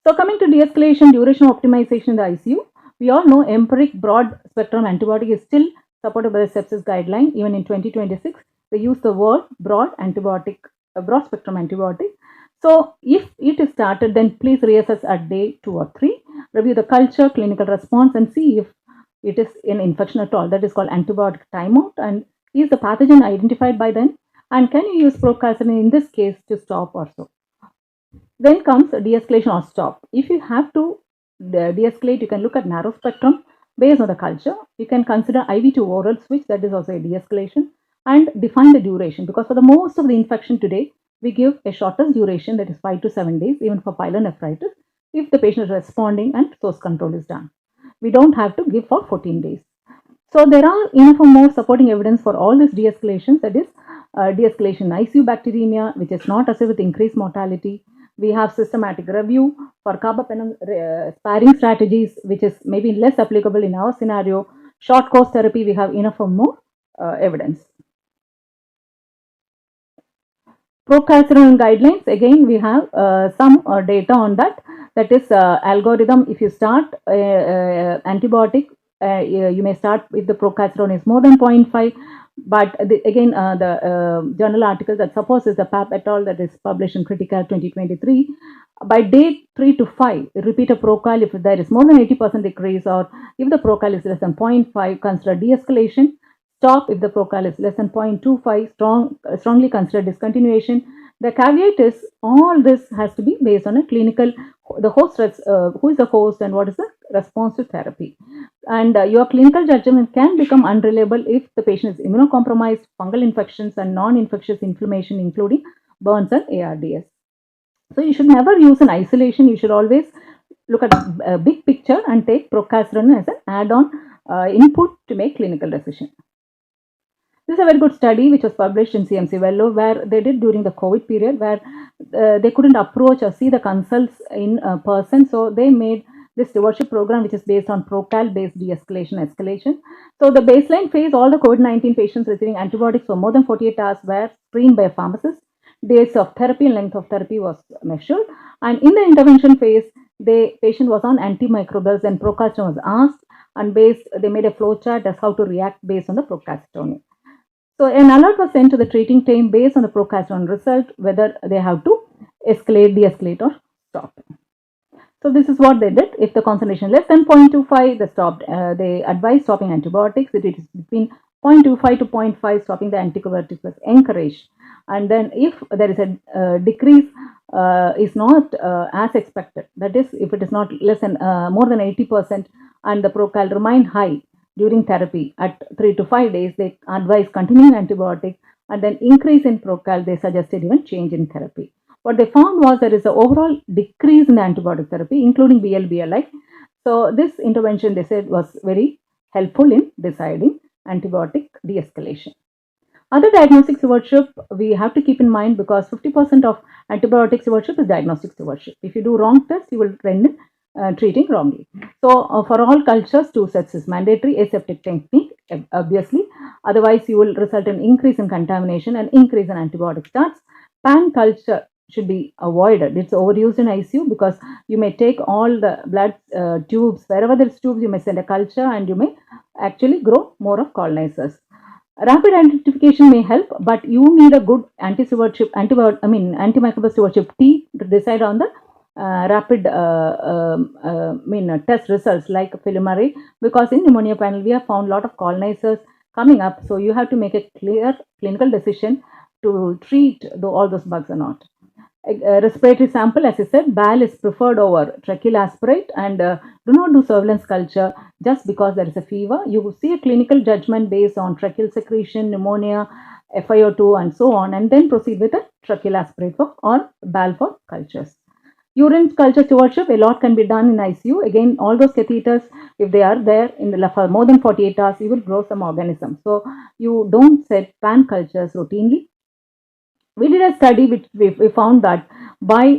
So coming to de-escalation, duration optimization in the ICU, we all know empiric broad spectrum antibiotic is still supported by the sepsis guideline. Even in 2026, they use the word broad spectrum antibiotic. So if it is started, then please reassess at day 2 or 3, review the culture, clinical response, and see if it is an infection at all. That is called antibiotic timeout, and is the pathogen identified by then, and can you use procalcitonin in this case to stop or so. Then comes de-escalation or stop. If you have to de-escalate, you can look at narrow spectrum based on the culture. You can consider IV to oral switch, that is also a de-escalation, and define the duration, because for the most of the infection today, we give a shortest duration, that is 5 to 7 days, even for pyelonephritis, if the patient is responding and source control is done. We don't have to give for 14 days. So there are enough or more supporting evidence for all these de-escalations, that is de-escalation ICU bacteremia, which is not associated with increased mortality. We have systematic review for carbapenems sparing strategies, which is maybe less applicable in our scenario. Short course therapy, we have enough or more evidence. Procalcitonin guidelines, again we have some data on that. That is algorithm. If you start antibiotic, you may start if the procalcitonin is more than 0.5. But the journal article that supposes the PAP et al. That is published in Critical 2023, by day 3 to 5, repeat a procal if there is more than 80% decrease, or if the procal is less than 0.5, consider de-escalation. stop if the procal is less than 0.25, strongly consider discontinuation. The caveat is all this has to be based on a clinical, the host, who is the host and what is the response to therapy. And your clinical judgment can become unreliable if the patient is immunocompromised, fungal infections and non-infectious inflammation including burns and ARDS. So you should never use an isolation. You should always look at a big picture and take procalcitonin as an add-on input to make clinical decision. This is a very good study which was published in CMC Vellore, where they did during the COVID period, where they couldn't approach or see the consults in person. So they made this stewardship program, which is based on procal based de-escalation escalation. So the baseline phase, all the COVID-19 patients receiving antibiotics for more than 48 hours were screened by a pharmacist. Days of therapy and length of therapy was measured. And in the intervention phase, the patient was on antimicrobials and procalcitonin was asked, and they made a flow chart as how to react based on the procalcitonin. So an alert was sent to the treating team based on the procalcitonin result, whether they have to escalate, de-escalate or stop. So this is what they did. If the concentration less than 0.25, they advised stopping antibiotics. If it is between 0.25 to 0.5, stopping the antibiotics was encouraged. And then if there is a decrease is not as expected, that is, if it is not less than more than 80% and the procal remain high during therapy at 3 to 5 days, they advise continuing antibiotic, and then increase in procal, they suggested even change in therapy. What they found was there is an overall decrease in the antibiotic therapy, including BL-BLI. So this intervention, they said, was very helpful in deciding antibiotic de-escalation. Other diagnostic stewardship we have to keep in mind, because 50% of antibiotic stewardship is diagnostic stewardship. If you do wrong test, you will end in treating wrongly. So for all cultures, 2 sets is mandatory. Aseptic technique, obviously. Otherwise, you will result in increase in contamination and increase in antibiotic starts. Pan culture should be avoided. It's overused in ICU because you may take all the blood tubes. Wherever there's tubes, you may send a culture and you may actually grow more of colonizers. Rapid identification may help, but you need a good antimicrobial stewardship team to decide on the rapid test results like Pneumocystis, because in pneumonia panel we have found a lot of colonizers coming up. So you have to make a clear clinical decision to treat all those bugs or not. Respiratory sample, as I said, BAL is preferred over tracheal aspirate, and do not do surveillance culture just because there is a fever. You see a clinical judgment based on tracheal secretion, pneumonia, FiO2 and so on, and then proceed with a tracheal aspirate or BAL for cultures. Urine culture stewardship, a lot can be done in ICU. Again, all those catheters, if they are there for more than 48 hours, you will grow some organisms. So you don't set pan cultures routinely. We did a study which we found that by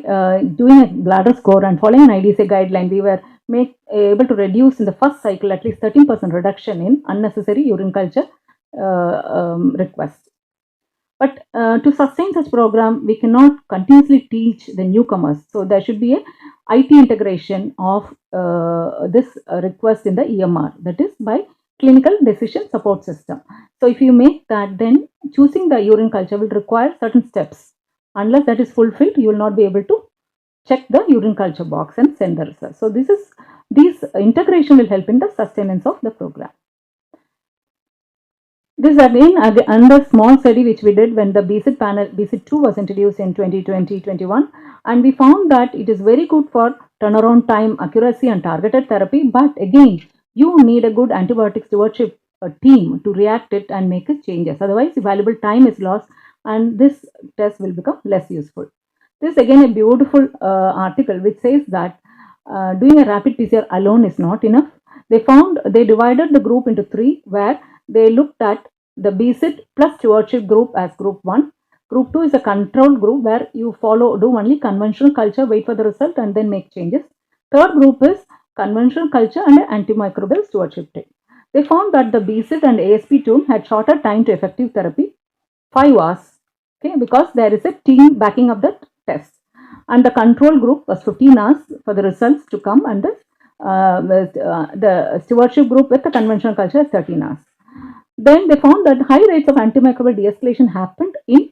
doing a bladder score and following an IDSA guideline, we were able to reduce in the first cycle at least 13% reduction in unnecessary urine culture requests. But to sustain such program, we cannot continuously teach the newcomers. So there should be a IT integration of this request in the EMR, that is by clinical decision support system. So if you make that, then choosing the urine culture will require certain steps. Unless that is fulfilled, you will not be able to check the urine culture box and send the results. So this integration will help in the sustenance of the program. This is again another small study which we did when the BSID panel, BSID2 was introduced in 2020-21, and we found that it is very good for turnaround time, accuracy and targeted therapy, but again, you need a good antibiotic stewardship team to react it and make its changes. Otherwise, valuable time is lost and this test will become less useful. This is again a beautiful article which says that doing a rapid PCR alone is not enough. They divided the group into 3, where they looked at the BSID plus stewardship group as group 1. Group 2 is a control group where you do only conventional culture, wait for the result and then make changes. Third group is conventional culture and antimicrobial stewardship team. They found that the BSID and ASP team had shorter time to effective therapy, 5 hours, because there is a team backing up the test. And the control group was 15 hours for the results to come, and the stewardship group with the conventional culture is 13 hours. Then they found that high rates of antimicrobial de-escalation happened in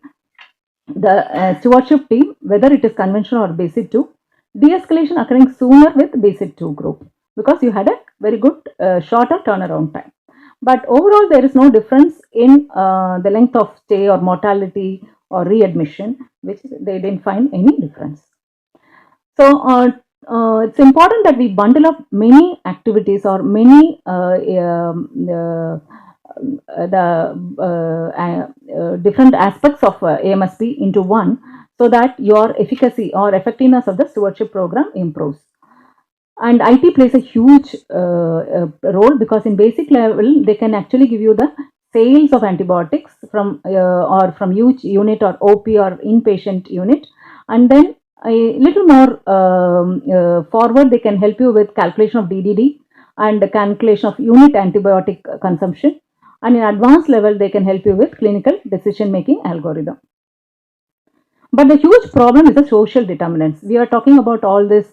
the stewardship team, whether it is conventional or BSID 2. De-escalation occurring sooner with BSID 2 group because you had a very good shorter turnaround time. But overall, there is no difference in the length of stay or mortality or readmission, which they didn't find any difference. So it's important that we bundle up many activities or many different aspects of AMSP into one, so that your efficacy or effectiveness of the stewardship program improves. And IT plays a huge role, because in basic level they can actually give you the sales of antibiotics from or from huge unit or OP or inpatient unit, and then a little more forward they can help you with calculation of DDD and the calculation of unit antibiotic consumption, and in advanced level they can help you with clinical decision making algorithm. But the huge problem is the social determinants. We are talking about all this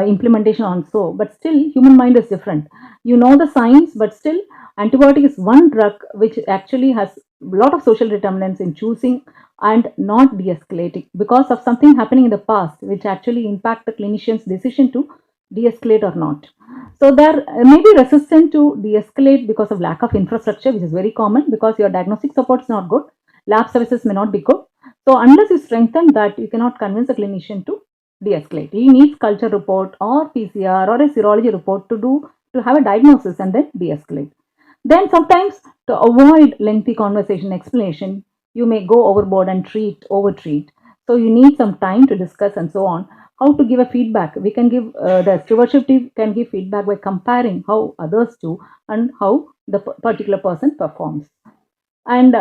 implementation also, but still human mind is different. You know the science, but still antibiotic is one drug which actually has a lot of social determinants in choosing and not de-escalating because of something happening in the past which actually impact the clinician's decision to de-escalate or not. So they're maybe resistant to de-escalate because of lack of infrastructure, which is very common because your diagnostic support is not good, lab services may not be good. So unless you strengthen that, you cannot convince a clinician to de-escalate. He needs culture report or PCR or a serology report to have a diagnosis and then de-escalate. Then sometimes to avoid lengthy conversation explanation, you may go overboard and overtreat. So you need some time to discuss and so on. How to give a feedback? We can give the stewardship team can give feedback by comparing how others do and how the particular person performs. And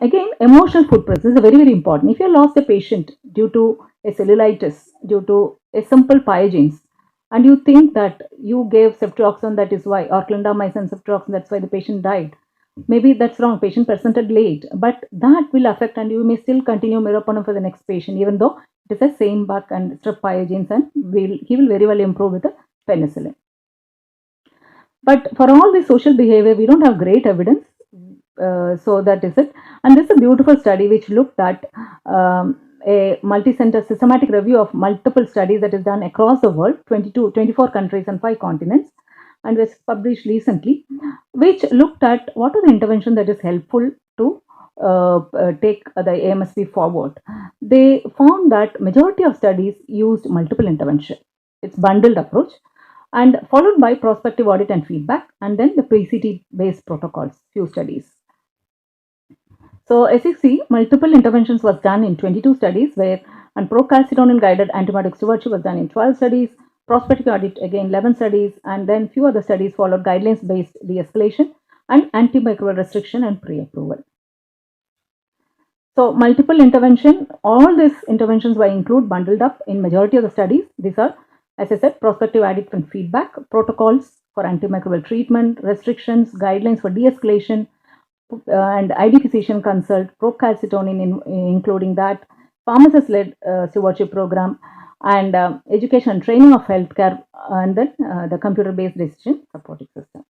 again, emotional footprints is very, very important. If you lost a patient due to a cellulitis, due to a simple pyogenes, and you think that you gave ceftriaxone, that is why, or clindamycin ceftriaxone, that's why the patient died. Maybe that's wrong, patient presented late, but that will affect, and you may still continue meropenem for the next patient, even though it is the same bug and strep pyogenes, and he will very well improve with the penicillin. But for all this social behavior, we don't have great evidence. So that is it. And this is a beautiful study which looked at a multi-center systematic review of multiple studies that is done across the world, 24 countries and 5 continents, and was published recently, which looked at what are the interventions that is helpful to take the AMSP forward. They found that majority of studies used multiple intervention. It's bundled approach, and followed by prospective audit and feedback, and then the pre-CT based protocols, few studies. So as you see, multiple interventions was done in 22 studies, where and procalcitonin guided antibiotic stewardship was done in 12 studies, prospective audit again 11 studies, and then few other studies followed guidelines based de-escalation and antimicrobial restriction and pre-approval. So multiple intervention, all these interventions were included bundled up in majority of the studies. These are, as I said, prospective audit and feedback, protocols for antimicrobial treatment, restrictions, guidelines for de-escalation, and ID physician consult, procalcitonin including that, pharmacist-led stewardship program, and education and training of healthcare, and then the computer-based decision supporting system.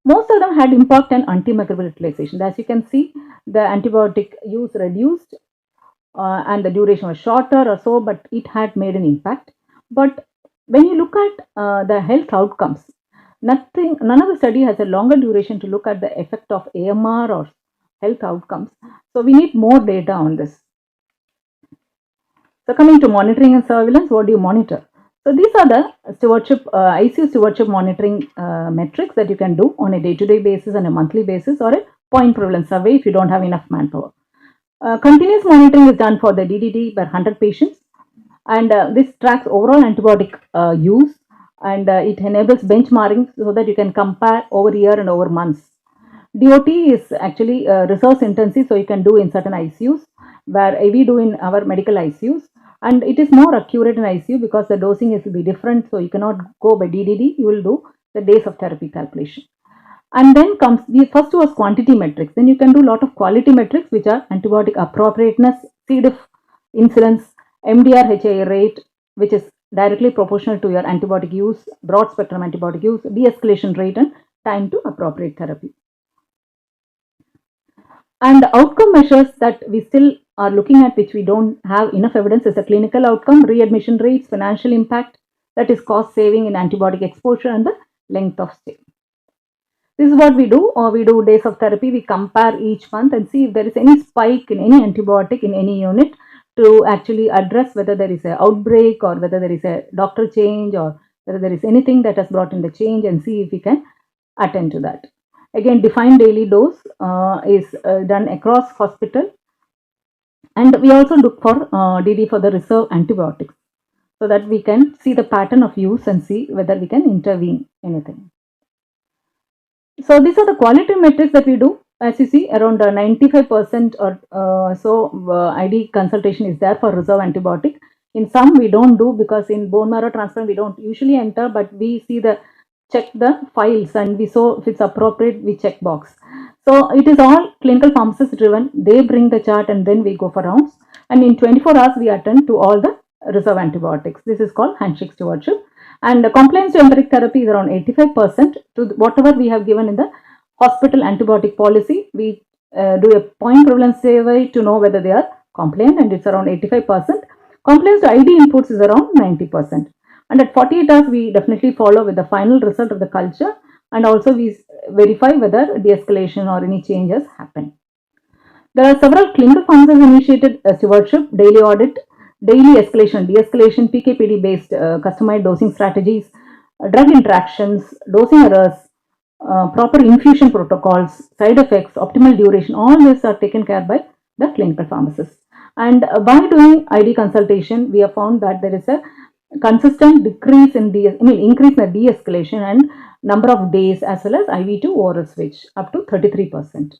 Most of them had impact on antimicrobial utilization. As you can see, the antibiotic use reduced and the duration was shorter or so, but it had made an impact. But when you look at the health outcomes, none of the study has a longer duration to look at the effect of AMR or health outcomes. So we need more data on this. So coming to monitoring and surveillance, what do you monitor? So these are the stewardship, ICU stewardship monitoring metrics that you can do on a day-to-day basis and a monthly basis, or a point prevalence survey if you don't have enough manpower. Continuous monitoring is done for the DDD per 100 patients, and this tracks overall antibiotic use, and it enables benchmarking so that you can compare over year and over months. DOT is actually resource intensive, so you can do in certain ICUs, where we do in our medical ICUs, and it is more accurate in ICU because the dosing is to be different, so you cannot go by DDD, you will do the days of therapy calculation. And then comes the first was quantity metrics. Then you can do a lot of quality metrics, which are antibiotic appropriateness, C. diff incidence, MDR-HI rate, which is directly proportional to your antibiotic use, broad spectrum antibiotic use, de-escalation rate, and time to appropriate therapy. And the outcome measures that we still are looking at, which we don't have enough evidence, is the clinical outcome, readmission rates, financial impact, that is cost saving in antibiotic exposure, and the length of stay. This is what we do, or we do days of therapy. We compare each month and see if there is any spike in any antibiotic in any unit to actually address whether there is an outbreak or whether there is a doctor change or whether there is anything that has brought in the change, and see if we can attend to that. Again, defined daily dose is done across hospital, and we also look for DD for the reserve antibiotics so that we can see the pattern of use and see whether we can intervene anything. So these are the quality metrics that we do. As you see, around 95% or so ID consultation is there for reserve antibiotic. In some we don't do, because in bone marrow transplant we don't usually enter, but we see check the files, and we so if it's appropriate we check box. So it is all clinical pharmacist driven. They bring the chart and then we go for rounds, and in 24 hours we attend to all the reserve antibiotics. This is called handshake stewardship. And the compliance to empiric therapy is around 85% to whatever we have given in the hospital antibiotic policy. We do a point prevalence survey to know whether they are compliant, and it's around 85%. Compliance to ID inputs is around 90%. And at 48 hours, we definitely follow with the final result of the culture, and also we verify whether de-escalation or any changes happen. There are several clinical pharmacists initiated stewardship, daily audit, daily escalation, de-escalation, PKPD based customized dosing strategies, drug interactions, dosing errors, proper infusion protocols, side effects, optimal duration, all this are taken care by the clinical pharmacist. And by doing ID consultation, we have found that there is a consistent decrease in increase in the de-escalation and number of days, as well as IV to oral switch up to 33%.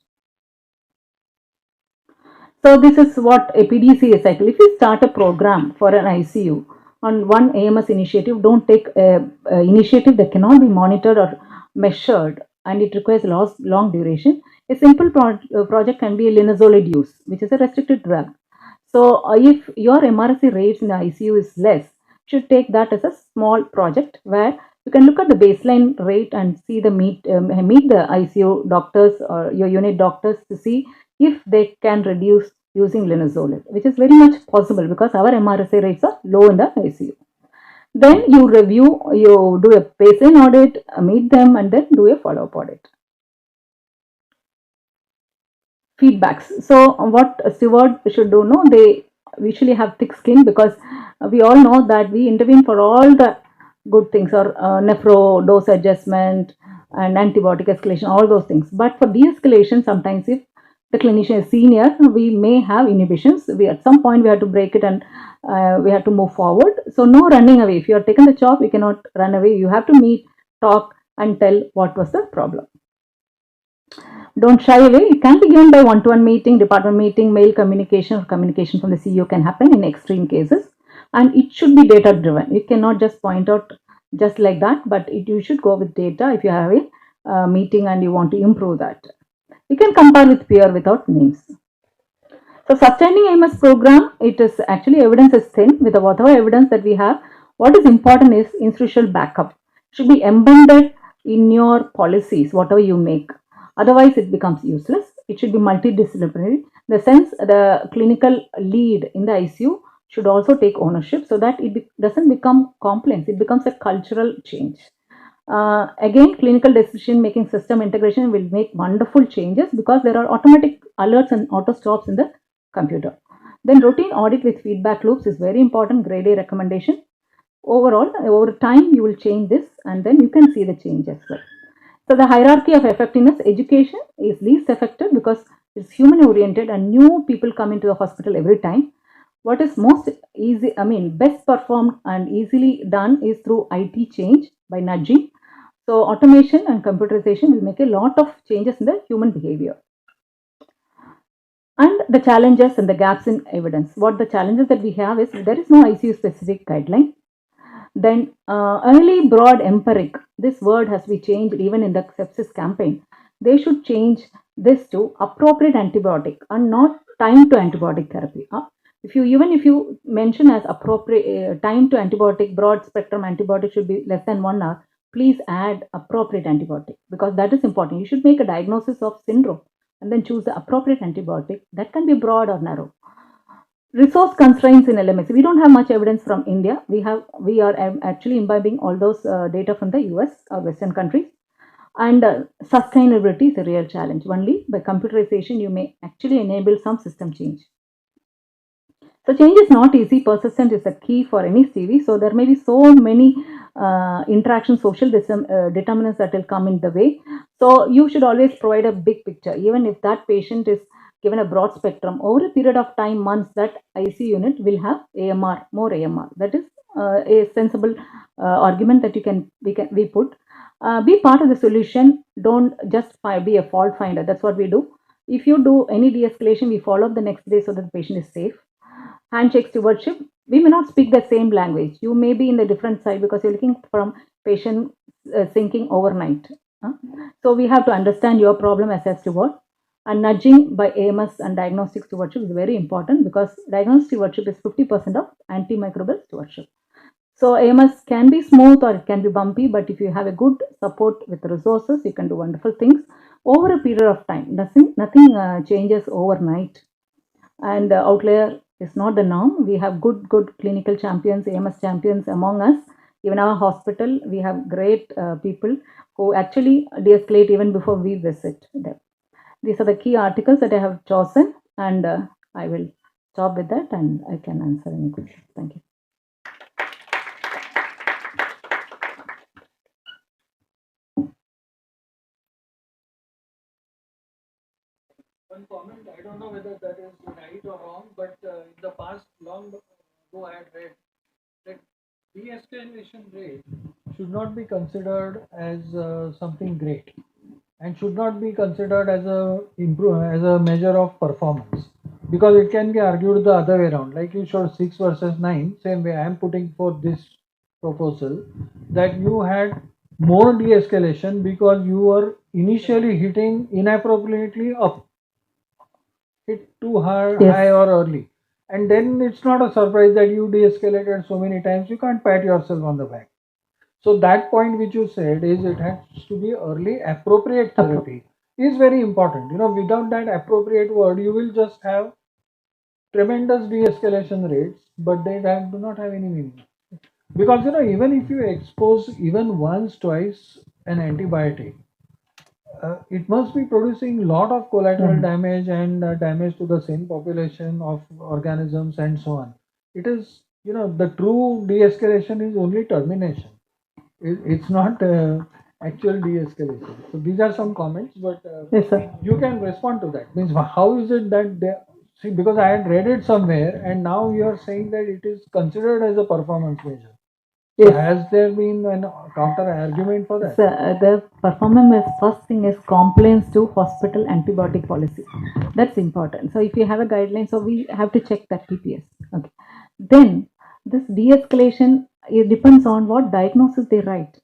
So this is what a PDCA cycle. If you start a program for an ICU on one AMS initiative, don't take an initiative that cannot be monitored or measured, and it requires long duration. A simple project can be a linezolid use, which is a restricted drug. So if your MRSA rates in the ICU is less, you should take that as a small project where you can look at the baseline rate and see the meet the ICU doctors or your unit doctors to see if they can reduce using linezolid, which is very much possible because our MRSA rates are low in the ICU. Then you review, you do a baseline audit, meet them, and then do a follow-up audit. Feedbacks. So what a steward should do, no, they usually have thick skin, because we all know that we intervene for all the good things, or nephro, dose adjustment, and antibiotic escalation, all those things. But for de-escalation, sometimes if the clinician is senior, we may have inhibitions. At some point we have to break it, and we have to move forward. So no running away. If you are taken the job, you cannot run away. You have to meet, talk, and tell what was the problem. Don't shy away. It can be given by one-to-one meeting, department meeting, mail communication, or communication from the CEO can happen in extreme cases. And it should be data driven. You cannot just point out just like that, but you should go with data if you have a meeting and you want to improve that. You can compare with peer without names. So sustaining AMS program, it is actually evidence is thin. With whatever evidence that we have, what is important is institutional backup. It should be embedded in your policies, whatever you make. Otherwise, it becomes useless. It should be multidisciplinary. In the sense, the clinical lead in the ICU should also take ownership so that it doesn't become compliance. It becomes a cultural change. Again, clinical decision-making system integration will make wonderful changes because there are automatic alerts and auto stops in the computer. Then routine audit with feedback loops is very important, grade A recommendation. Overall, over time, you will change this and then you can see the change as well. So the hierarchy of effectiveness, education is least effective because it's human oriented and new people come into the hospital every time. What is most easy, best performed and easily done is through IT change by nudging. So automation and computerization will make a lot of changes in the human behavior. And the challenges and the gaps in evidence. What the challenges that we have is there is no ICU specific guideline. Then early broad empiric, this word has to be changed even in the sepsis campaign. They should change this to appropriate antibiotic and not time to antibiotic therapy. If you mention as appropriate time to antibiotic, broad spectrum antibiotic should be less than 1 hour, please add appropriate antibiotic because that is important. You should make a diagnosis of syndrome and then choose the appropriate antibiotic that can be broad or narrow. Resource constraints in LMS. We don't have much evidence from India. We are actually imbibing all those data from the US or Western countries. And sustainability is a real challenge. Only by computerization you may actually enable some system change. So change is not easy. Persistence is a key for any CV. So there may be so many social determinants that will come in the way. So you should always provide a big picture. Even if that patient is given a broad spectrum, over a period of time, months, that IC unit will have AMR, more AMR. That is a sensible argument that we put. Be part of the solution. Don't just be a fault finder. That's what we do. If you do any de-escalation, we follow up the next day so that the patient is safe. Handshake stewardship, we may not speak the same language. You may be in the different side because you're looking from patient sinking overnight. So we have to understand your problem as a steward. And nudging by AMS and diagnostic stewardship is very important because diagnostic stewardship is 50% of antimicrobial stewardship. So AMS can be smooth or it can be bumpy, but if you have a good support with resources, you can do wonderful things over a period of time. Nothing changes overnight. And outlier is not the norm. We have good clinical champions, AMS champions among us. Even our hospital, we have great people who actually de-escalate even before we visit them. These are the key articles that I have chosen, and I will stop with that and I can answer any questions. Thank you. One comment, I don't know whether that is right or wrong, but in the past, long ago, I had read that de-escalation rate should not be considered as something great and should not be considered as a measure of performance, because it can be argued the other way around. Like you showed 6 versus 9, same way I am putting for this proposal that you had more de-escalation because you were initially hitting inappropriately up, hit too hard, Yes. high or early, and then it's not a surprise that you de-escalated so many times. You can't pat yourself on the back. So that point which you said is it has to be early appropriate therapy is very important. Without that appropriate word, you will just have tremendous de-escalation rates, but they do not have any meaning. Because even if you expose even once, twice an antibiotic, it must be producing a lot of collateral damage and damage to the same population of organisms and so on. It is, the true de-escalation is only termination. It's not actual de-escalation. So these are some comments, but Yes, sir. you can respond to that. Means how is it that they see, because I had read it somewhere and now you are saying that it is considered as a performance measure. Yes. Has there been a counter argument for that? So, the performance first thing is compliance to hospital antibiotic policy. That's important. So if you have a guideline, so we have to check that TPS. Okay. Then this de-escalation, it depends on what diagnosis they write.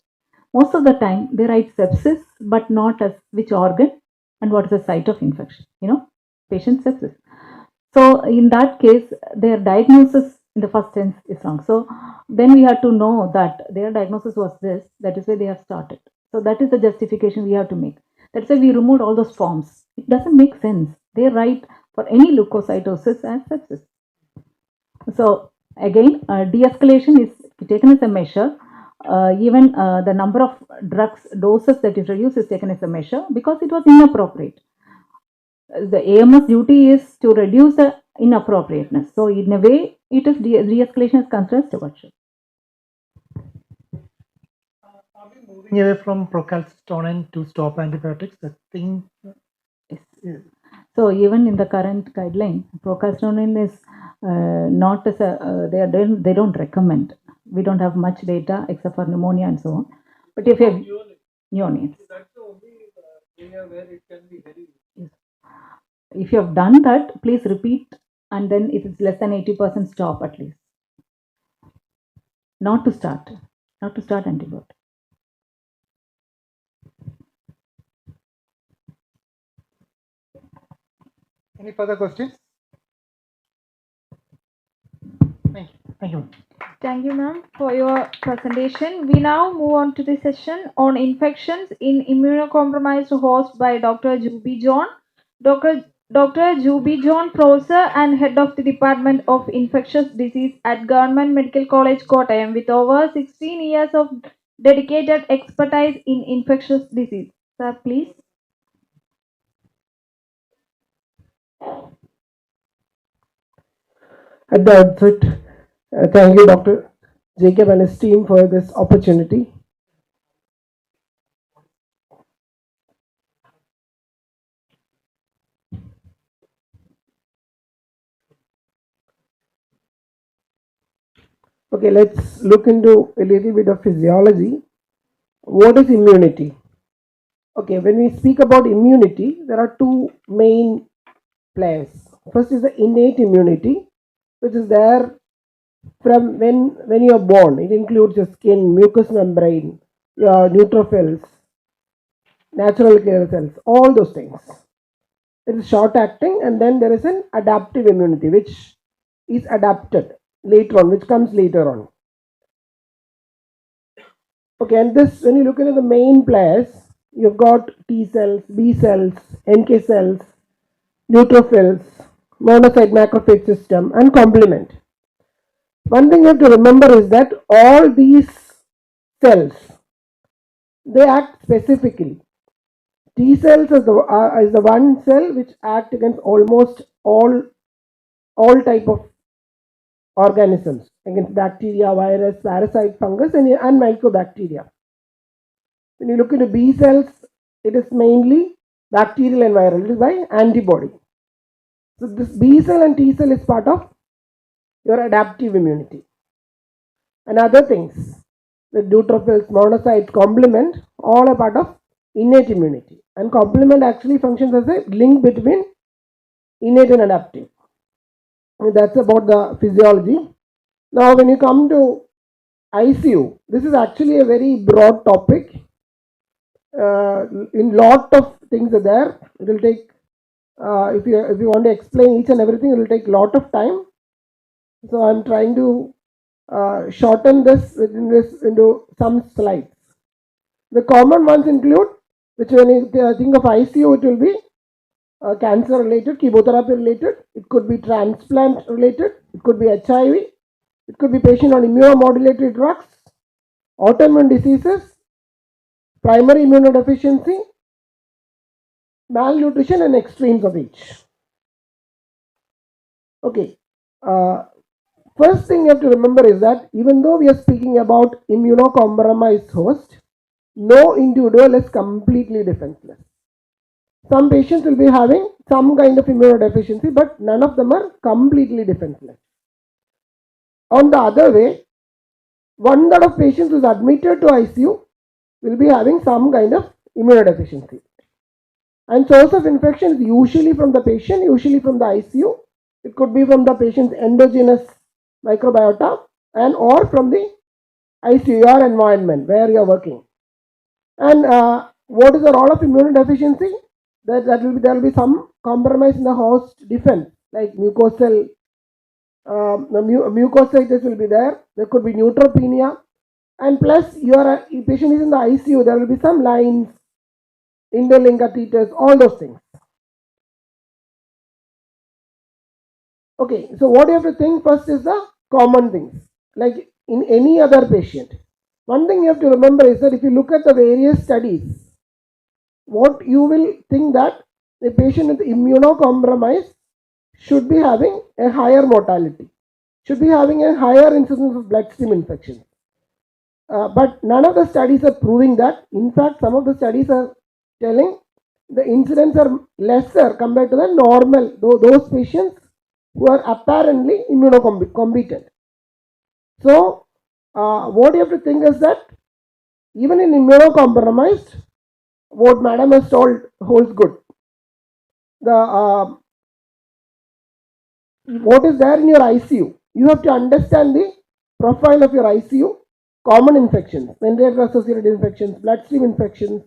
Most of the time they write sepsis, but not as which organ and what is the site of infection. Patient sepsis. So in that case, their diagnosis in the first sense is wrong. So then we have to know that their diagnosis was this, that is why they have started. So that is the justification we have to make. That's why we removed all those forms. It doesn't make sense. They write for any leukocytosis as sepsis. So again, de-escalation is taken as a measure. Even the number of drugs doses that is reduced is taken as a measure because it was inappropriate. The AMS duty is to reduce the inappropriateness. So in a way, it is de-escalation is considered stewardship. Are we moving away from procalcitonin to stop antibiotics? The thing. Yes. So even in the current guideline, procalcitonin is not as a they don't recommend. We don't have much data except for pneumonia and so on. But if you have neonates, that's the only area where it can be very. Yes. If you have done that, please repeat, and then if it's less than 80%, stop at least. Not to start antibiotic. Any further questions? Thank you. Thank you. Thank you, ma'am, for your presentation. We now move on to the session on infections in immunocompromised hosts by Dr. Juby John. Dr. Juby John, professor and head of the Department of Infectious Disease at Government Medical College, Kottayam, with over 16 years of dedicated expertise in infectious disease. Sir, please. At the outset, thank you, Dr. Jacob and his team, for this opportunity. Okay, let's look into a little bit of physiology. What is immunity? Okay, when we speak about immunity, there are two main players. First is the innate immunity, which is there from when you are born. It includes your skin, mucous membrane, your neutrophils, natural killer cells, all those things. It is short acting, and then there is an adaptive immunity, which is adapted later on, which comes later on. Okay, and this, when you look at the main players, you've got T cells, B cells, NK cells, neutrophils, monocyte macrophage system, and complement. One thing you have to remember is that all these cells, they act specifically. T cells is the one cell which act against almost all type of organisms, against bacteria, virus, parasite, fungus, and mycobacteria. When you look into B cells, it is mainly bacterial and viral. It is by antibody. So this B cell and T cell is part of your adaptive immunity. And other things, the neutrophils, monocytes, complement, all are part of innate immunity. And complement actually functions as a link between innate and adaptive. And that's about the physiology. Now, when you come to ICU, this is actually a very broad topic. In lot of things are there. It will take, if you want to explain each and everything, it will take lot of time. So I'm trying to shorten this into some slides. The common ones include, which when you think of ICU, it will be cancer related, chemotherapy related, it could be transplant related, it could be HIV, it could be patient on immunomodulatory drugs, autoimmune diseases, primary immunodeficiency, malnutrition, and extremes of each. Okay, first thing you have to remember is that even though we are speaking about immunocompromised host, no individual is completely defenseless. Some patients will be having some kind of immunodeficiency, but none of them are completely defenseless. On the other way, 1/3 of patients who is admitted to ICU will be having some kind of immunodeficiency. And source of infection is usually from the patient, usually from the ICU. It could be from the patient's endogenous microbiota and or from the ICU, your environment where you are working. And what is the role of immunodeficiency? There will be some compromise in the host defense, like mucosal, mucositis will be there. There could be neutropenia, and plus your patient is in the ICU. There will be some lines, indwelling catheters, all those things. Okay, so what you have to think first is the common things, like in any other patient. One thing you have to remember is that if you look at the various studies, what you will think that the patient with immunocompromised should be having a higher mortality, should be having a higher incidence of bloodstream infections. But none of the studies are proving that. In fact, some of the studies are telling the incidence are lesser compared to the normal, those patients who are apparently immunocompetent. So, what you have to think is that even in immunocompromised, what madam has told holds good. The what is there in your ICU? You have to understand the profile of your ICU. Common infections, ventilator-associated infections, bloodstream infections,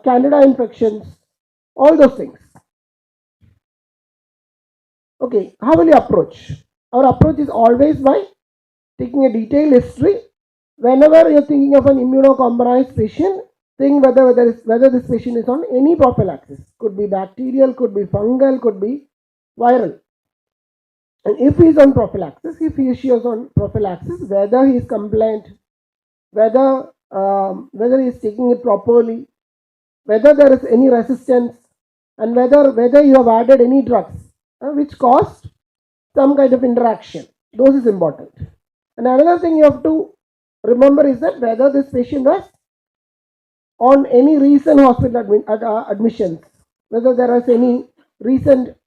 candida infections, all those things. Okay, how will you approach? Our approach is always by taking a detailed history. Whenever you're thinking of an immunocompromised patient, think whether this patient is on any prophylaxis. Could be bacterial, could be fungal, could be viral. And if he is on prophylaxis, if he or she is on prophylaxis, whether he is compliant, whether he is taking it properly, whether there is any resistance, and whether you have added any drugs which caused some kind of interaction. Those is important. And another thing you have to remember is that whether this patient was on any recent hospital admissions, whether there is any recent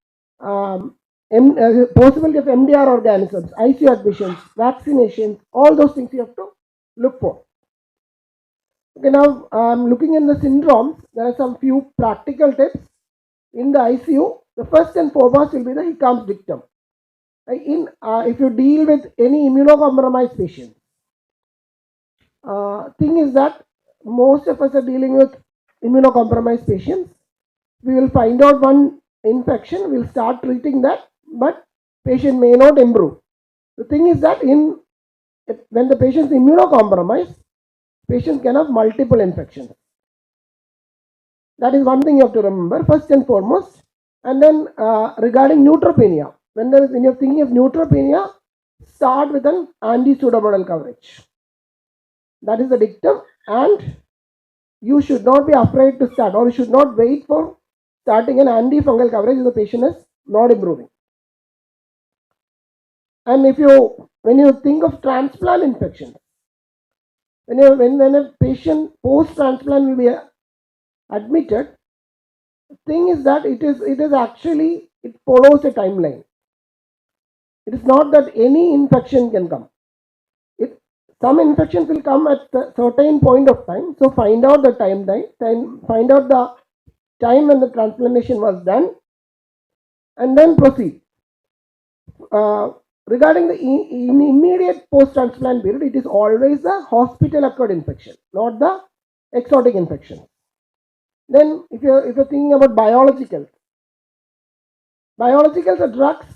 possibility of MDR organisms, ICU admissions, vaccinations, all those things you have to look for. Okay, now looking in the syndromes, there are some few practical tips. In the ICU, the first and foremost will be the Hickham's dictum. If you deal with any immunocompromised patient, thing is that most of us are dealing with immunocompromised patients. We will find out one infection, we'll start treating that, but patient may not improve. The thing is that when the patient is immunocompromised, patients can have multiple infections. That is one thing you have to remember, first and foremost. And then regarding neutropenia, when you're thinking of neutropenia, start with an anti-pseudomodal coverage. That is the dictum, and you should not be afraid to start, or you should not wait for starting an antifungal coverage if the patient is not improving. And when you think of transplant infections, when a patient post-transplant will be admitted, the thing is that it follows a timeline. It is not that any infection can come. Some infections will come at a certain point of time. So find out the find out the time when the transplantation was done, and then proceed. Regarding the immediate post-transplant period, it is always the hospital-acquired infection, not the exotic infection. Then, if you're thinking about biologicals are drugs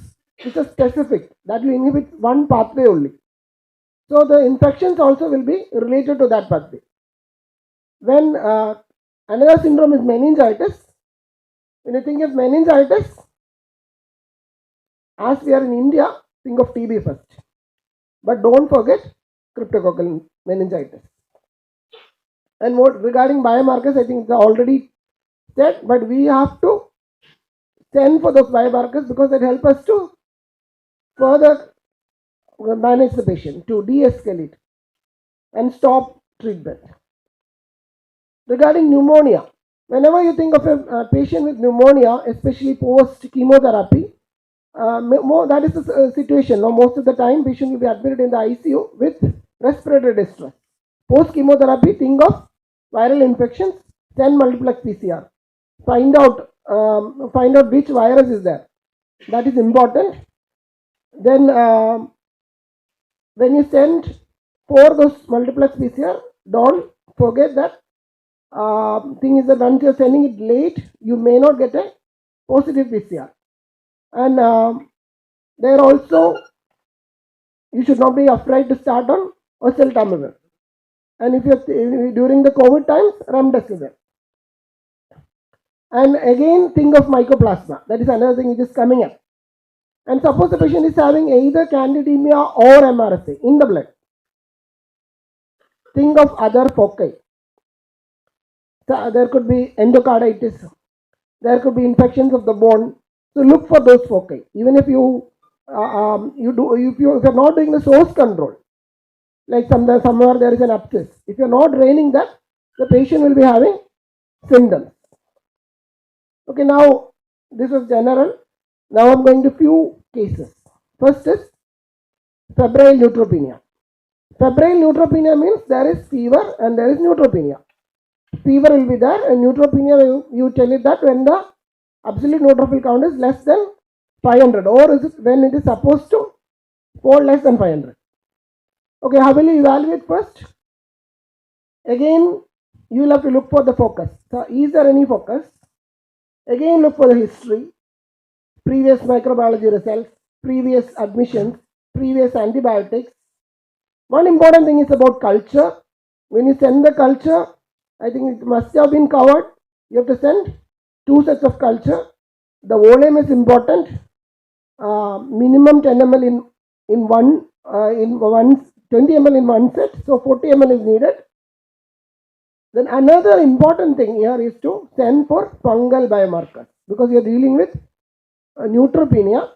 which are specific, that will inhibit one pathway only. So the infections also will be related to that pathway. When another syndrome is meningitis, when you think of meningitis, as we are in India, think of TB first. But don't forget cryptococcal meningitis. And regarding biomarkers, I think it's already said, but we have to send for those biomarkers because that help us to further manage the patient, to de-escalate and stop treatment. Regarding pneumonia, whenever you think of a patient with pneumonia, especially post chemotherapy, that is the situation. Now, most of the time, patient will be admitted in the ICU with respiratory distress. Post chemotherapy, think of viral infections, send multiplex PCR. Find out which virus is there. That is important. Then, when you send for those multiplex PCR, don't forget that thing is that once you're sending it late, you may not get a positive PCR. And there also, you should not be afraid to start on oseltamivir. And if you're during the COVID times, remdesivir. And again, think of mycoplasma. That is another thing which is coming up. And suppose the patient is having either candidemia or MRSA in the blood. Think of other foci. So there could be endocarditis. There could be infections of the bone. So look for those foci. Even if you're not doing the source control, like somewhere there is an abscess. If you're not draining that, the patient will be having symptoms. Okay, now this was general. Now I'm going to few cases. First is febrile neutropenia. Febrile neutropenia means there is fever and there is neutropenia. Fever will be there, and neutropenia, you tell it that when the absolute neutrophil count is less than 500, or is it when it is supposed to fall less than 500. Okay, how will you evaluate first? Again, you will have to look for the focus. So, is there any focus? Again, look for the history, previous microbiology results, previous admissions, previous antibiotics. One important thing is about culture. When you send the culture, I think it must have been covered. You have to send 2 sets of culture. The volume is important. Minimum 10 ml in one 20 ml in one set. So 40 ml is needed. Then another important thing here is to send for fungal biomarkers, because you are dealing with neutropenia.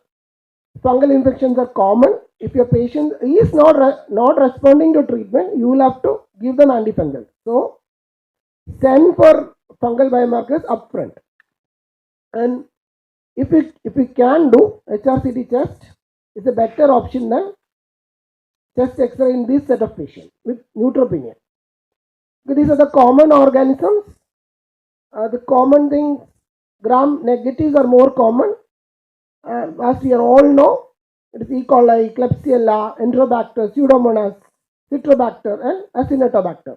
Fungal infections are common. If your patient is not responding to treatment, you will have to give them antifungal. So send for fungal biomarkers upfront. And if we can do HRCT test, is a better option than chest X-ray in this set of patients with neutropenia. These are the common organisms. The common things, gram negatives are more common. As we all know, it is E. coli, Klebsiella, Enterobacter, Pseudomonas, Citrobacter, and Acinetobacter.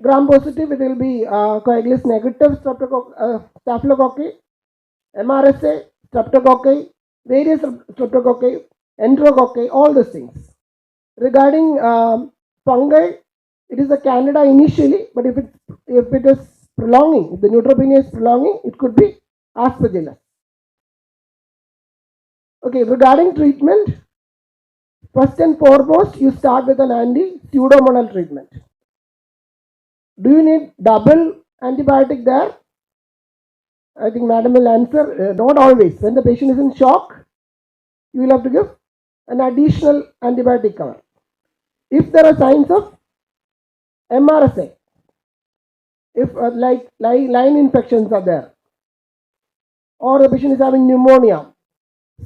Gram positive, it will be Coagulus negative Staphylococci, MRSA, Streptococci, various Streptococci, Enterococci, all these things. Regarding fungi, it is a candida initially, but if it is prolonging, if the neutropenia is prolonging, it could be Aspergillus. Okay, regarding treatment, first and foremost, you start with an anti-pseudomonal treatment. Do you need double antibiotic there? I think madam will answer, not always. When the patient is in shock, you will have to give an additional antibiotic cover. If there are signs of MRSA, if like line infections are there, or the patient is having pneumonia,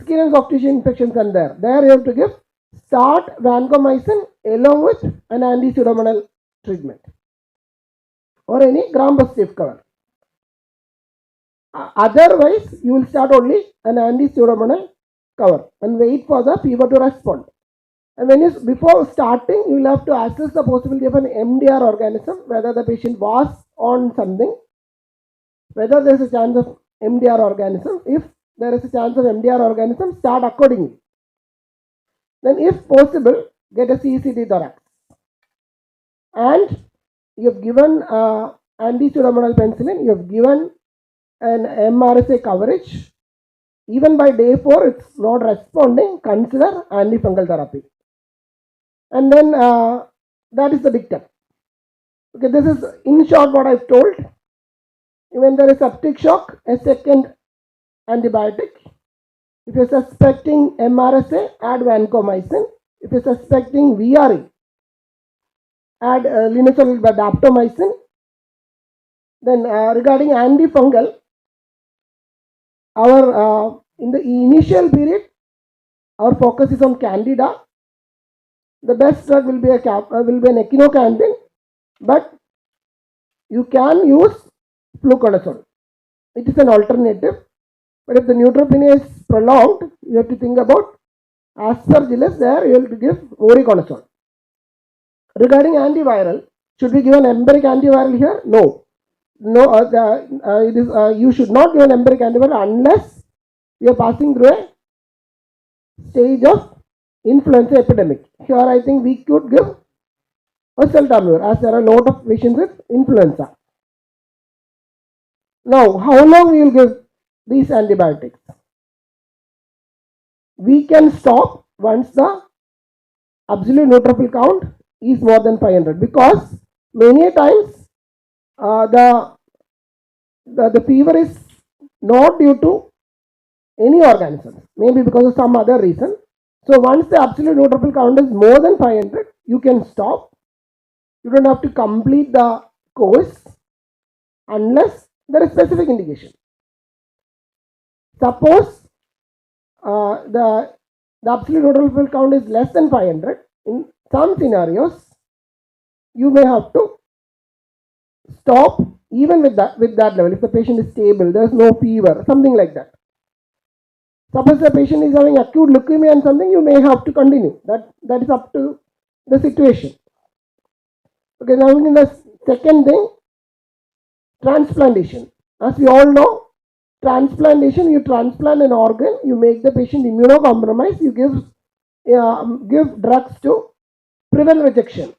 skin and soft tissue infections are there, you have to give start vancomycin along with an anti-pseudomonal treatment or any gram-positive cover. Otherwise, you will start only an anti-pseudomonal cover and wait for the fever to respond. And when before starting, you will have to assess the possibility of an MDR organism, whether the patient was on something, whether there is a chance of MDR organism. If there is a chance of MDR organism, start accordingly. Then if possible, get a CCD thorax. And you have given anti-pseudomonal penicillin, you have given an MRSA coverage. Even by day 4, it's not responding, consider antifungal therapy. And then that is the dictum. Okay, this is in short what I've told. When there is septic shock, a second antibiotic. If you're suspecting MRSA, add vancomycin. If you're suspecting VRE, add linezolid daptomycin. Then regarding antifungal, our in the initial period, our focus is on Candida. The best drug will be an echinocandin, but you can use fluconazole. It is an alternative. But if the neutropenia is prolonged, you have to think about Aspergillus. There you have to give voriconazole. Regarding antiviral, should we give an empiric antiviral here? No. You should not give an empiric antiviral unless you are passing through a stage of influenza epidemic. Here I think we could give oseltamivir, as there are a lot of patients with influenza. Now, how long we will give these antibiotics? We can stop once the absolute neutrophil count is more than 500, because many times the fever is not due to any organism, maybe because of some other reason. So once the absolute neutrophil count is more than 500, you can stop. You don't have to complete the course unless there is specific indication. Suppose the absolute neutrophil count is less than 500, in some scenarios, you may have to stop even with that level. If the patient is stable, there is no fever, something like that. Suppose the patient is having acute leukemia and something, you may have to continue. That is up to the situation. Okay, now in the second thing, transplantation. As we all know, transplantation, you transplant an organ, you make the patient immunocompromised, you give drugs to prevent rejection,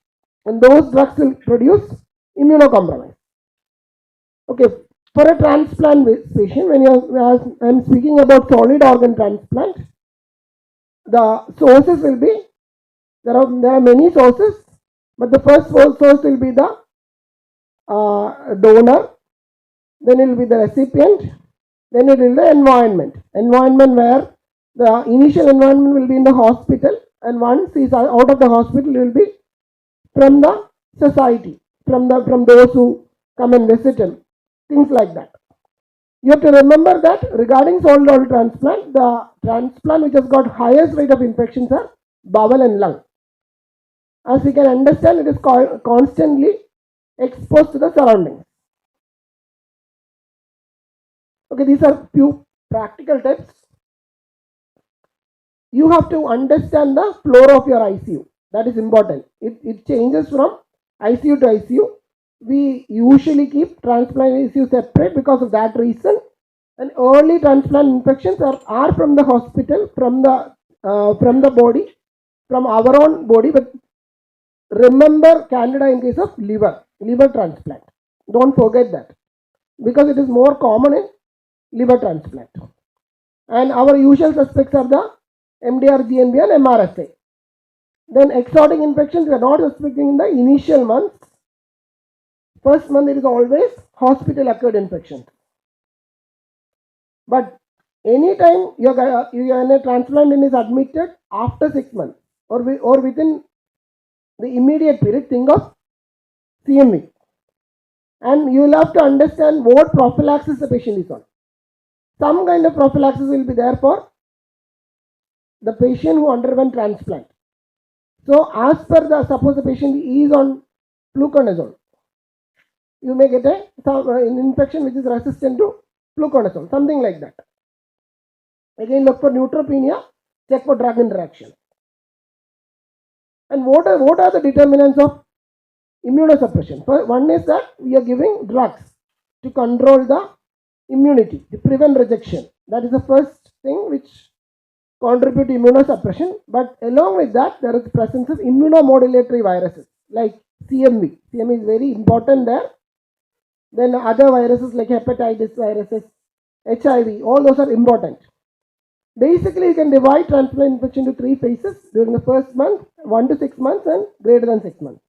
and those drugs will produce immunocompromise. Okay, for a transplant patient, when I'm speaking about solid organ transplant, the sources will be, there are many sources, but the first source will be the donor, then it will be the recipient, then it will be the environment. Environment where the initial environment will be in the hospital, and once he is out of the hospital, it will be from the society, from those who come and visit him, things like that. You have to remember that regarding solid organ transplant, the transplant which has got highest rate of infections are bowel and lung. As we can understand, it is constantly exposed to the surroundings. Okay, these are few practical tips. You have to understand the floor of your ICU. That is important. It changes from ICU to ICU. We usually keep transplant ICU separate because of that reason. And early transplant infections are from the hospital, from the body, from our own body. But remember Candida in case of liver transplant. Don't forget that, because it is more common in liver transplant. And our usual suspects are the MDR, GNB and MRSA. Then exotic infections we are not suspecting in the initial months. First month it is always hospital acquired infection. But anytime your transplant is admitted after 6 months or within the immediate period, think of CME. And you will have to understand what prophylaxis the patient is on. Some kind of prophylaxis will be there for the patient who underwent transplant. So as per suppose the patient is on fluconazole, you may get an infection which is resistant to fluconazole, something like that. Again, look for neutropenia, check for drug interaction. And what are the determinants of immunosuppression? One is that we are giving drugs to control the immunity, to prevent rejection. That is the first thing which contribute to immunosuppression. But along with that, there is the presence of immunomodulatory viruses like CMV. CMV is very important there. Then other viruses like hepatitis viruses, HIV, all those are important. Basically, you can divide transplant infection into 3 phases during the first month, 1 to 6 months, and greater than 6 months.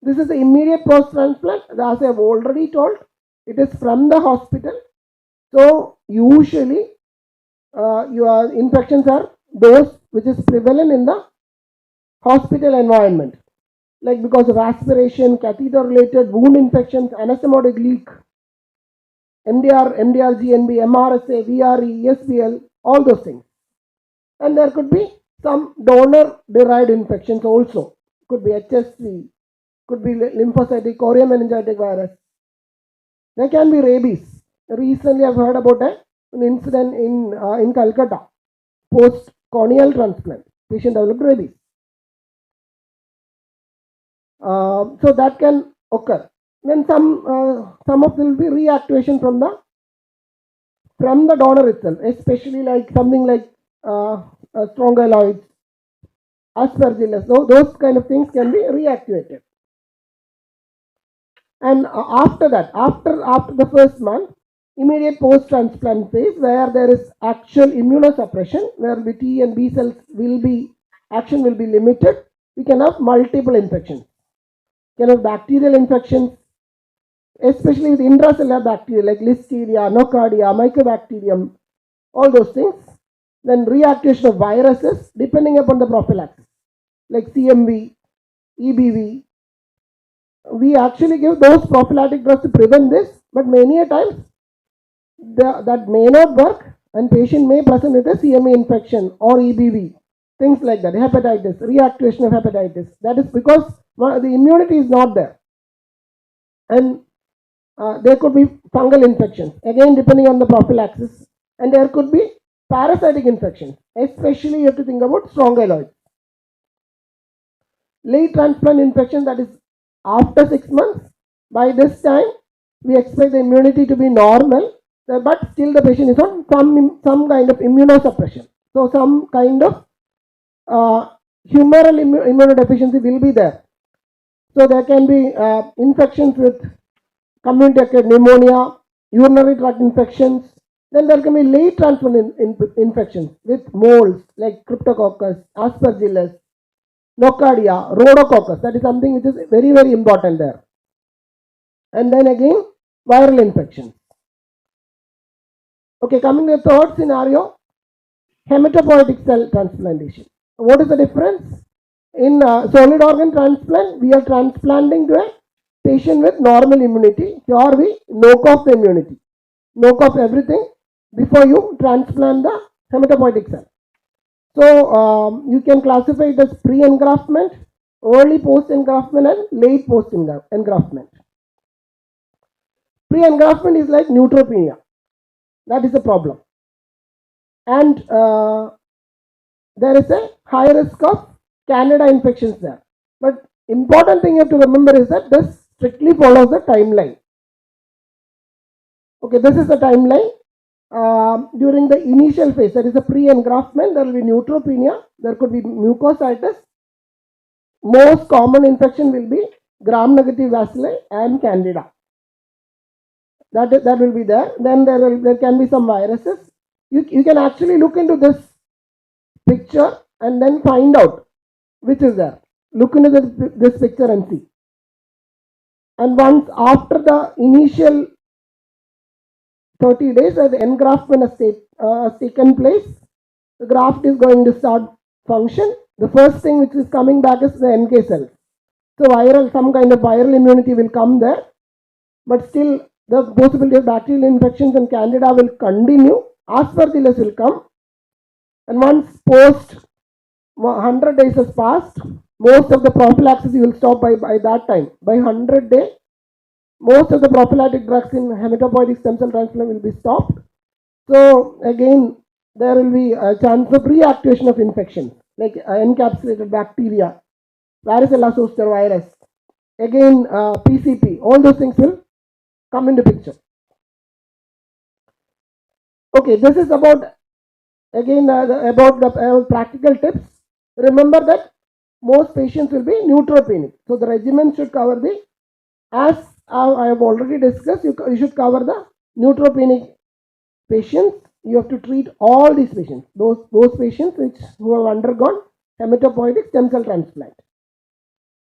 This is the immediate post-transplant. As I have already told, it is from the hospital. So usually, your infections are those which is prevalent in the hospital environment, like because of aspiration, catheter-related wound infections, anastomotic leak, MDR, GNB, MRSA, VRE, ESBL, all those things. And there could be some donor-derived infections also. Could be HSV, could be lymphocytic choriomeningitis virus. There can be rabies. Recently, I've heard about an incident in Calcutta, post-corneal transplant. Patient developed rabies. So that can occur. Then some of them will be reactivation from the donor itself, especially like something like strongyloids, Aspergillus. Those kind of things can be reactivated. And after that, after the first month, immediate post-transplant phase where there is actual immunosuppression, where the T and B cells action will be limited, we can have multiple infections. We can have bacterial infections, especially with intracellular bacteria like Listeria, Nocardia, Mycobacterium, all those things. Then reactivation of viruses depending upon the prophylaxis, like CMV, EBV. We actually give those prophylactic drugs to prevent this, but many a times that may not work and patient may present with a CME infection or EBV, things like that, hepatitis, reactivation of hepatitis. That is because the immunity is not there. And there could be fungal infections, again depending on the prophylaxis, and there could be parasitic infections, especially you have to think about strongyloids. Late transplant infection, that is after 6 months. By this time, we expect the immunity to be normal, but still the patient is on some kind of immunosuppression. So some kind of humoral immunodeficiency will be there. So there can be infections with community-acquired pneumonia, urinary tract infections. Then there can be late transplant infections with molds like Cryptococcus, Aspergillus, Nocardia, Rhodococcus. That is something which is very, very important there. and then again viral infections. Okay, coming to the third scenario, hematopoietic cell transplantation. What is the difference? In solid organ transplant, we are transplanting to a patient with normal immunity. Here we knock off the immunity, knock off everything before you transplant the hematopoietic cell. So you can classify it as pre-engraftment, early post-engraftment, and late post-engraftment. Pre-engraftment is like neutropenia. That is the problem. And there is a high risk of Candida infections there. But important thing you have to remember is that this strictly follows the timeline. Okay, this is the timeline. During the initial phase, that is the pre-engraftment, there will be neutropenia, there could be mucositis. Most common infection will be gram-negative bacilli and Candida. That will be there. Then there can be some viruses. You can actually look into this picture and then find out which is there. Look into this picture and see. And once after the initial 30 days, as the engraftment has taken place, the graft is going to start function. The first thing which is coming back is the NK cells. So some kind of viral immunity will come there, but still the possibility of bacterial infections and Candida will continue. Aspergillus will come, and once post 100 days has passed, most of the prophylaxis you will stop by that time. By 100 days, most of the prophylactic drugs in hematopoietic stem cell transplant will be stopped. So again, there will be a chance of reactivation of infections like encapsulated bacteria, varicella zoster virus, again PCP, all those things will come into picture. Okay, this is about again about the practical tips. Remember that most patients will be neutropenic, so the regimen should cover the, as I have already discussed, you should cover the neutropenic patients. You have to treat all these patients, those patients who have undergone hematopoietic stem cell transplant,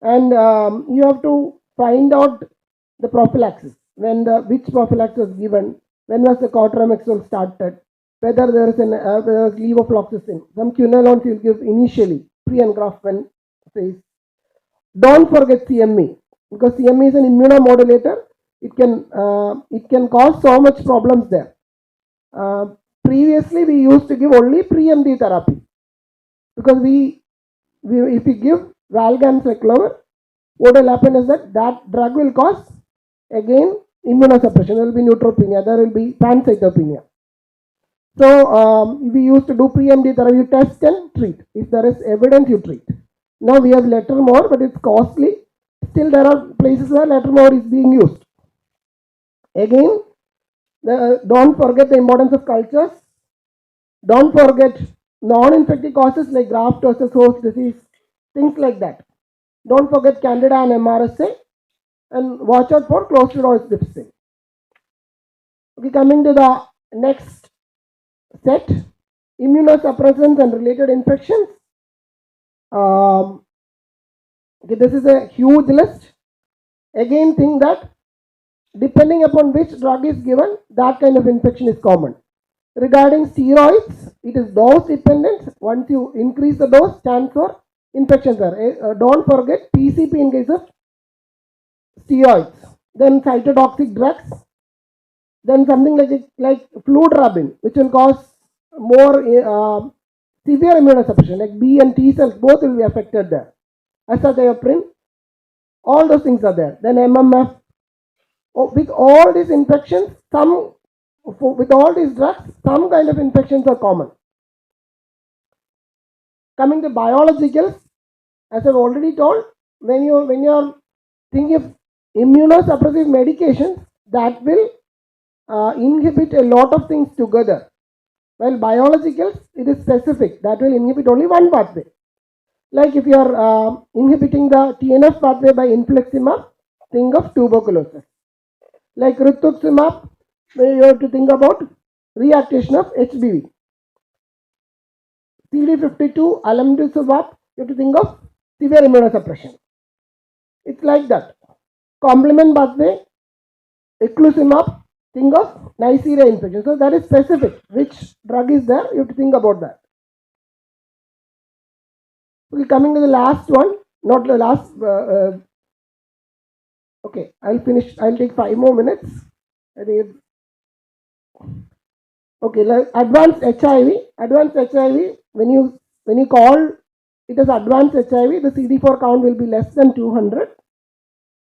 and you have to find out the prophylaxis, which prophylaxis was given, when was the Kottayam started, whether there is levofloxacin, some quinolones you will give initially pre-engraftment phase. Don't forget CME, because CME is an immunomodulator. It can cause so much problems there. Previously, we used to give only pre-MD therapy, because if we give Valgan cyclover, what will happen is that drug will cause again immunosuppression. There will be neutropenia, there will be pancytopenia. So we used to do pre-MD therapy, you test and treat. If there is evidence, you treat. Now we have Letermore, but it's costly. Still there are places where Letermore is being used. Again, don't forget the importance of cultures. Don't forget non-infective causes like graft versus host disease, things like that. Don't forget Candida and MRSA, and watch out for Clostridium difficile. Okay, coming to the next set, immunosuppressants and related infections. Okay, this is a huge list. Again, think that depending upon which drug is given, that kind of infection is common. Regarding steroids, it is dose dependent. Once you increase the dose, chance for infections are. Don't forget PCP in case of steroids. Then cytotoxic drugs. Then something like fludarabine, which will cause more severe immunosuppression, like B and T cells, both will be affected there. Azathioprine, all those things are there. Then MMF. With all these infections, with all these drugs, some kind of infections are common. Coming to biologicals, as I've already told, when you are thinking of immunosuppressive medications, that will inhibit a lot of things together. While biologicals, it is specific, that will inhibit only one pathway. Like if you are inhibiting the TNF pathway by infliximab, think of tuberculosis. Like rituximab, you have to think about reactivation of HBV. CD52, alemtuzumab, you have to think of severe immunosuppression. It's like that. Complement pathway, Eculizumab, think of Neisseria infection. So that is specific. Which drug is there? You have to think about that. Okay, coming to the last one, not the last. Okay, I'll finish. I'll take 5 more minutes. I think it's okay. Advanced HIV. Advanced HIV. When you call it as advanced HIV, the CD4 count will be less than 200.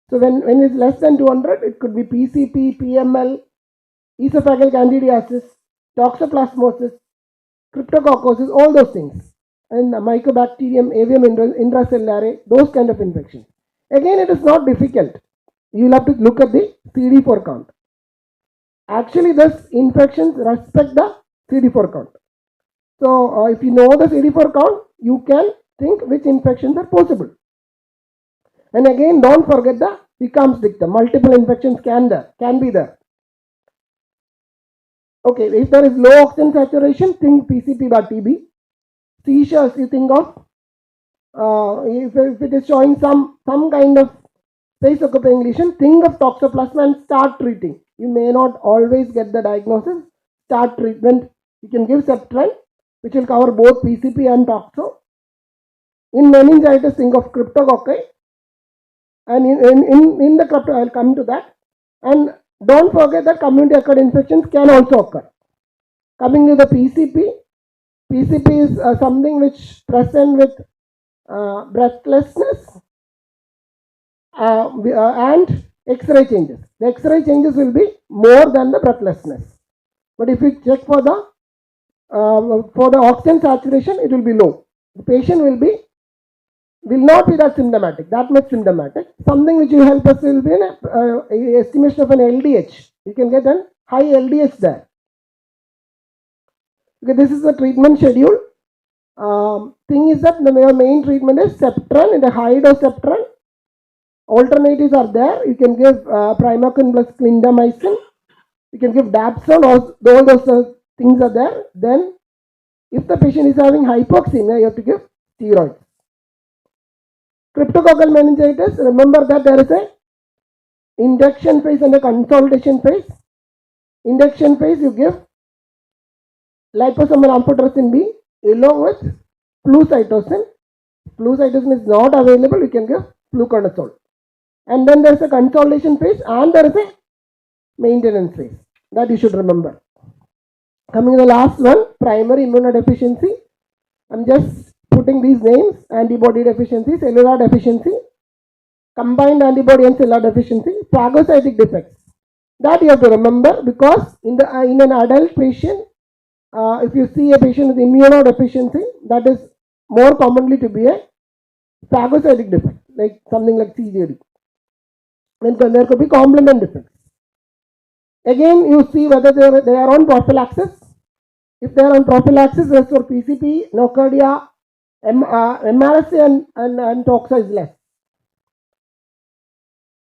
So when it's less than 200, it could be PCP, PML, esophageal candidiasis, toxoplasmosis, cryptococcosis, all those things, and mycobacterium, avium intracellare, those kind of infections. Again, it is not difficult. You'll have to look at the CD4 count. Actually, these infections respect the CD4 count. So, if you know the CD4 count, you can think which infections are possible. And again, don't forget the Hickham's dictum. Multiple infections can be there. Okay, if there is low oxygen saturation, think PCP by TB. Seizures, you think of if it is showing some kind of space occupying lesion, think of toxoplasma and start treating. You may not always get the diagnosis. Start treatment. You can give Septrin, which will cover both PCP and toxo. In meningitis, think of cryptococci. And in the crypto, I'll come to that. And don't forget that community acquired infections can also occur. Coming to the PCP, PCP is something which present with breathlessness and X-ray changes. The X-ray changes will be more than the breathlessness. But if you check for the oxygen saturation, it will be low. The patient will not be that symptomatic, that much symptomatic. Something which will help us will be an estimation of an LDH. You can get a high LDH there. Okay, this is the treatment schedule. Thing is that the main treatment is Septrin, and a high dose Septrin. Alternatives are there. You can give Primaquine plus clindamycin. You can give Dapsone. All those things are there. Then, if the patient is having hypoxemia, you have to give steroids. Cryptococcal meningitis. Remember that there is a induction phase and a consolidation phase. Induction phase, you give liposomal amphotericin B along with flucytosine. Flucytosine is not available. You can give fluconazole. And then there is a consolidation phase and there is a maintenance phase. That you should remember. Coming to the last one, primary immunodeficiency. I'm just putting these names: antibody deficiency, cellular deficiency, combined antibody and cellular deficiency, phagocytic defects. That you have to remember, because in an adult patient, if you see a patient with immunodeficiency, that is more commonly to be a phagocytic defect, like something like CJD. Then there could be complement defects. Again, you see whether they are on prophylaxis. If they are on prophylaxis, as for PCP, nocardia, MRSA and toxa is less.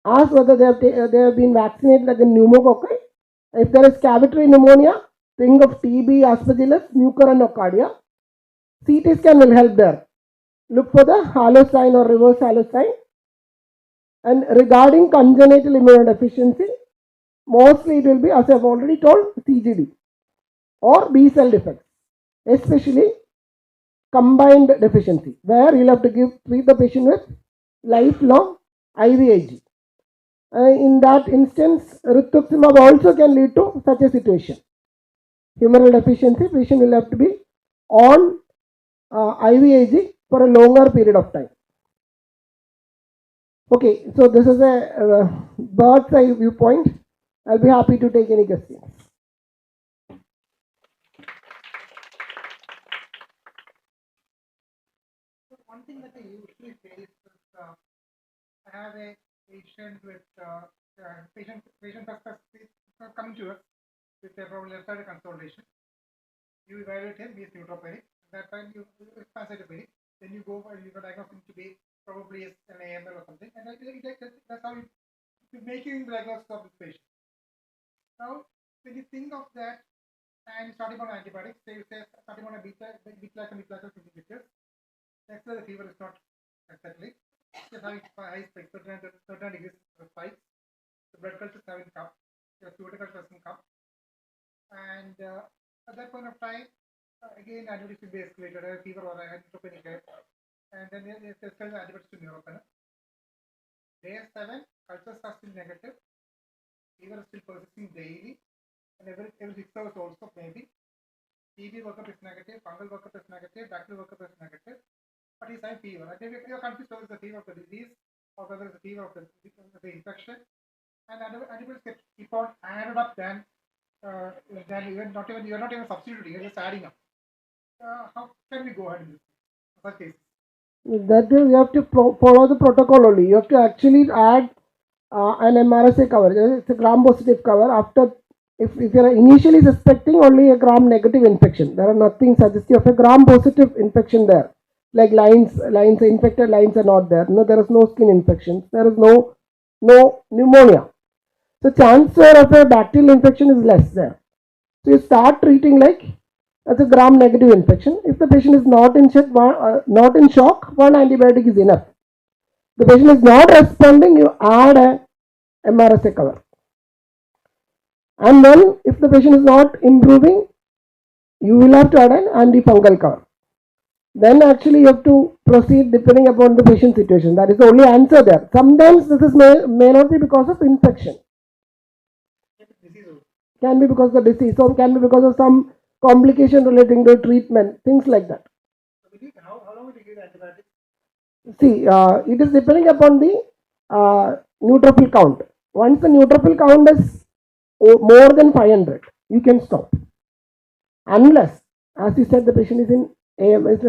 Ask whether they have been vaccinated against pneumococci. If there is cavitary pneumonia, think of TB, Aspergillus, mucor and nocardia. CT scan will help there. Look for the halo sign or reverse halo sign. And regarding congenital immunodeficiency, mostly it will be, as I have already told, CGD or B cell defects, especially combined deficiency, where you will have to treat the patient with lifelong IVIG. In that instance, rituximab also can lead to such a situation. Humoral deficiency, patient will have to be on IVIG for a longer period of time. Okay, so this is a bird's eye viewpoint. I'll be happy to take any questions. One thing that I usually face is I have a patient with patient coming to us with a probably left-sided consolidation. You evaluate him, he is neutropenic. At that time, you pancytopenic. Then you go and you diagnose him to be probably an AML or something, and that's how you're making the diagnosis of this patient. Now, when you think of that and starting on antibiotics, say starting on a beta-lactam inhibitors, next the fever is not exactly. Just having high spikes, 39 degrees spikes. The blood culture is having cup. your theoretical doesn't come. And at that point of time, again, antibiotics will be escalated, fever or neutropenic, and then they escalate the antibiotics to neuropenem. Day 7, cultures are still negative, fever is still persisting daily, and every 6 hours also maybe. TB workup is negative, fungal workup is negative, bacterial workup is negative, but he's having fever. And maybe you're confused whether it's the fever of the disease or whether it's the fever of the infection. And antibiotics keep on added up, then you're not even substituting, you're just adding up. How can we go ahead in such cases? That you have to follow the protocol only. You have to actually add an MRSA cover. It's a gram-positive cover. After, if you are initially suspecting only a gram-negative infection, there are nothing suggestive of a gram-positive infection there. Like infected lines are not there. No, there is no skin infection. There is no pneumonia. So chances of a bacterial infection is less there. So you start treating like as a gram-negative infection. If the patient is not in shock, one antibiotic is enough. The patient is not responding, you add a MRSA cover. And then if the patient is not improving, you will have to add an antifungal cover. Then actually you have to proceed depending upon the patient situation. That is the only answer there. Sometimes this may not be because of infection. Can be because of the disease, or can be because of some complication relating to treatment, things like that. How long will you give antibiotics? See, it is depending upon the neutrophil count. Once the neutrophil count is more than 500, you can stop. Unless, as you said, the patient is in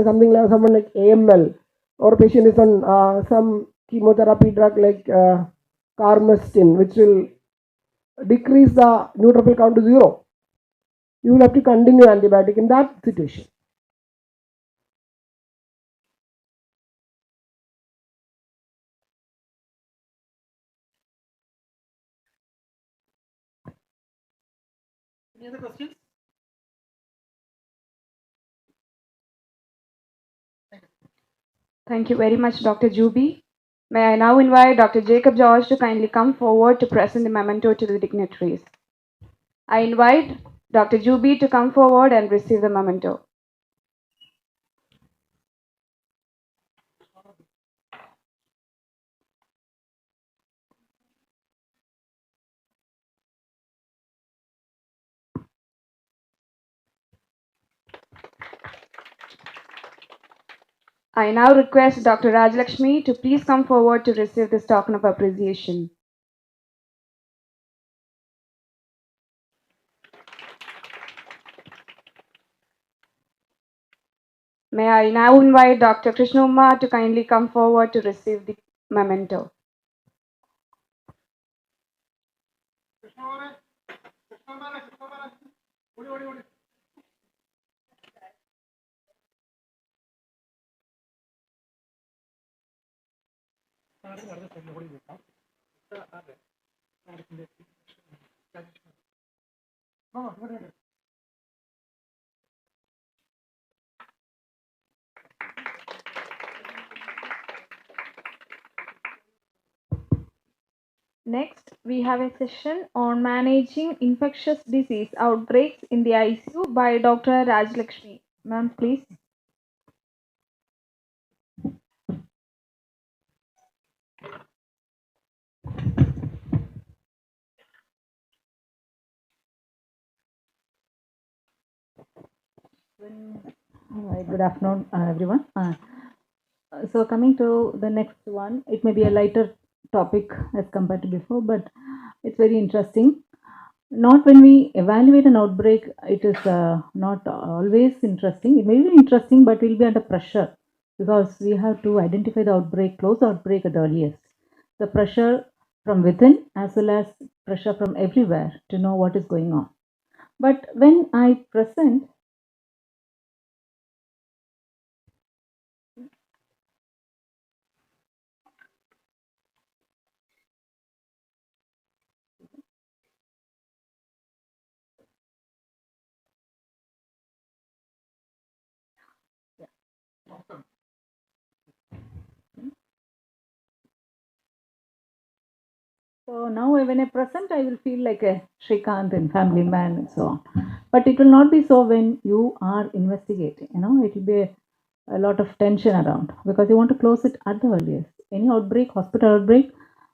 something like someone like AML, or patient is on some chemotherapy drug like carbapenems, which will decrease the neutrophil count to 0. You will have to continue antibiotic in that situation. Any other questions? Thank you very much, Dr. Juby. May I now invite Dr. Jacob George to kindly come forward to present the memento to the dignitaries. I invite Dr. Juby to come forward and receive the memento. I now request Dr. Rajalakshmi to please come forward to receive this token of appreciation. May I now invite Dr. Krishnuma to kindly come forward to receive the memento. Next, we have a session on managing infectious disease outbreaks in the ICU by Dr. Rajalakshmi. Ma'am, please. Good afternoon, everyone. So coming to the next one, it may be a lighter topic as compared to before, but it's very interesting. Not when we evaluate an outbreak, it is not always interesting. It may be interesting, but we'll be under pressure because we have to identify the outbreak, close the outbreak at the earliest. The pressure from within as well as pressure from everywhere to know what is going on. But when I present, So now when I present, I will feel like a Shrikant and family man and so on. But it will not be so when you are investigating. It will be a lot of tension around because you want to close it at the earliest. Any outbreak, hospital outbreak,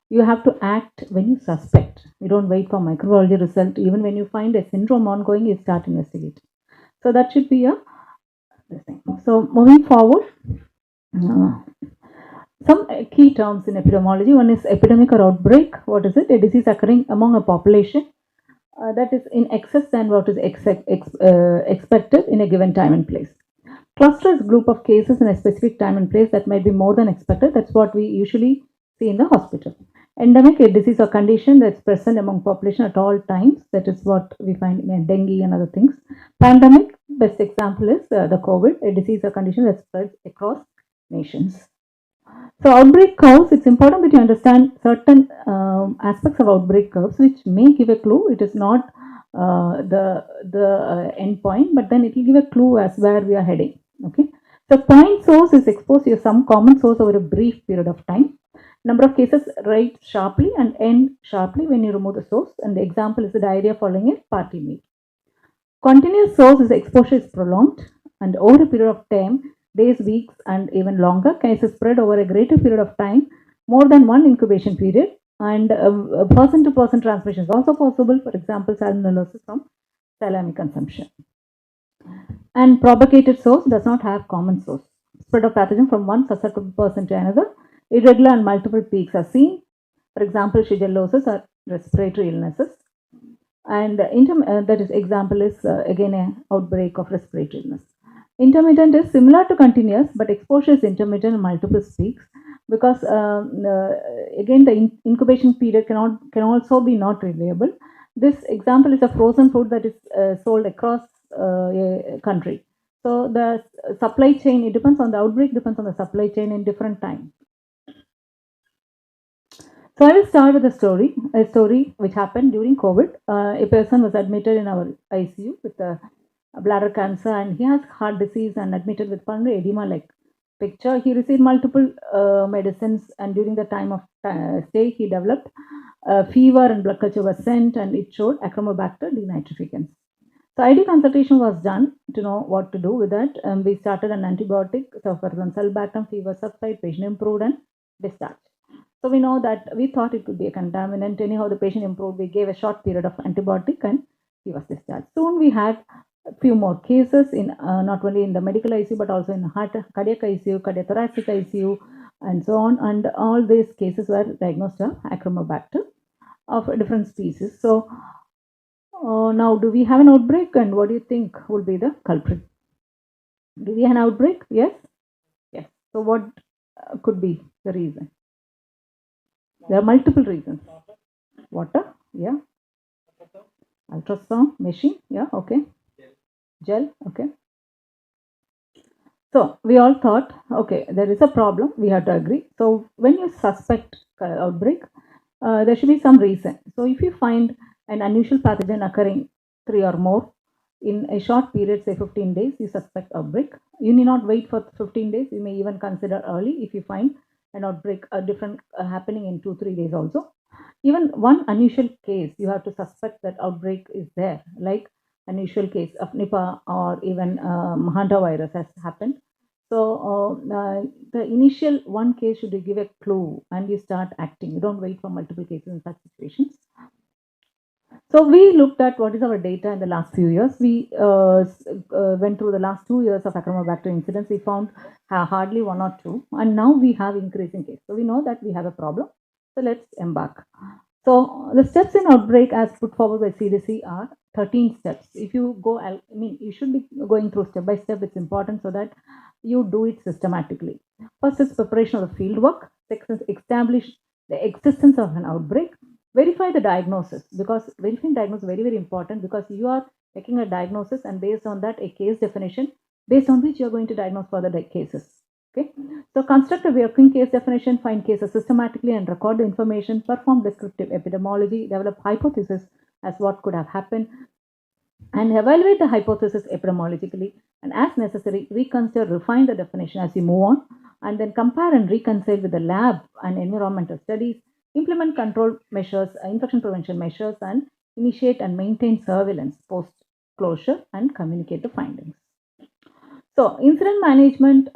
you have to act when you suspect. You don't wait for microbiology result. Even when you find a syndrome ongoing, you start investigating. So that should be this thing. So moving forward, some key terms in epidemiology. One is epidemic or outbreak. What is it? A disease occurring among a population that is in excess than what is expected in a given time and place. Cluster is group of cases in a specific time and place that might be more than expected. That's what we usually see in the hospital. Endemic, a disease or condition that's present among population at all times. That is what we find in dengue and other things. Pandemic, best example is the COVID, a disease or condition that spreads across nations. So outbreak curves, it's important that you understand certain aspects of outbreak curves which may give a clue. It is not the end point, but then it will give a clue as where we are heading. Okay. So point source is exposed to some common source over a brief period of time. Number of cases rise sharply and end sharply when you remove the source. And the example is the diarrhea following a party meal. Continuous source is exposure is prolonged and over a period of time, days, weeks, and even longer, cases spread over a greater period of time, more than one incubation period, and person to person transmission is also possible. For example, salmonellosis from salami consumption. And propagated source does not have common source. Spread of pathogen from one susceptible person to another. Irregular and multiple peaks are seen. For example, shigellosis or respiratory illnesses. And that is example is again an outbreak of respiratory illness. Intermittent is similar to continuous, but exposure is intermittent and multiple peaks because again the incubation period can also be not reliable. This example is a frozen food that is sold across a country. So the supply chain, it depends on the outbreak, depends on the supply chain in different time. So I will start with a story which happened during COVID. A person was admitted in our ICU with a bladder cancer and he has heart disease and admitted with pulmonary edema like picture. He received multiple medicines and during the time of stay he developed fever and blood culture was sent and it showed Acromobacter denitrificans. So ID consultation was done to know what to do with that. We started an antibiotic, Cefepime-zidebactam, fever subside, patient improved and discharged. So we know that we thought it could be a contaminant. Anyhow, the patient improved. We gave a short period of antibiotic and he was discharged. Soon we had a few more cases in not only in the medical ICU but also in cardiac ICU, cardiothoracic ICU, and so on. And all these cases were diagnosed as Acromobacter of different species. So now, do we have an outbreak? And what do you think will be the culprit? Do we have an outbreak? Yes. Yes. So what could be the reason? There are multiple reasons. Water, yeah. Ultrasound machine, yeah, okay. Gel, okay. So we all thought, okay, there is a problem, we have to agree. So when you suspect outbreak, there should be some reason. So if you find an unusual pathogen occurring 3 or more in a short period, say 15 days, you suspect outbreak. You need not wait for 15 days. You may even consider early if you find an outbreak different happening in 2-3 days also. Even one unusual case, you have to suspect that outbreak is there, like unusual case of Nipah or even hantavirus has happened. So the initial one case should give a clue and you start acting. You don't wait for multiple cases in such situations. So we looked at what is our data in the last few years. We went through the last 2 years of Acromobacter incidents. We found hardly 1 or 2, and now we have increasing cases. So we know that we have a problem. So let's embark. So the steps in outbreak as put forward by CDC are 13 steps. If you go, I mean, you should be going through step by step. It's important so that you do it systematically. First is preparation of the field work. Second is establish the existence of an outbreak. Verify the diagnosis, because verifying diagnosis is very, very important because you are taking a diagnosis and based on that a case definition based on which you are going to diagnose further cases. Okay, so construct a working case definition, find cases systematically and record the information, perform descriptive epidemiology, develop hypothesis as what could have happened, and evaluate the hypothesis epidemiologically, and as necessary reconsider, refine the definition as you move on, and then compare and reconcile with the lab and environmental studies. implement control measures, infection prevention measures, and initiate and maintain surveillance post closure and communicate the findings. So, incident management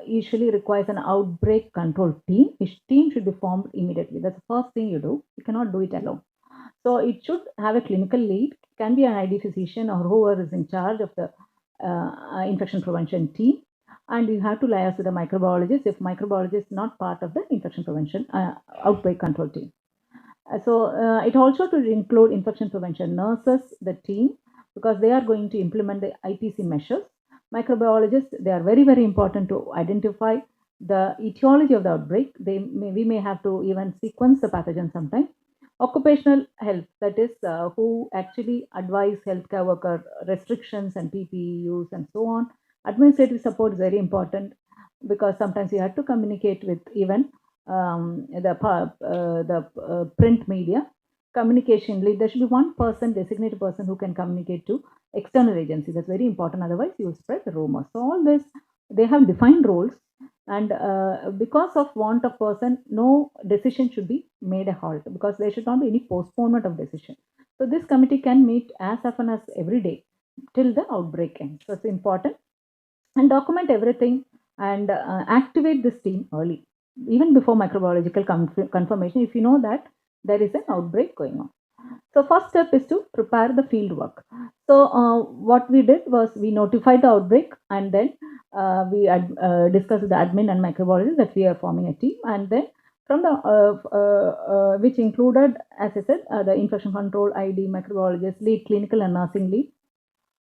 usually requires an outbreak control team. Which team should be formed immediately. That's the first thing you do. You cannot do it alone. So, it should have a clinical lead, can be an ID physician or whoever is in charge of the infection prevention team. And you have to liaise with the microbiologist if microbiologist is not part of the infection prevention outbreak control team. It also to include infection prevention nurses, the team, because they are going to implement the IPC measures. Microbiologists, they are very, very important to identify the etiology of the outbreak. We may have to even sequence the pathogen sometime. Occupational health, that is who actually advise healthcare worker restrictions and PPE use and so on. Administrative support is very important because sometimes you have to communicate with even the print media. Communication lead, there should be one person, designated person who can communicate to external agency. That's very important. Otherwise, you spread the rumors. So all this, they have defined roles, and because of want of person, no decision should be made a halt because there should not be any postponement of decision. So this committee can meet as often as every day till the outbreak ends. So it's important, and document everything and activate this team early, even before microbiological confirmation, if you know that there is an outbreak going on. So first step is to prepare the field work. So what we did was we notified the outbreak, and then we discussed with the admin and microbiologist that we are forming a team, and then from the which included, as I said, the infection control ID, microbiologist, lead clinical and nursing lead.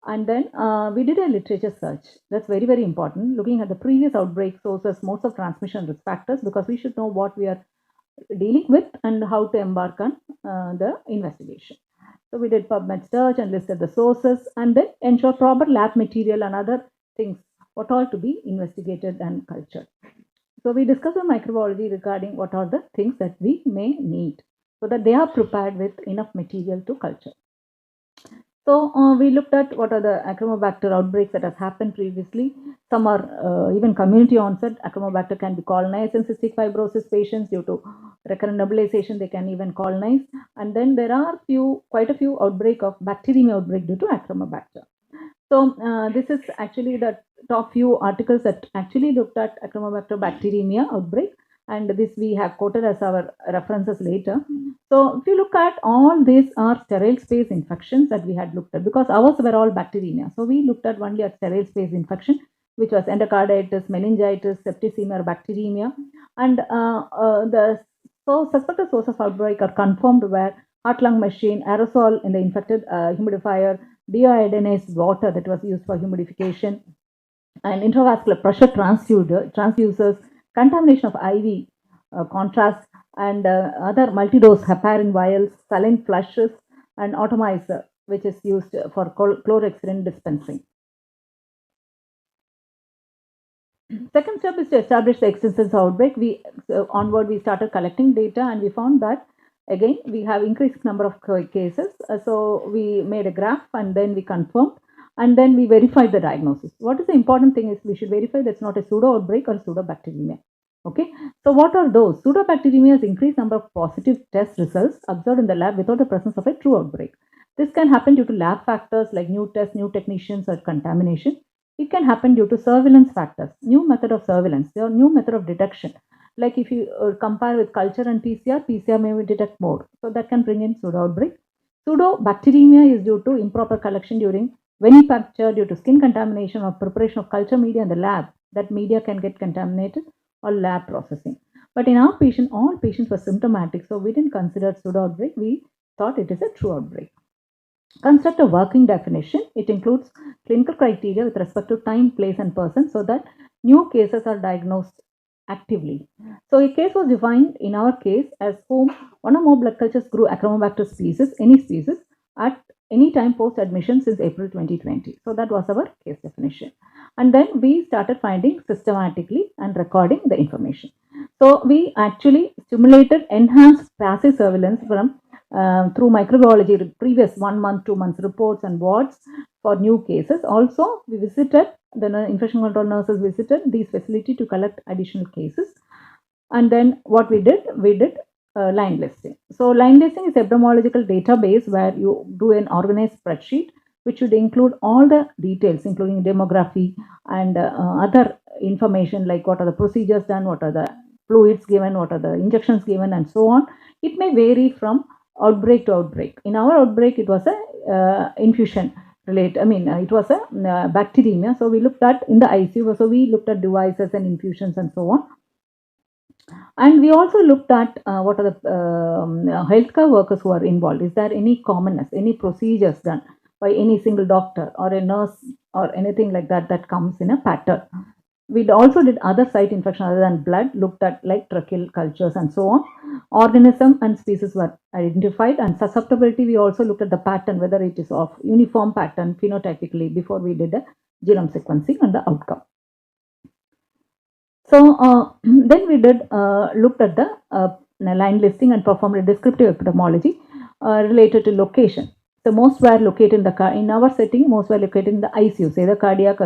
And then we did a literature search. That's very, very important, looking at the previous outbreak sources, modes of transmission, risk factors, because we should know what we are dealing with and how to embark on the investigation. So we did PubMed search and listed the sources, and then ensure proper lab material and other things, what all to be investigated and cultured. So we discussed with microbiology regarding what are the things that we may need so that they are prepared with enough material to culture. So we looked at what are the Achromobacter outbreaks that have happened previously. Some are even community onset. Achromobacter can be colonized in cystic fibrosis patients due to recurrent nebulization. They can even colonize. And then there are quite a few outbreak of bacteremia outbreak due to Achromobacter. So this is actually the top few articles that actually looked at Achromobacter bacteremia outbreak. And this we have quoted as our references later. So if you look at all these are sterile space infections that we had looked at, because ours were all bacteremia. So we looked at only at sterile space infection, which was endocarditis, meningitis, septicemia, or bacteremia. And the suspected source of outbreak are confirmed were heart-lung machine, aerosol in the infected humidifier, deiodinized water that was used for humidification, and intravascular pressure transducers, contamination of IV contrast, and other multi-dose heparin vials, saline flushes, and atomizer, which is used for chlorhexidine dispensing. Second step is to establish the existence of outbreak. Onward we started collecting data, and we found that again we have increased number of cases. So we made a graph, and then we confirmed, and then we verified the diagnosis. What is the important thing is we should verify that's not a pseudo outbreak or pseudobacteremia. Okay, so what are those? Pseudobacteremia is increased number of positive test results observed in the lab without the presence of a true outbreak. This can happen due to lab factors like new tests, new technicians, or contamination. It can happen due to surveillance factors, new method of surveillance, or new method of detection. Like if you compare with culture and PCR may detect more. So that can bring in pseudo outbreak. Pseudobacteremia is due to improper collection during vinification due to skin contamination or preparation of culture media in the lab. That media can get contaminated, or lab processing. But in our patient, all patients were symptomatic, so we didn't consider pseudo outbreak. We thought it is a true outbreak. Construct a working definition. It includes clinical criteria with respect to time, place, and person so that new cases are diagnosed actively. So a case was defined in our case as whom one or more blood cultures grew Achromobacter species, any species, at any time post admission since April 2020. So that was our case definition. And then we started finding systematically and recording the information. So we actually stimulated enhanced passive surveillance from through microbiology previous 1 month, 2 months reports and wards for new cases. Also, we visited the infection control nurses visited these facilities to collect additional cases. And then what we did line listing. So line listing is epidemiological database where you do an organized spreadsheet which would include all the details, including demography and other information like what are the procedures done, what are the fluids given, what are the injections given, and so on. It may vary from outbreak to outbreak. In our outbreak, it was a infusion related. It was a bacteremia. So we looked at in the ICU. So we looked at devices and infusions and so on. And we also looked at what are the healthcare workers who are involved. Is there any commonness, any procedures done by any single doctor or a nurse or anything like that that comes in a pattern? We also did other site infection other than blood, looked at like tracheal cultures and so on. Organism and species were identified, and susceptibility, we also looked at the pattern, whether it is of uniform pattern phenotypically before we did a genome sequencing and the outcome. So then we did looked at the line listing and performed a descriptive epidemiology related to location. So most were located in our setting, most were located in the ICUs, either cardiac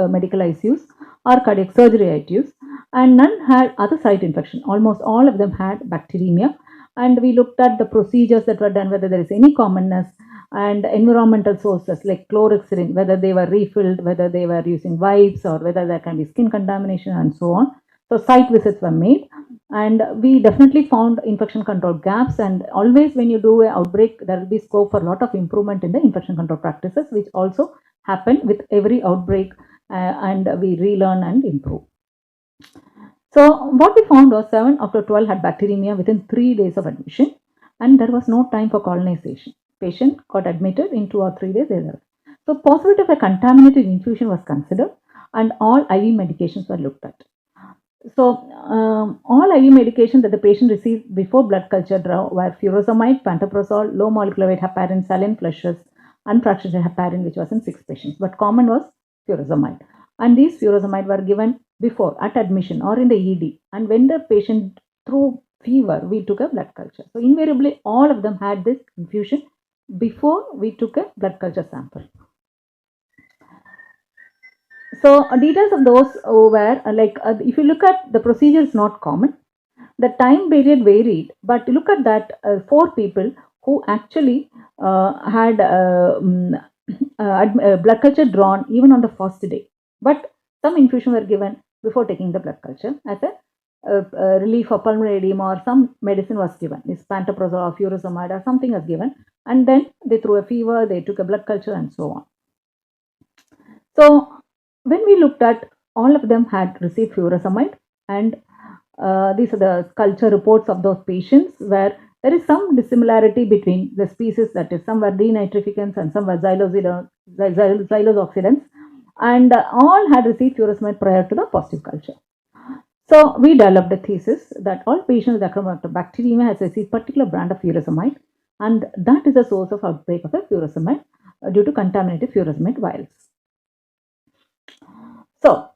medical ICUs or cardiac surgery ICUs, and none had other site infection. Almost all of them had bacteremia, and we looked at the procedures that were done, whether there is any commonness, and environmental sources like chlorhexidine, whether they were refilled, whether they were using wipes, or whether there can be skin contamination and so on. So site visits were made, and we definitely found infection control gaps. And always when you do an outbreak, there will be scope for a lot of improvement in the infection control practices, which also happen with every outbreak, and we relearn and improve. So what we found was 7 out of 12 had bacteremia within 3 days of admission, and there was no time for colonization. Patient got admitted in 2 or 3 days later. So possibility of a contaminated infusion was considered, and all IV medications were looked at. So all IV medications that the patient received before blood culture were furosemide, pantoprazole, low molecular weight heparin, saline flushes, unfractionated heparin, which was in 6 patients. But common was furosemide, and these furosemide were given before at admission or in the ED. And when the patient threw fever, we took a blood culture. So invariably, all of them had this infusion before we took a blood culture sample. So details of those were if you look at the procedure is not common. The time period varied, but look at that 4 people who actually had blood culture drawn even on the first day, but some infusion were given before taking the blood culture as a relief of pulmonary edema, or some medicine was given, is pantoprazole or furosemide or something was given, and then they threw a fever, they took a blood culture and so on. So when we looked at, all of them had received furosemide, and these are the culture reports of those patients where there is some dissimilarity between the species, that is, some were denitrificants and some were xyloxidants, and all had received furosemide prior to the positive culture. So we developed a thesis that all patients with bacteremia has received particular brand of furosemide, and that is the source of outbreak of a furosemide due to contaminated furosemide vials. So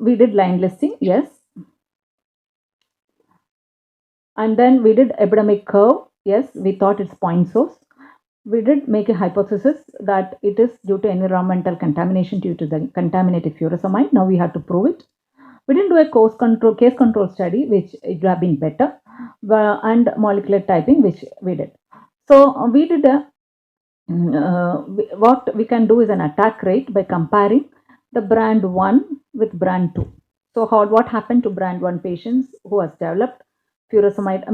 we did line listing, yes. And then we did epidemic curve, yes, we thought it's point source. We did make a hypothesis that it is due to environmental contamination due to the contaminated furosemide. Now we have to prove it. We didn't do a case control study, which it would have been better, and molecular typing, which we did. So we did what we can do is an attack rate by comparing the brand 1 with brand 2. So what happened to brand 1 patients who has developed furosemide,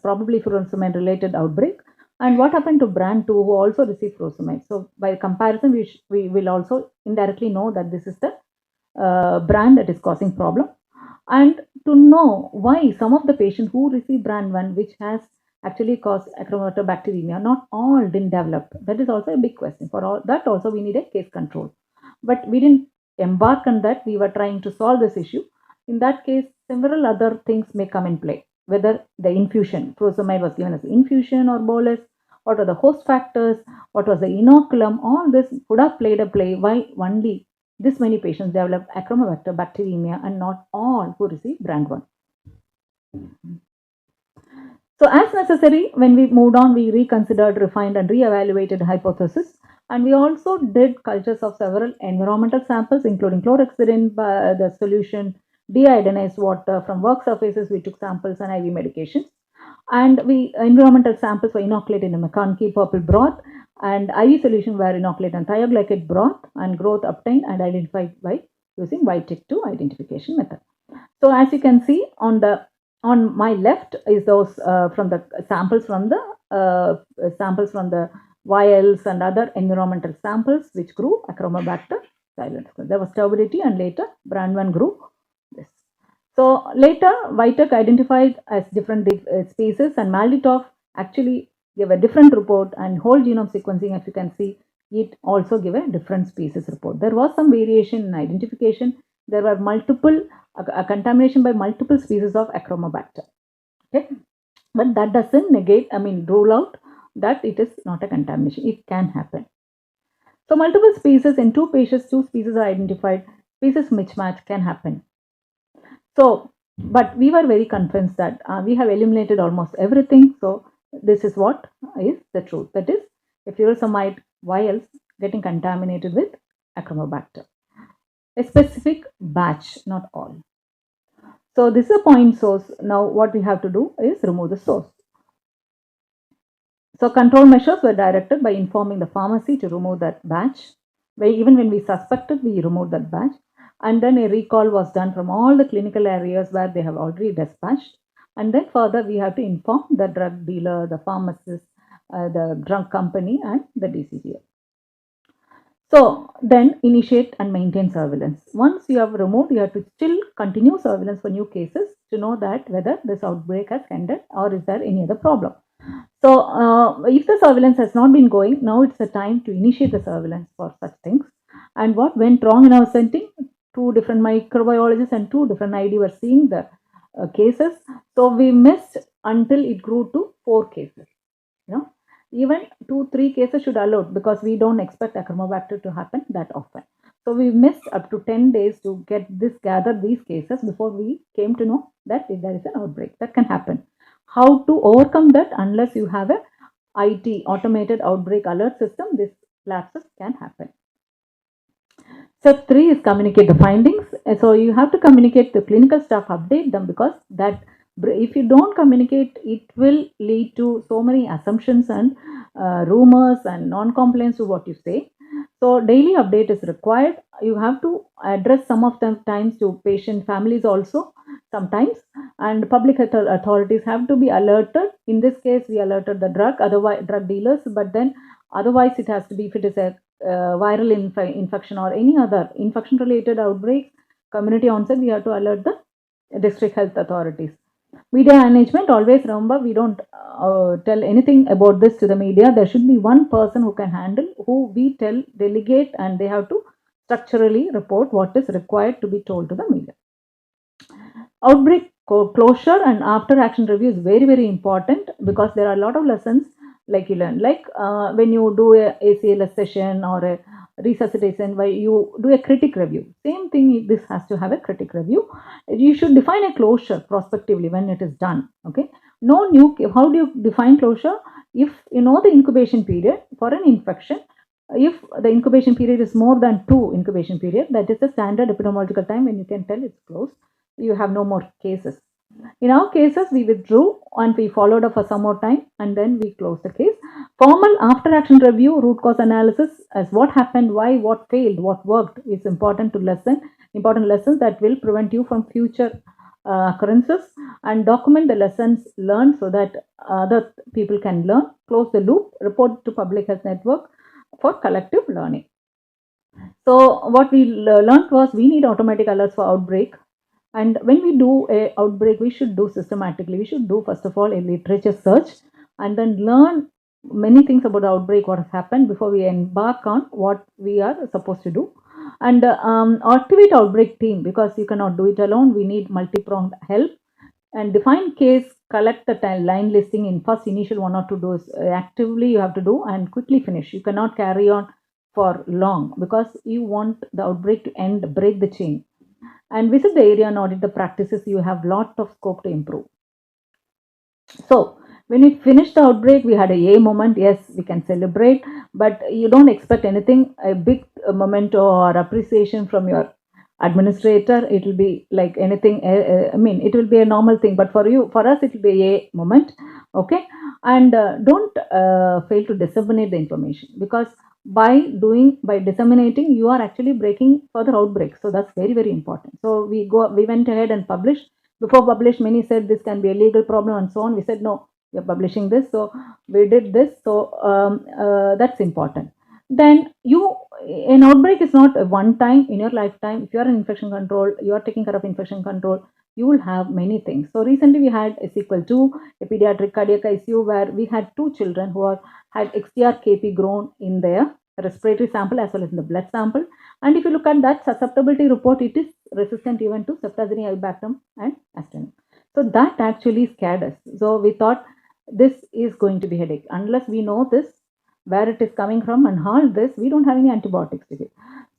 probably furosemide related outbreak, and what happened to brand 2 who also received furosemide. So by comparison, we will also indirectly know that this is the brand that is causing problem, and to know why some of the patients who receive brand 1, which has actually caused Acromycobacteremia, not all didn't develop. That is also a big question. For all that also we need a case control, but we didn't embark on that. We were trying to solve this issue. In that case, several other things may come in play, whether the infusion, furosemide was given as infusion or bolus, what are the host factors, what was the inoculum, all this would have played a play why only this many patients developed Acromycobacteremia and not all who received brand 1. So as necessary, when we moved on, we reconsidered, refined and re-evaluated the hypothesis, and we also did cultures of several environmental samples, including chlorhexidine, the solution, deiodinized water. From work surfaces we took samples, and IV medications. And environmental samples were inoculated in a McConkey purple broth, and IV solution were inoculated in thioglycate broth, and growth obtained and identified by using YTIC2 identification method. So as you can see on my left is those from the samples from the vials and other environmental samples which grew Acromobacter silence. There was turbidity, and later brand 1 grew this. So later Vitek identified as different species, and Malditov actually gave a different report, and whole genome sequencing, as you can see, it also gave a different species report. There was some variation in identification. There were multiple contamination by multiple species of Acromobacter. Okay, but that doesn't rule out that it is not a contamination. It can happen. So multiple species in 2 patients, 2 species are identified. Species mismatch can happen. So, but we were very convinced that we have eliminated almost everything. So this is what is the truth. That is, a furosemide vials getting contaminated with Acromobacter. A specific batch, not all. So this is a point source. Now what we have to do is remove the source. So control measures were directed by informing the pharmacy to remove that batch. Even when we suspected, we removed that batch. And then a recall was done from all the clinical areas where they have already dispatched. And then further, we have to inform the drug dealer, the pharmacist, the drug company, and the DCGO. So then initiate and maintain surveillance. Once you have removed, you have to still continue surveillance for new cases to know that whether this outbreak has ended or is there any other problem. So if the surveillance has not been going, now it's the time to initiate the surveillance for such things. And what went wrong in our setting? 2 different microbiologists and 2 different ID were seeing the cases. So we missed until it grew to 4 cases. Even 2-3 cases should allow, because we don't expect Acromobacter to happen that often. So we missed up to 10 days to gather these cases before we came to know that if there is an outbreak. That can happen. How to overcome that? Unless you have a IT, automated outbreak alert system, this lapses can happen. Step 3 is communicate the findings. So you have to communicate the clinical staff, update them, because that if you don't communicate, it will lead to so many assumptions and rumors and non-compliance to what you say. So daily update is required. You have to address some of them times to patient families also sometimes, and public authorities have to be alerted. In this case, we alerted the drug dealers, but then otherwise it has to be, if it is a viral infection or any other infection related outbreak, community onset, we have to alert the district health authorities. Media management, always remember, we don't tell anything about this to the media. There should be one person who can handle, who we delegate, and they have to structurally report what is required to be told to the media. Outbreak closure and after action review is very, very important, because there are a lot of lessons like you learn, like when you do a ACLS session or a resuscitation, where you do a critic review. Same thing, this has to have a critic review. You should define a closure prospectively when it is done. Okay, no new. How do you define closure? If you know the incubation period for an infection, if the incubation period is more than 2 incubation period, that is the standard epidemiological time when you can tell it's closed. You have no more cases. In our cases, we withdrew and we followed up for some more time, and then we closed the case. Formal after action review, root cause analysis as what happened, why, what failed, what worked is important lessons that will prevent you from future occurrences, and document the lessons learned so that other people can learn. Close the loop, report to public health network for collective learning. So what we learned was we need automatic alerts for outbreak. And when we do a outbreak, we should do systematically. We should do, first of all, a literature search, and then learn many things about the outbreak, what has happened, before we embark on what we are supposed to do. And activate outbreak team, because you cannot do it alone. We need multi-pronged help. And define case, collect the line listing in first initial 1 or 2 days. Actively you have to do and quickly finish. You cannot carry on for long, because you want the outbreak to end, break the chain. And visit the area and audit the practices. You have lot of scope to improve. So when we finished the outbreak, we had a yay moment. Yes, we can celebrate, but you don't expect anything, a big memento or appreciation from your administrator. It will be like anything. It will be a normal thing, but for us, it will be a yay moment. Okay, and don't fail to disseminate the information, because by disseminating, you are actually breaking further outbreaks. So that's very, very important. So we went ahead and published. Before published, many said this can be a legal problem and so on. We said no, we are publishing this. So we did this. So that's important. Then an outbreak is not a one time in your lifetime. If you are in infection control, you are taking care of infection control, you will have many things. So recently we had a sequel to a pediatric cardiac ICU where we had 2 children who had XDR-KP grown in their respiratory sample as well as in the blood sample. And if you look at that susceptibility report, it is resistant even to Cefepime-zidebactam and Aspergillus. So that actually scared us. So we thought this is going to be headache. Unless we know this, where it is coming from and how this, we don't have any antibiotics to give.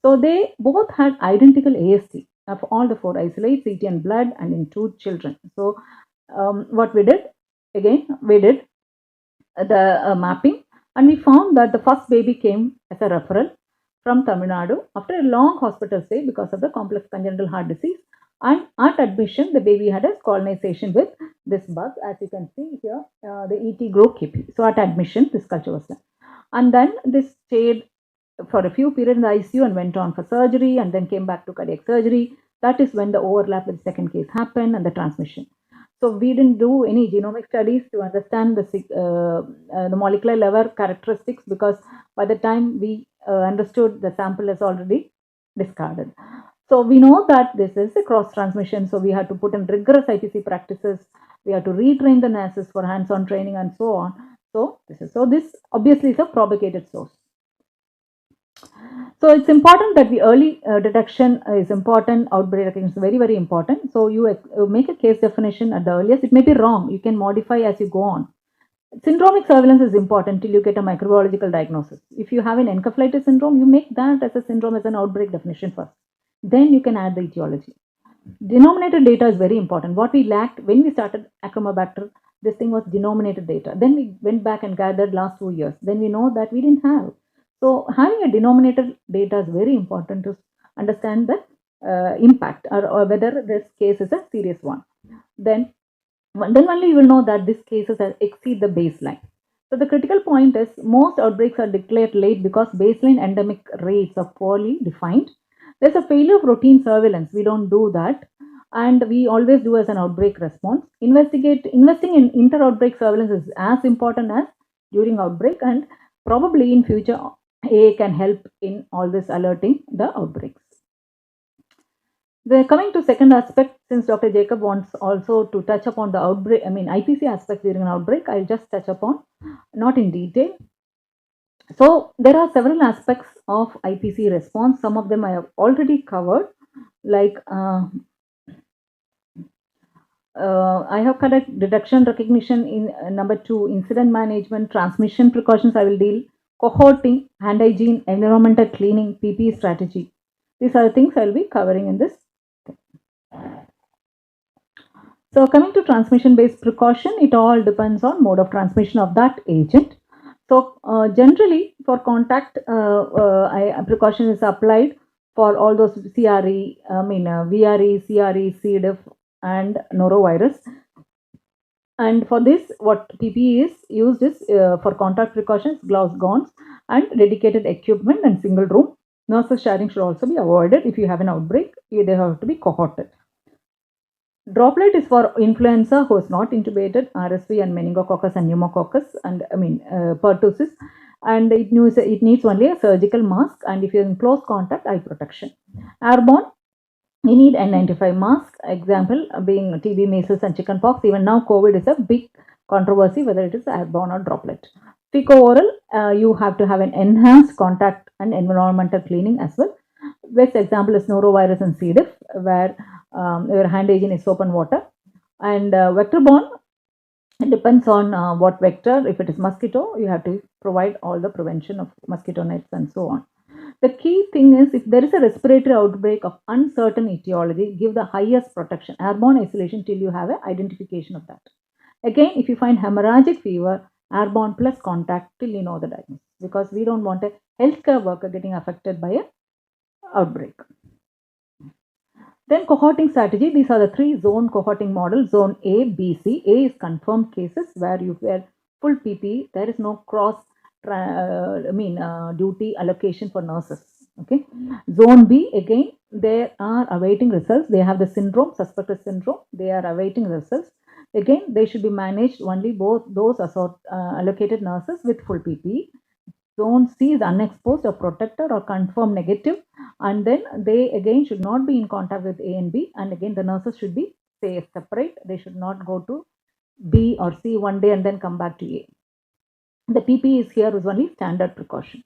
So they both had identical AST of all the 4 isolates, CT and blood, and in 2 children. So what we did, again, we did the mapping, and we found that the first baby came as a referral from Tamil Nadu after a long hospital stay because of the complex congenital heart disease. And at admission, the baby had a colonization with this bug, as you can see here, the ET group KP. So at admission, this culture was done. And then this stayed for a few periods in the ICU and went on for surgery and then came back to cardiac surgery. That is when the overlap with the second case happened and the transmission. So we didn't do any genomic studies to understand the molecular level characteristics, because by the time we understood, the sample is already discarded. So we know that this is a cross transmission. So we had to put in rigorous IPC practices. We had to retrain the nurses for hands-on training and so on. So this obviously is a propagated source. So it's important that the early detection is important. Outbreak recognition is very, very important. So you make a case definition at the earliest. It may be wrong. You can modify as you go on. Syndromic surveillance is important till you get a microbiological diagnosis. If you have an encephalitis syndrome, you make that as a syndrome as an outbreak definition first. Then you can add the etiology. Denominator data is very important. What we lacked when we started Acromobacter, this thing was denominator data. Then we went back and gathered last 2 years. Then we know that we didn't have. So having a denominator data is very important to understand the impact or whether this case is a serious one. Then only you will know that these cases exceed the baseline. So the critical point is most outbreaks are declared late because baseline endemic rates are poorly defined. There's a failure of routine surveillance. We don't do that. And we always do as an outbreak response. Investing in inter-outbreak surveillance is as important as during outbreak, and probably in future AA can help in all this alerting the outbreaks. Coming to second aspect, since Dr. Jacob wants also to touch upon the outbreak, IPC aspect during an outbreak, I'll just touch upon, not in detail. So there are several aspects of IPC response. Some of them I have already covered, like I have covered detection, recognition in number 2, incident management, transmission precautions I will deal, cohorting, hand hygiene, environmental cleaning, PPE strategy. These are the things I will be covering in this. So coming to transmission-based precaution, it all depends on mode of transmission of that agent. So generally for contact, precaution is applied for all those VRE, CRE, C. diff and norovirus. And for this, what PPE is used is for contact precautions, gloves, gowns, and dedicated equipment and single room. Nurses sharing should also be avoided. If you have an outbreak, they have to be cohorted. Droplet is for influenza who is not intubated, RSV and meningococcus and pneumococcus and pertussis, and it needs only a surgical mask, and if you're in close contact, eye protection. Airborne, we need N95 mask, example being TB, measles and chickenpox. Even now COVID is a big controversy whether it is airborne or droplet. Fecal-oral, you have to have an enhanced contact and environmental cleaning as well. Best example is norovirus and C. diff, where your hand hygiene is soap and water. And vector-borne, it depends on what vector. If it is mosquito, you have to provide all the prevention of mosquito nets and so on. The key thing is, if there is a respiratory outbreak of uncertain etiology, give the highest protection, airborne isolation till you have an identification of that. Again, if you find hemorrhagic fever, airborne plus contact till you know the diagnosis, because we don't want a healthcare worker getting affected by a outbreak. Then cohorting strategy, these are the 3 zone cohorting models, zone A, B, C. A is confirmed cases where you wear full PPE, there is no cross duty allocation for nurses. Okay. Zone B, again, they are awaiting results. They have the syndrome, suspected syndrome. They are awaiting results. Again, they should be managed only both those allocated nurses with full PPE. Zone C is unexposed or protected or confirmed negative, and then they again should not be in contact with A and B, and again the nurses should be separate. They should not go to B or C one day and then come back to A. The PPE is here is only standard precaution.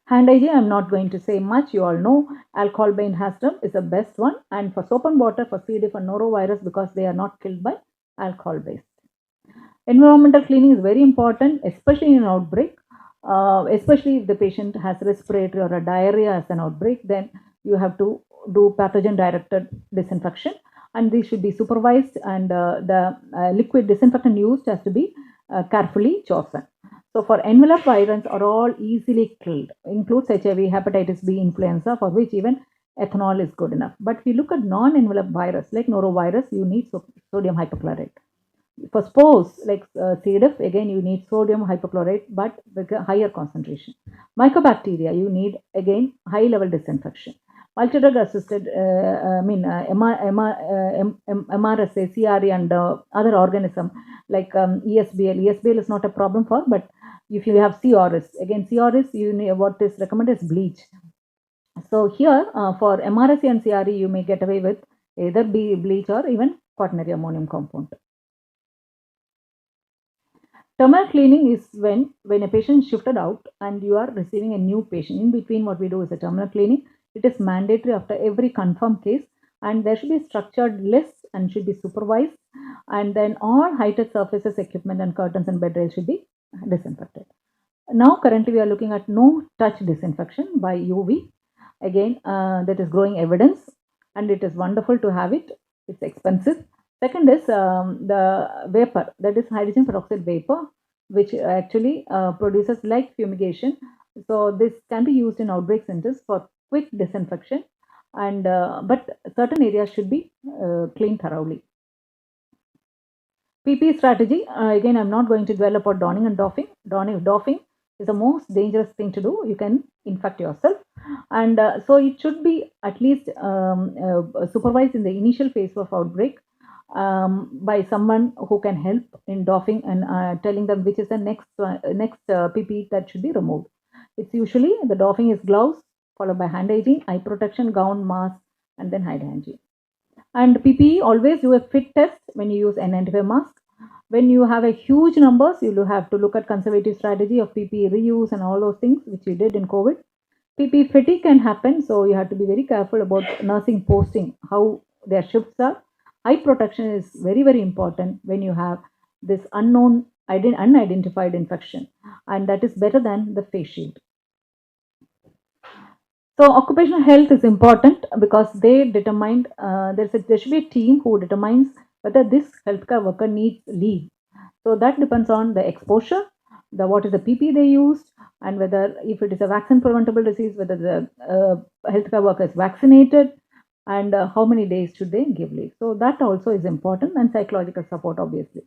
Hand hygiene, I am not going to say much. You all know alcohol-based hazardum is the best one, and for soap and water for C. diff and norovirus because they are not killed by alcohol-based. Environmental cleaning is very important, especially in an outbreak. Especially if the patient has respiratory or a diarrhea as an outbreak, then you have to do pathogen directed disinfection, and these should be supervised, and the liquid disinfectant used has to be carefully chosen. So for envelope virus are all easily killed, includes HIV, hepatitis B, influenza, for which even ethanol is good enough. But if you look at non-envelope virus like norovirus, you need sodium hypochlorite. For spores like C. diff, again you need sodium hypochlorite but with a higher concentration. Mycobacteria, you need again high level disinfection. Multi-drug assisted, MRSA, CRE and other organism like ESBL. ESBL is not a problem for, but if you have CRS, again CRS, you need, what is recommended is bleach. So here for MRSA and CRE, you may get away with either bleach or even quaternary ammonium compound. Terminal cleaning is when a patient is shifted out and you are receiving a new patient. In between, what we do is a terminal cleaning. It is mandatory after every confirmed case, and there should be structured lists and should be supervised. And then all heighted surfaces, equipment and curtains and bed rails should be disinfected. Now currently we are looking at no touch disinfection by UV. Again, that is growing evidence, and it is wonderful to have it. It's expensive. Second is the vapor, that is hydrogen peroxide vapor, which actually produces like fumigation. So this can be used in outbreak centers for quick disinfection, and but certain areas should be cleaned thoroughly. PP strategy, again I'm not going to dwell upon donning and doffing. Doffing is the most dangerous thing to do. You can infect yourself, and so it should be at least supervised in the initial phase of outbreak by someone who can help in doffing and telling them which is the next PPE that should be removed. It's usually the doffing is gloves, followed by hand hygiene, eye protection, gown, mask, and then hand hygiene. And PPE, always do a fit test when you use N95 mask. When you have a huge numbers, you will have to look at conservative strategy of PPE reuse and all those things which we did in COVID. PPE fatigue can happen, so you have to be very careful about nursing posting, how their shifts are. Eye protection is very, very important when you have this unknown, unidentified infection, and that is better than the face shield. So occupational health is important because they determined there should be a team who determines whether this healthcare worker needs leave. So that depends on the exposure, what is the PPE they used, and whether if it is a vaccine preventable disease, whether the healthcare worker is vaccinated, and how many days should they give leave. So that also is important, and psychological support obviously.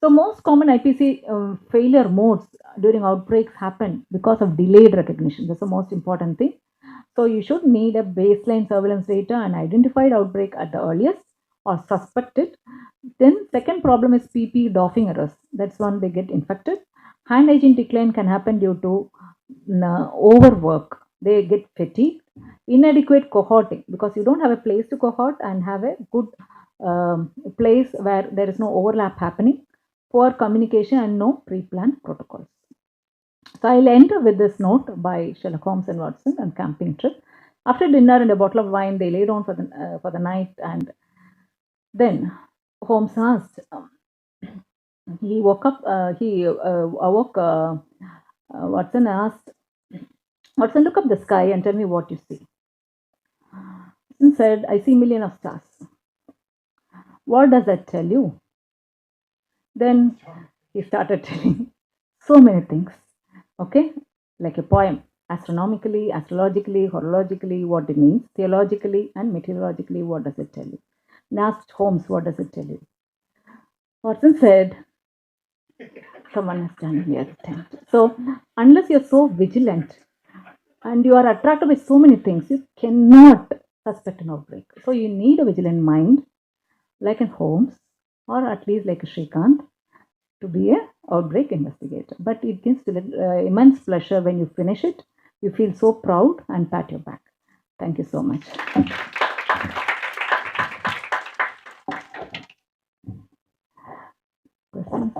So most common IPC failure modes during outbreaks happen because of delayed recognition. That's the most important thing. So you should need a baseline surveillance data and identified outbreak at the earliest or suspected. Then second problem is PP doffing errors. That's when they get infected. Hand hygiene decline can happen due to overwork. They get fatigued. Inadequate cohorting, because you don't have a place to cohort and have a good place where there is no overlap happening. Poor communication and no pre-planned protocols. So I'll end with this note by Sherlock Holmes and Watson on camping trip. After dinner and a bottle of wine, they lay down for the night, and then Holmes asked. He woke up. He awoke. Watson asked, "Watson, look up the sky and tell me what you see." Watson said, "I see millions of stars." "What does that tell you?" Then he started telling so many things, okay, like a poem. astronomically, astrologically, horologically, what it means, theologically, and meteorologically, what does it tell you? And asked Holmes, what does it tell you? Watson said, someone has done the attempt. So, unless you're so vigilant and you are attracted by so many things, you cannot suspect an outbreak. So, you need a vigilant mind, like in Holmes, or at least like a Shrikant, to be a outbreak investigator. But it gives immense pleasure when you finish it. You feel so proud and pat your back. Thank you so much. Questions?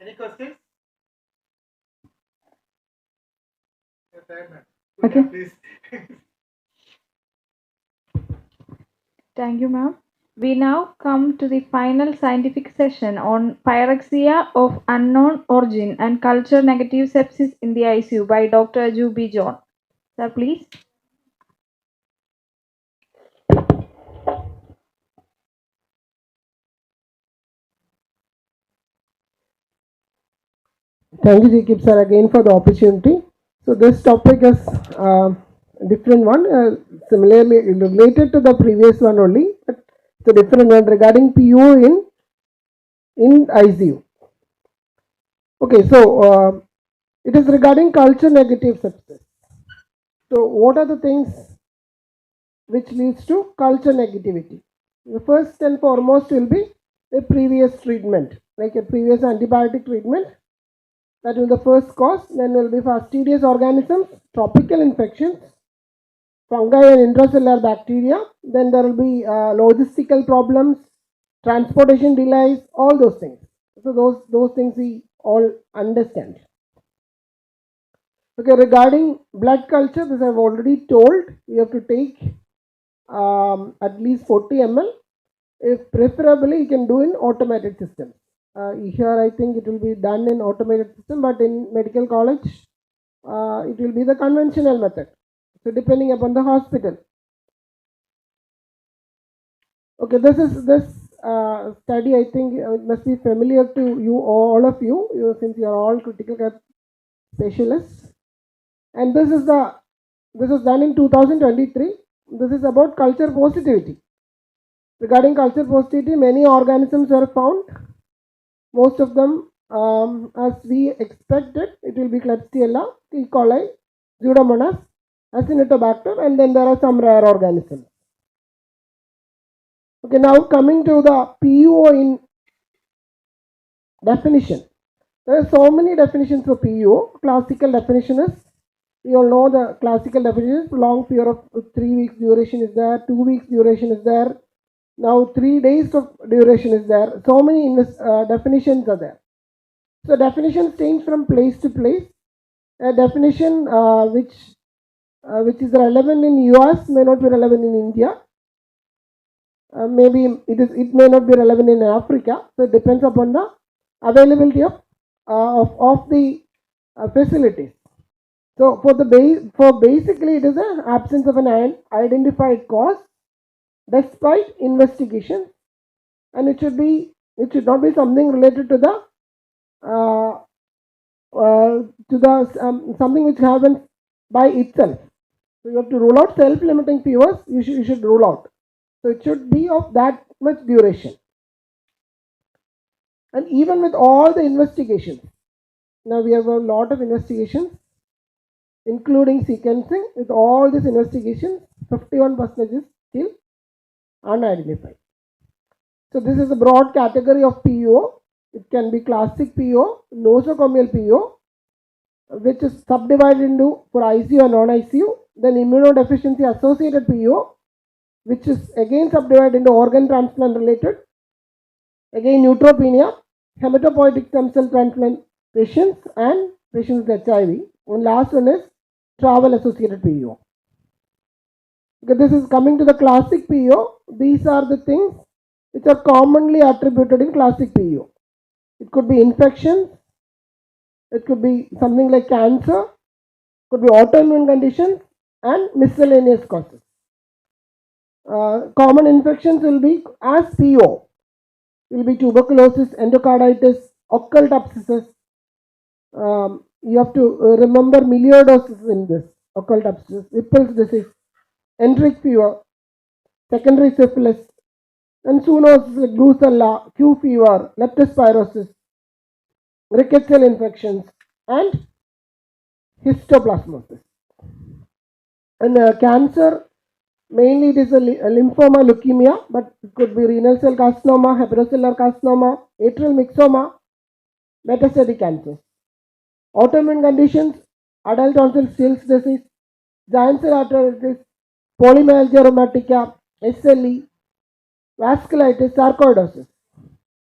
Any questions? Okay. Please. Thank you, ma'am. We now come to the final scientific session on pyrexia of unknown origin and culture negative sepsis in the ICU by Dr. Aju B. John. Sir, please. Thank you, Jacob sir, again for the opportunity. So this topic is a different one, similarly related to the previous one only, but it's a different one regarding PO in ICU. Okay, so it is regarding culture negative sepsis. So what are the things which leads to culture negativity? The first and foremost will be a previous treatment, like a previous antibiotic treatment. That will be the first cause. Then will be fastidious organisms, tropical infections, fungi and intracellular bacteria. Then there will be logistical problems, transportation delays, all those things. So those things we all understand. Okay, regarding blood culture, this I have already told. We have to take at least 40 ml. If preferably, you can do in automated systems. Here I think it will be done in automated system, but in medical college it will be the conventional method. So depending upon the hospital. Okay, this study I think must be familiar to you, all of you, since you are all critical care specialists. And this is done in 2023. This is about culture positivity. Regarding culture positivity, many organisms were found. Most of them, as we expected, it will be Klebsiella, E. coli, Pseudomonas, Acinetobacter, and then there are some rare organisms. Okay, now coming to the PUO in definition. There are so many definitions for PUO. Classical definition is, we all know the classical definition is long period of 3 weeks duration is there, 2 weeks duration is there. Now 3 days of duration is there. So many definitions are there. So definitions change from place to place. A definition which is relevant in US may not be relevant in India. Maybe it may not be relevant in Africa. So it depends upon the availability of the facilities. So basically it is an absence of an identified cause despite investigation, and it should not be something related to the something which happens by itself. So you have to rule out self-limiting fevers. You should rule out. So it should be of that much duration. And even with all the investigations, now we have a lot of investigations, including sequencing. With all these investigations, 51% is still unidentified. So this is a broad category of PO. It can be classic PO, nosocomial PO, which is subdivided into for ICU and non-ICU. Then immunodeficiency associated PO, which is again subdivided into organ transplant related. Again neutropenia, hematopoietic stem cell transplant patients and patients with HIV. And last one is travel associated PO. Okay, this is coming to the classic PO. These are the things which are commonly attributed in classic PO. It could be infections, it could be something like cancer, could be autoimmune conditions, and miscellaneous causes. Common infections will be as PO, will be tuberculosis, endocarditis, occult abscesses, you have to remember melioidosis in this, occult abscess, Whipple's disease, enteric fever, secondary syphilis, and zoonosis like brucella, Q fever, leptospirosis, rickettsial infections, and histoplasmosis. And cancer, mainly it is a lymphoma, leukemia, but it could be renal cell carcinoma, hepatocellular carcinoma, atrial myxoma, metastatic cancers. Autoimmune conditions, adult onset Still's disease, giant cell arteritis, polymyalgia rheumatica, SLE, vasculitis, sarcoidosis.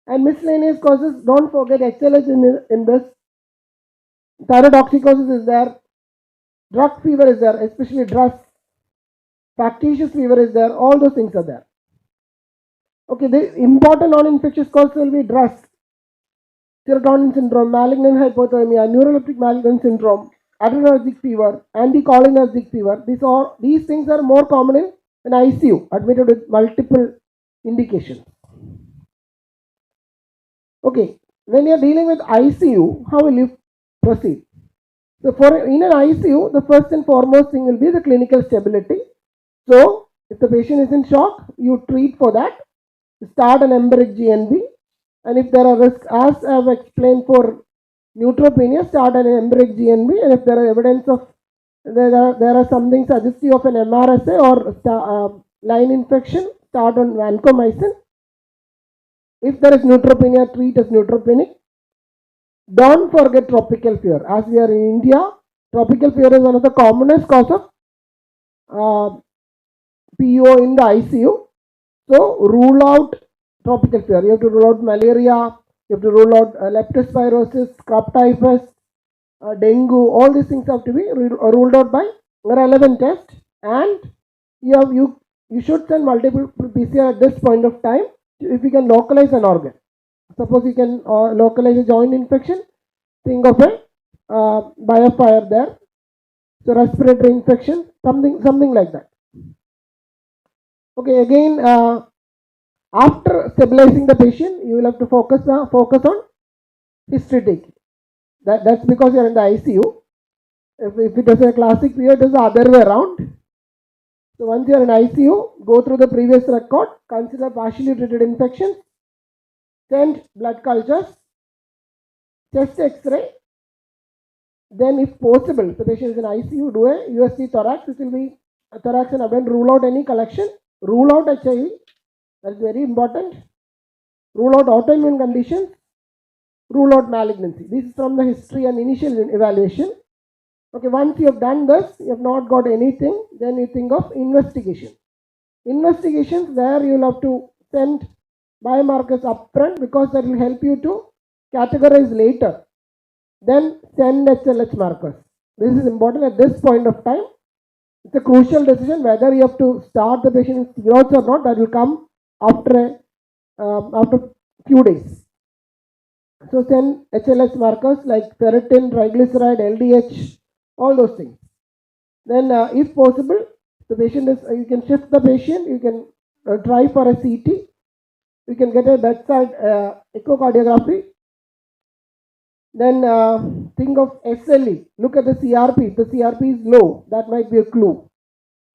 And miscellaneous causes, don't forget HLH in this. Thyrotoxicosis is there, drug fever is there, especially DRUS, factitious fever is there, all those things are there. Okay, the important non-infectious causes will be DRUS, serotonin syndrome, malignant hypothermia, neuroleptic malignant syndrome, adrenergic fever, anticholinergic fever. These things are more common in ICU, admitted with multiple indications. Okay, when you are dealing with ICU, how will you proceed? So in an ICU, the first and foremost thing will be the clinical stability. So if the patient is in shock, you treat for that. Start an empiric GNB, and if there are risks, as I have explained for neutropenia, start an empiric GNB, and if there are evidence of there are something suggestive of an MRSA or line infection, start on vancomycin. If there is neutropenia, treat as neutropenic. Don't forget tropical fever. As we are in India, tropical fever is one of the commonest cause of PO in the ICU. So rule out tropical fever. You have to rule out malaria. You have to rule out leptospirosis, scrub typhus, dengue. All these things have to be ruled out by relevant test. And you should send multiple PCR at this point of time if you can localize an organ. Suppose you can localize a joint infection, think of a biofire there. So respiratory infection, something like that. Okay, again, after stabilizing the patient, you will have to focus on history taking. That's because you are in the ICU. If it is a classic period, it is the other way around. So once you are in ICU, go through the previous record, consider partially treated infections, send blood cultures, chest X-ray. Then, if possible, the patient is in ICU, do a USG thorax. This will be a thorax and abdomen. Rule out any collection. Rule out HIV. That's very important. Rule out autoimmune conditions. Rule out malignancy. This is from the history and initial evaluation. Okay, once you have done this, you have not got anything, then you think of investigation. Investigations, there you will have to send biomarkers upfront because that will help you to categorize later. Then send HLH markers. This is important at this point of time. It's a crucial decision whether you have to start the patient in cirrhosis or not. That will come after a few days. So send HLH markers like ferritin, triglyceride, LDH, all those things. Then if possible, the patient is, you can shift the patient, you can try for a CT, you can get a bedside echocardiography. Then think of SLE, look at the CRP. If the CRP is low, that might be a clue.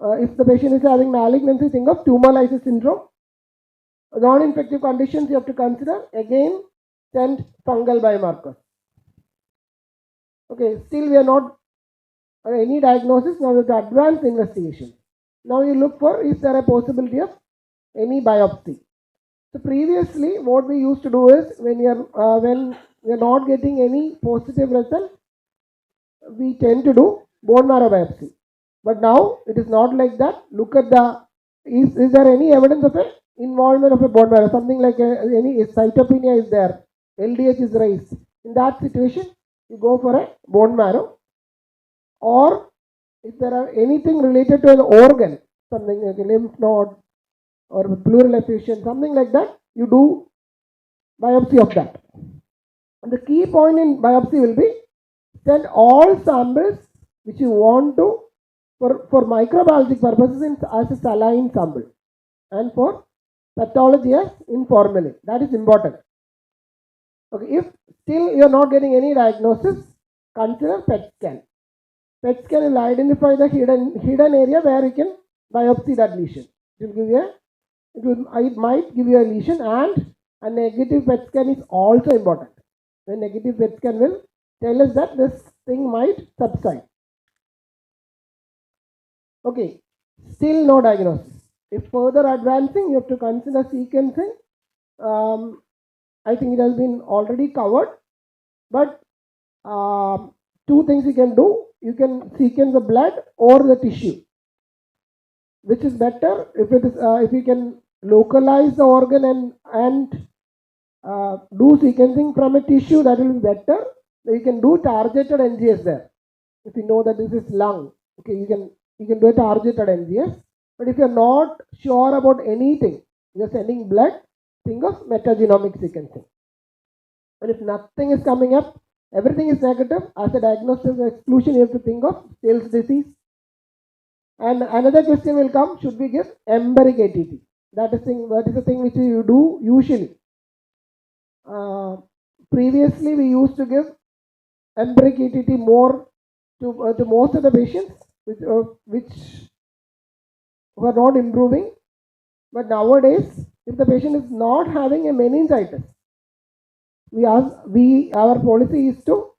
If the patient is having malignancy, think of tumor lysis syndrome. Non-infective conditions you have to consider. Again, send fungal biomarkers. Okay, still we are not any diagnosis. Now with the advanced investigation. Now you look for, is there a possibility of any biopsy? So previously, what we used to do is when we are not getting any positive result, we tend to do bone marrow biopsy. But now it is not like that. Look at the, is there any evidence of a involvement of a bone marrow? Something like any cytopenia is there, LDH is raised. In that situation, you go for a bone marrow. Or if there are anything related to an organ, something like a lymph node or pleural effusion, something like that, you do biopsy of that. And the key point in biopsy will be send all samples which you want to for microbiologic purposes as a saline sample and for pathology as in formalin. That is important. Okay, if still you are not getting any diagnosis, consider PET scan. PET scan will identify the hidden area where you can biopsy that lesion. It might give you a lesion, and a negative PET scan is also important. The negative PET scan will tell us that this thing might subside. Okay, still no diagnosis. If further advancing, you have to consider sequencing. I think it has been already covered, but two things you can do. You can sequence the blood or the tissue. Which is better? If you can localize the organ and do sequencing from a tissue, that will be better. You can do targeted NGS there. If you know that this is lung, okay, you can do a targeted NGS. But if you are not sure about anything, you are sending blood, think of metagenomic sequencing. And if nothing is coming up, everything is negative, as a diagnosis exclusion, you have to think of Still's disease. And another question will come, should we give empiric ATT? That is the thing which you do usually. Previously, we used to give empiric ATT more to most of the patients which were not improving. But nowadays, if the patient is not having a meningitis, our policy is to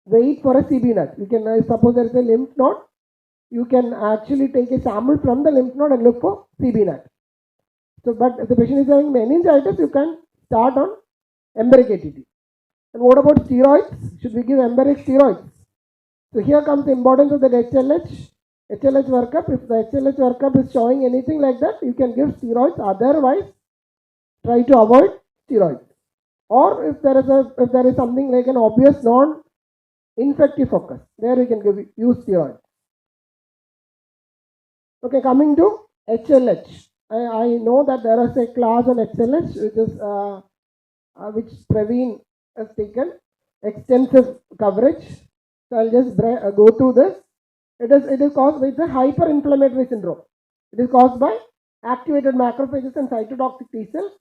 wait for a CB node. You can suppose there is a lymph node, you can actually take a sample from the lymph node and look for CB node. So, but if the patient is having meningitis, you can start on empiric ATT. And what about steroids? Should we give empiric steroids? So here comes the importance of the HLH workup. If the HLH workup is showing anything like that, you can give steroids. Otherwise, try to avoid steroids. Or if there is something like an obvious non-infective focus, there you can use steroids. Okay, coming to HLH. I know that there is a class on HLH which Praveen has taken extensive coverage. So I'll just go through this. It is caused by the hyperinflammatory syndrome. It is caused by activated macrophages and cytotoxic T cells.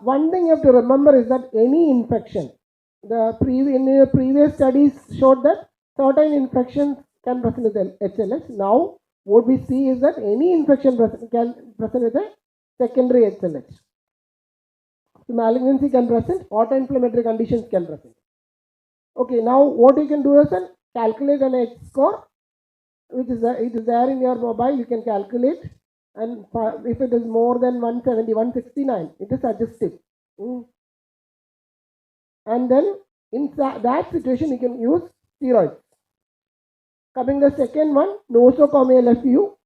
One thing you have to remember is that any infection, in previous studies showed that certain infections can present with HLH. Now, what we see is that any infection can present with a secondary HLH. So malignancy can present, autoinflammatory conditions can present. Okay, now what you can do is calculate an H score, which is it is there in your mobile. You can calculate, and if it is more than 170, 169, it is suggestive. And then in that situation, you can use steroids. Coming the second one, nosocomial FU.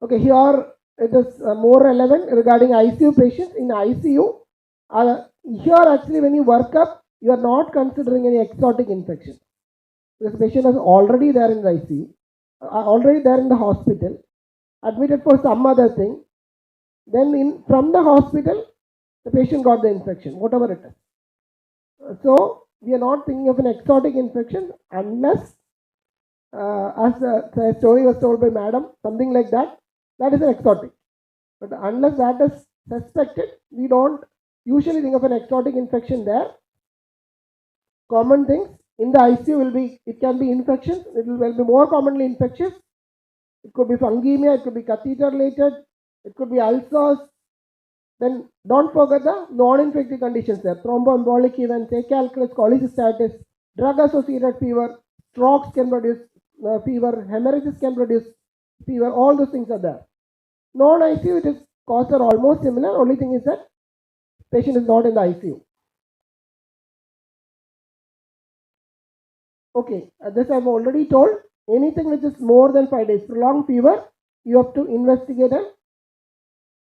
Okay, here it is more relevant regarding ICU patients. In ICU, here actually when you work up, you are not considering any exotic infection. This patient is already there in the ICU, already there in the hospital, admitted for some other thing. Then from the hospital, the patient got the infection, whatever it is. So we are not thinking of an exotic infection unless, as the story was told by madam, something like that, that is an exotic. But unless that is suspected, we don't usually think of an exotic infection there. Common things in the ICU it can be infections, it will be more commonly infectious. It could be fungemia, it could be catheter related, it could be ulcers. Then don't forget the non-infective conditions there. Thromboembolic events, acalculus, cholecystitis, drug-associated fever, strokes can produce fever, hemorrhages can produce fever, all those things are there. Non-ICU, costs are almost similar, only thing is that patient is not in the ICU. Okay, this I've already told. Anything which is more than 5 days, prolonged fever, you have to investigate and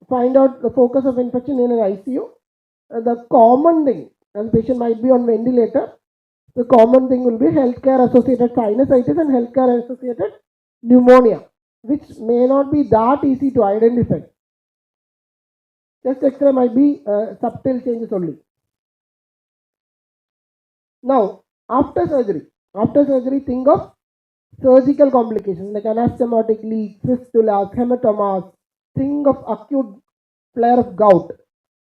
find out the focus of infection in an ICU. The common thing, as patient might be on ventilator, the common thing will be healthcare associated sinusitis and healthcare associated pneumonia, which may not be that easy to identify. Chest X-ray might be subtle changes only. Now, after surgery, think of surgical complications like anastomotic leak, fistulas, hematomas. Think of acute flare of gout,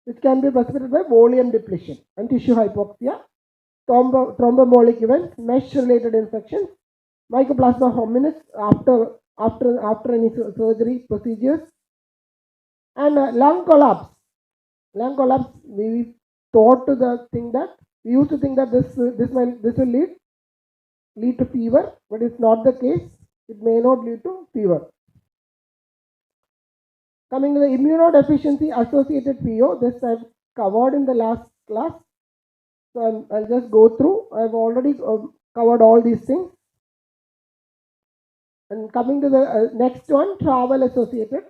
which can be precipitated by volume depletion and tissue hypoxia. thromboembolic events, mesh-related infections, Mycoplasma hominis after any surgery procedures, and lung collapse. Lung collapse, we thought to the thing that we used to think that this will lead to fever, but it's not the case. It may not lead to fever. Coming to the immunodeficiency associated PO, this I've covered in the last class. So I'll just go through. I've already covered all these things. And coming to the next one, travel associated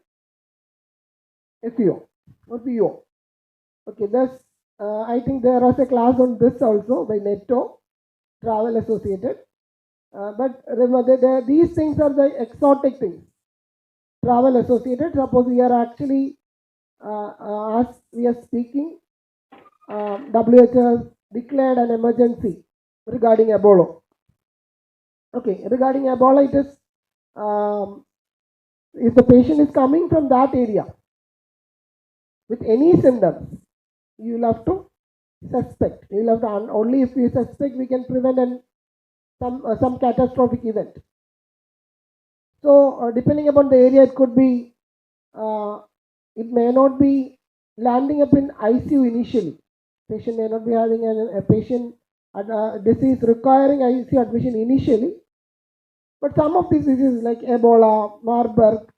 FEO or PO. Okay, I think there was a class on this also by Netto, travel associated. But remember, these things are the exotic things. Travel associated. Suppose we are actually, as we are speaking, WHO has declared an emergency regarding Ebola. Okay, regarding Ebola, it is if the patient is coming from that area with any symptoms, you will have to suspect. You will have to only if we suspect we can prevent some catastrophic event. So depending upon the area, it could be it may not be landing up in ICU initially. Patient may not be having a patient disease requiring ICU admission initially. But some of these diseases like Ebola, Marburg,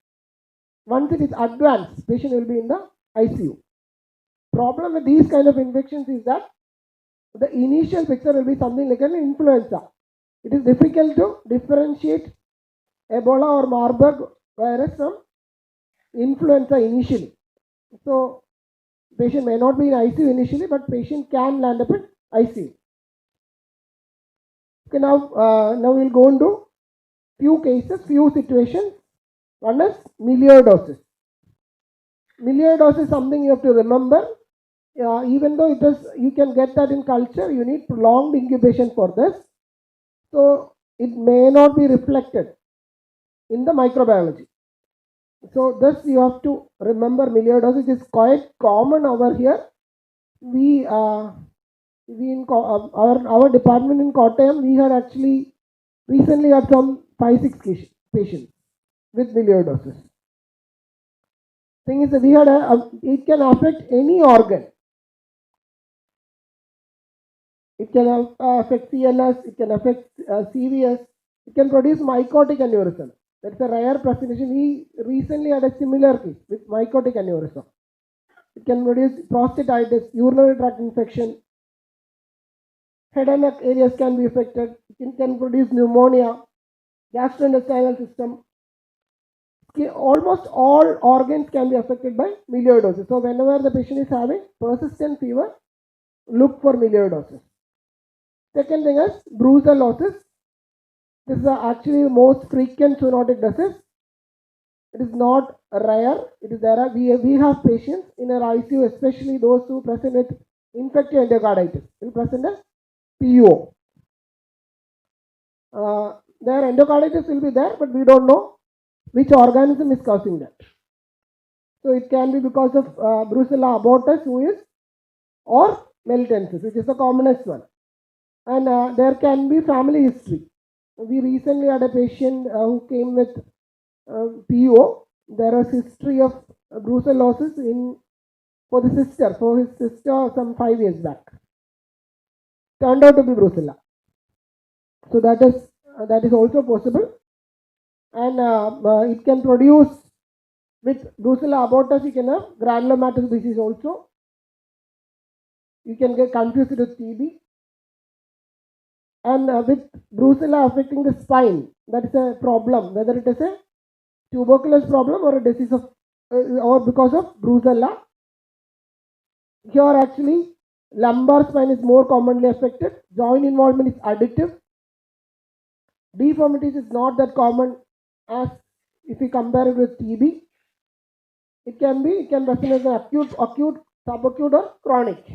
once it is advanced, patient will be in the ICU. Problem with these kind of infections is that the initial picture will be something like an influenza. It is difficult to differentiate Ebola or Marburg virus from influenza initially. So patient may not be in ICU initially, but patient can land up in ICU. Okay, now we'll go into few cases, few situations. One is melioidosis. Melioidosis is something you have to remember. Even though you can get that in culture, you need prolonged incubation for this. So it may not be reflected in the microbiology. So this you have to remember. Melioidosis is quite common over here. We in our department in Kottayam, we had actually recently had some 5-6 patients with melioidosis. Thing is that we had it can affect any organ. It can affect CNS, it can affect CVS, it can produce mycotic aneurysm. That's a rare presentation. We recently had a similar case with mycotic aneurysm. It can produce prostatitis, urinary tract infection, head and neck areas can be affected. It can produce pneumonia, gastrointestinal system. Almost all organs can be affected by melioidosis. So whenever the patient is having persistent fever, look for melioidosis. Second thing is brucellosis. This is actually the most frequent zoonotic disease. It is not rare. It is there. We have patients in our ICU, especially those who present with infective endocarditis, will present as PO. Their endocarditis will be there, but we don't know which organism is causing that. So it can be because of Brucella abortus, or melitensis, which is the commonest one. And there can be family history. We recently had a patient who came with PO. There was history of brucellosis for his sister some 5 years back. Turned out to be brucella. So that is also possible. And it can produce, with brucella abortus, you can have granulomatous disease also. You can get confused with TB. And with brucella affecting the spine, that is a problem, whether it is a tuberculous problem or a disease of, or because of brucella. Here actually, lumbar spine is more commonly affected. Joint involvement is additive. Deformities is not that common as if you compare it with TB. It can present as an acute, subacute or chronic.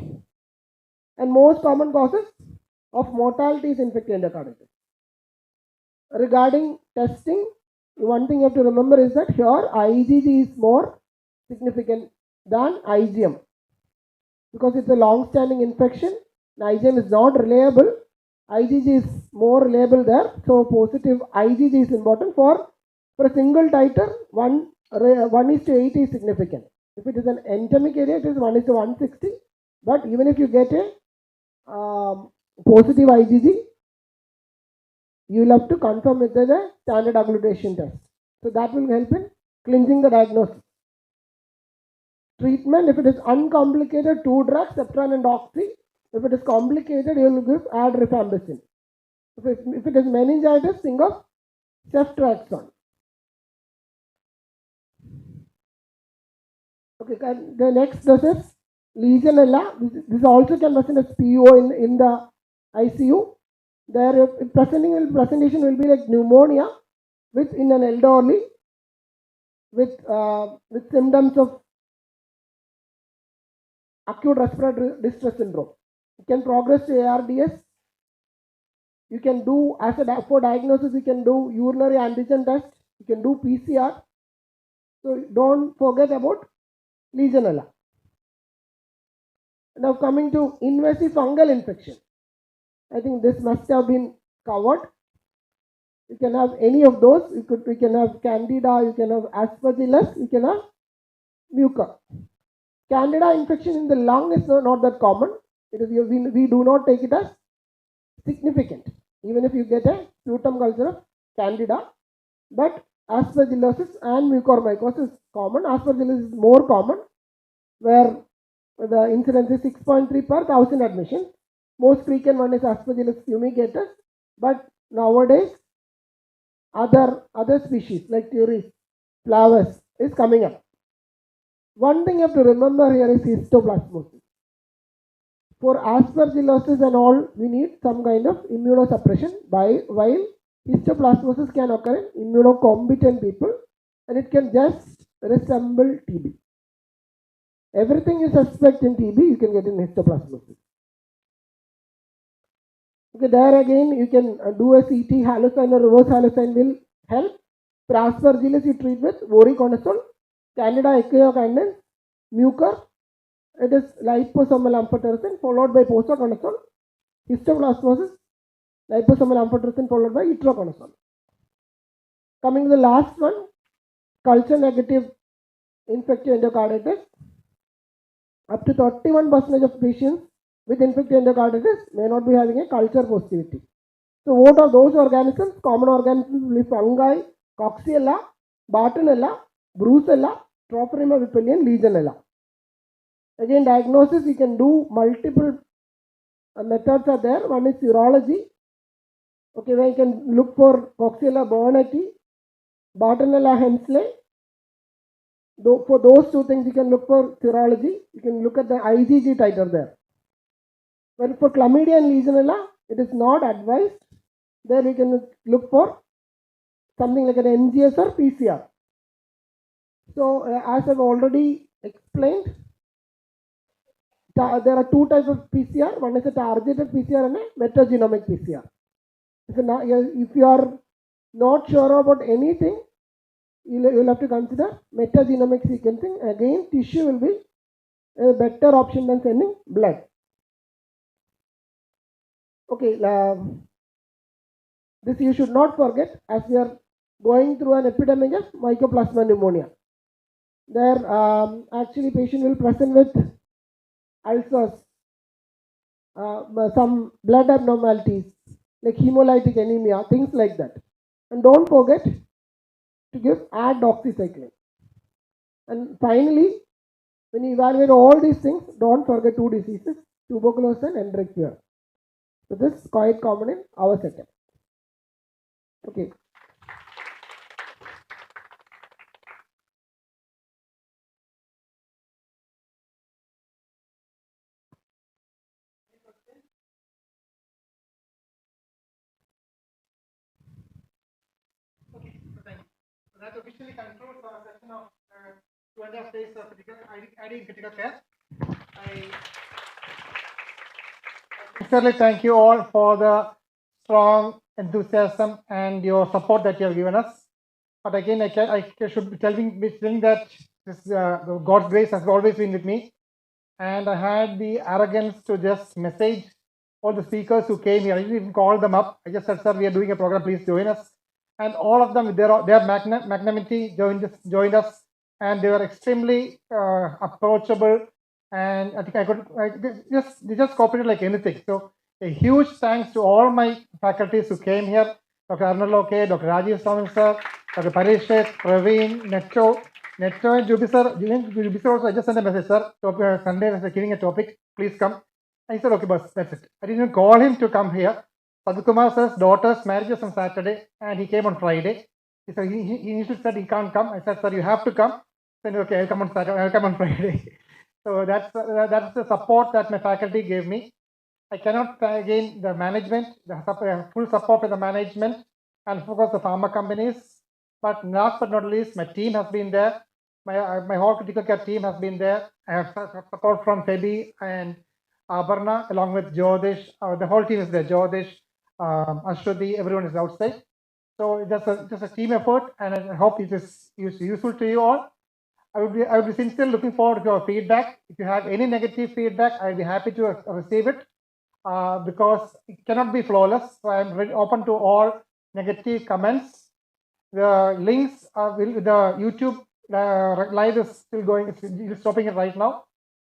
And most common causes of mortality is infective endocarditis. Regarding testing, one thing you have to remember is that here IgG is more significant than IgM. Because it's a long-standing infection, niger is not reliable, IgG is more reliable there. So positive IgG is important for a single titer. 1:8 is significant. If it is an endemic area, it is 1:160. But even if you get a positive IgG, you will have to confirm with the standard agglutination test. So that will help in clinching the diagnosis. Treatment, if it is uncomplicated, 2 drugs, Cefepime and Oxy. If it is complicated, you will give add rifampicin. If it is meningitis, think of ceftriaxone. Okay, the next dose is Legionella. This also can present as PO in the ICU. Their presentation will be like pneumonia with in an elderly with symptoms of acute respiratory distress syndrome. You can progress to ARDS. You can do, for diagnosis, you can do urinary antigen test. You can do PCR. So don't forget about Legionella. Now coming to invasive fungal infection. I think this must have been covered. You can have any of those. You can have Candida, you can have Aspergillus, you can have Mucor. Candida infection in the lung is not that common. We do not take it as significant, even if you get a sputum culture of Candida. But Aspergillosis and mucormycosis is common. Aspergillus is more common, where the incidence is 6.3 per 1,000 admissions. Most frequent one is Aspergillus fumigatus, but nowadays other species like Turis, Flavus is coming up. One thing you have to remember here is histoplasmosis. For Aspergillosis and all, we need some kind of immunosuppression, while histoplasmosis can occur in immunocompetent people, and it can just resemble TB. Everything you suspect in TB, you can get in histoplasmosis. Okay, there again, you can do a CT, halocine or reverse halocine will help. For Aspergillus, you treat with voriconazole, Candida echinocandidae, Mucor. It is liposomal amphotericin followed by posaconazole. Histoplasmosis, liposomal amphotericin followed by itraconazole. Coming to the last one, culture negative infective endocarditis. Up to 31% of patients with infective endocarditis may not be having a culture positivity. So what are those organisms? Common organisms will be fungi, Coxiella, Bartonella, Brucella, Trophoema vipelli, and Legionella. Again, diagnosis, you can do multiple methods are there. One is serology. Okay, where you can look for Coxiella burnetii, Bartonella hensleyi. For those two things, you can look for serology. You can look at the IgG titer there. But for chlamydia and Legionella, it is not advised. There you can look for something like an NGS or PCR. So, as I've already explained, there are two types of PCR. One is a targeted PCR and a metagenomic PCR. If you are not sure about anything, you'll have to consider metagenomic sequencing. Again, tissue will be a better option than sending blood. Okay, this you should not forget, as we are going through an epidemic of mycoplasma pneumonia. There, actually, patient will present with ulcers, some blood abnormalities like hemolytic anemia, things like that. And don't forget to give add doxycycline. And finally, when you evaluate all these things, don't forget two diseases, tuberculosis and endemic fever. So this is quite common in our setup. Okay. Okay, so thank you. So that officially concludes our session of 2.5 days of ID in critical care. I sincerely thank you all for the strong enthusiasm and your support that you have given us. But again, I should be telling that this God's grace has always been with me, and I had the arrogance to just message all the speakers who came here. I didn't even call them up. I just said, sir, we are doing a program, please join us. And all of them, with their magnanimity, joined us, and they were extremely approachable. And I think they just cooperated like anything. So a huge thanks to all my faculties who came here, Dr. Arnaldo K, Dr. Rajeev Swami sir, Dr. Pyrexia, Praveen, Neto and Jubi sir also, I just sent a message, sir, Sunday was giving a topic, please come. I said, okay, boss, that's it. I didn't even call him to come here. Sadhukumar sir's daughter's marriage was on Saturday, and he came on Friday. He said he initially said he can't come. I said, sir, you have to come. He said, okay, I'll come on Saturday. I'll come on Friday. So that's the support that my faculty gave me. I cannot thank again the management, full support of the management, and of course the pharma companies. But last but not least, my team has been there. My whole critical care team has been there. I have support from Febi and Abarna, along with Jyotish. The whole team is there. Jyotish, Ashwati, everyone is outside. So just a team effort, and I hope it is useful to you all. I would be sincerely looking forward to your feedback. If you have any negative feedback, I'll be happy to receive it, because it cannot be flawless. So I'm open to all negative comments. The links the YouTube live is still going. It's stopping it right now.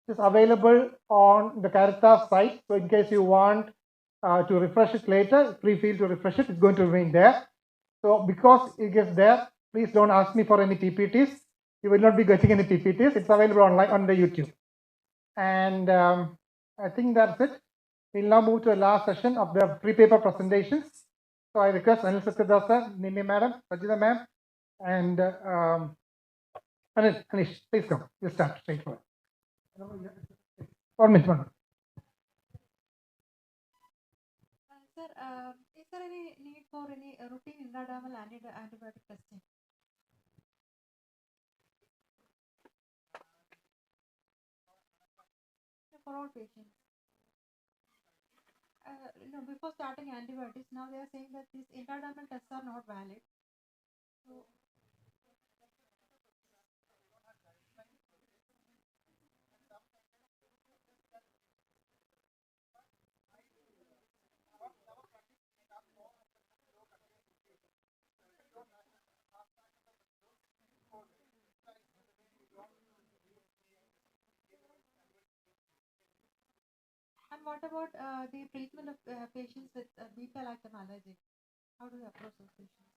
It's available on the Caritas site. So in case you want to refresh it later, please feel to refresh it. It's going to remain there. So because it is there, please don't ask me for any PPTs. You will not be getting any PPTs. It's available online on the YouTube. And I think that's it. We'll now move to the last session of the pre-paper presentations. So I request Anil Satyadasa sir, Nimi madam, Sajida ma'am, and Anish, please come. We'll start straight forward. 1 minute, 1 minute. Sir, is there any need for any routine intradermal antibiotic testing? For all patients. Before starting antibiotics, now they are saying that these intradermal tests are not valid. So, and what about the treatment of patients with beta-lactam allergy? How do you approach those patients?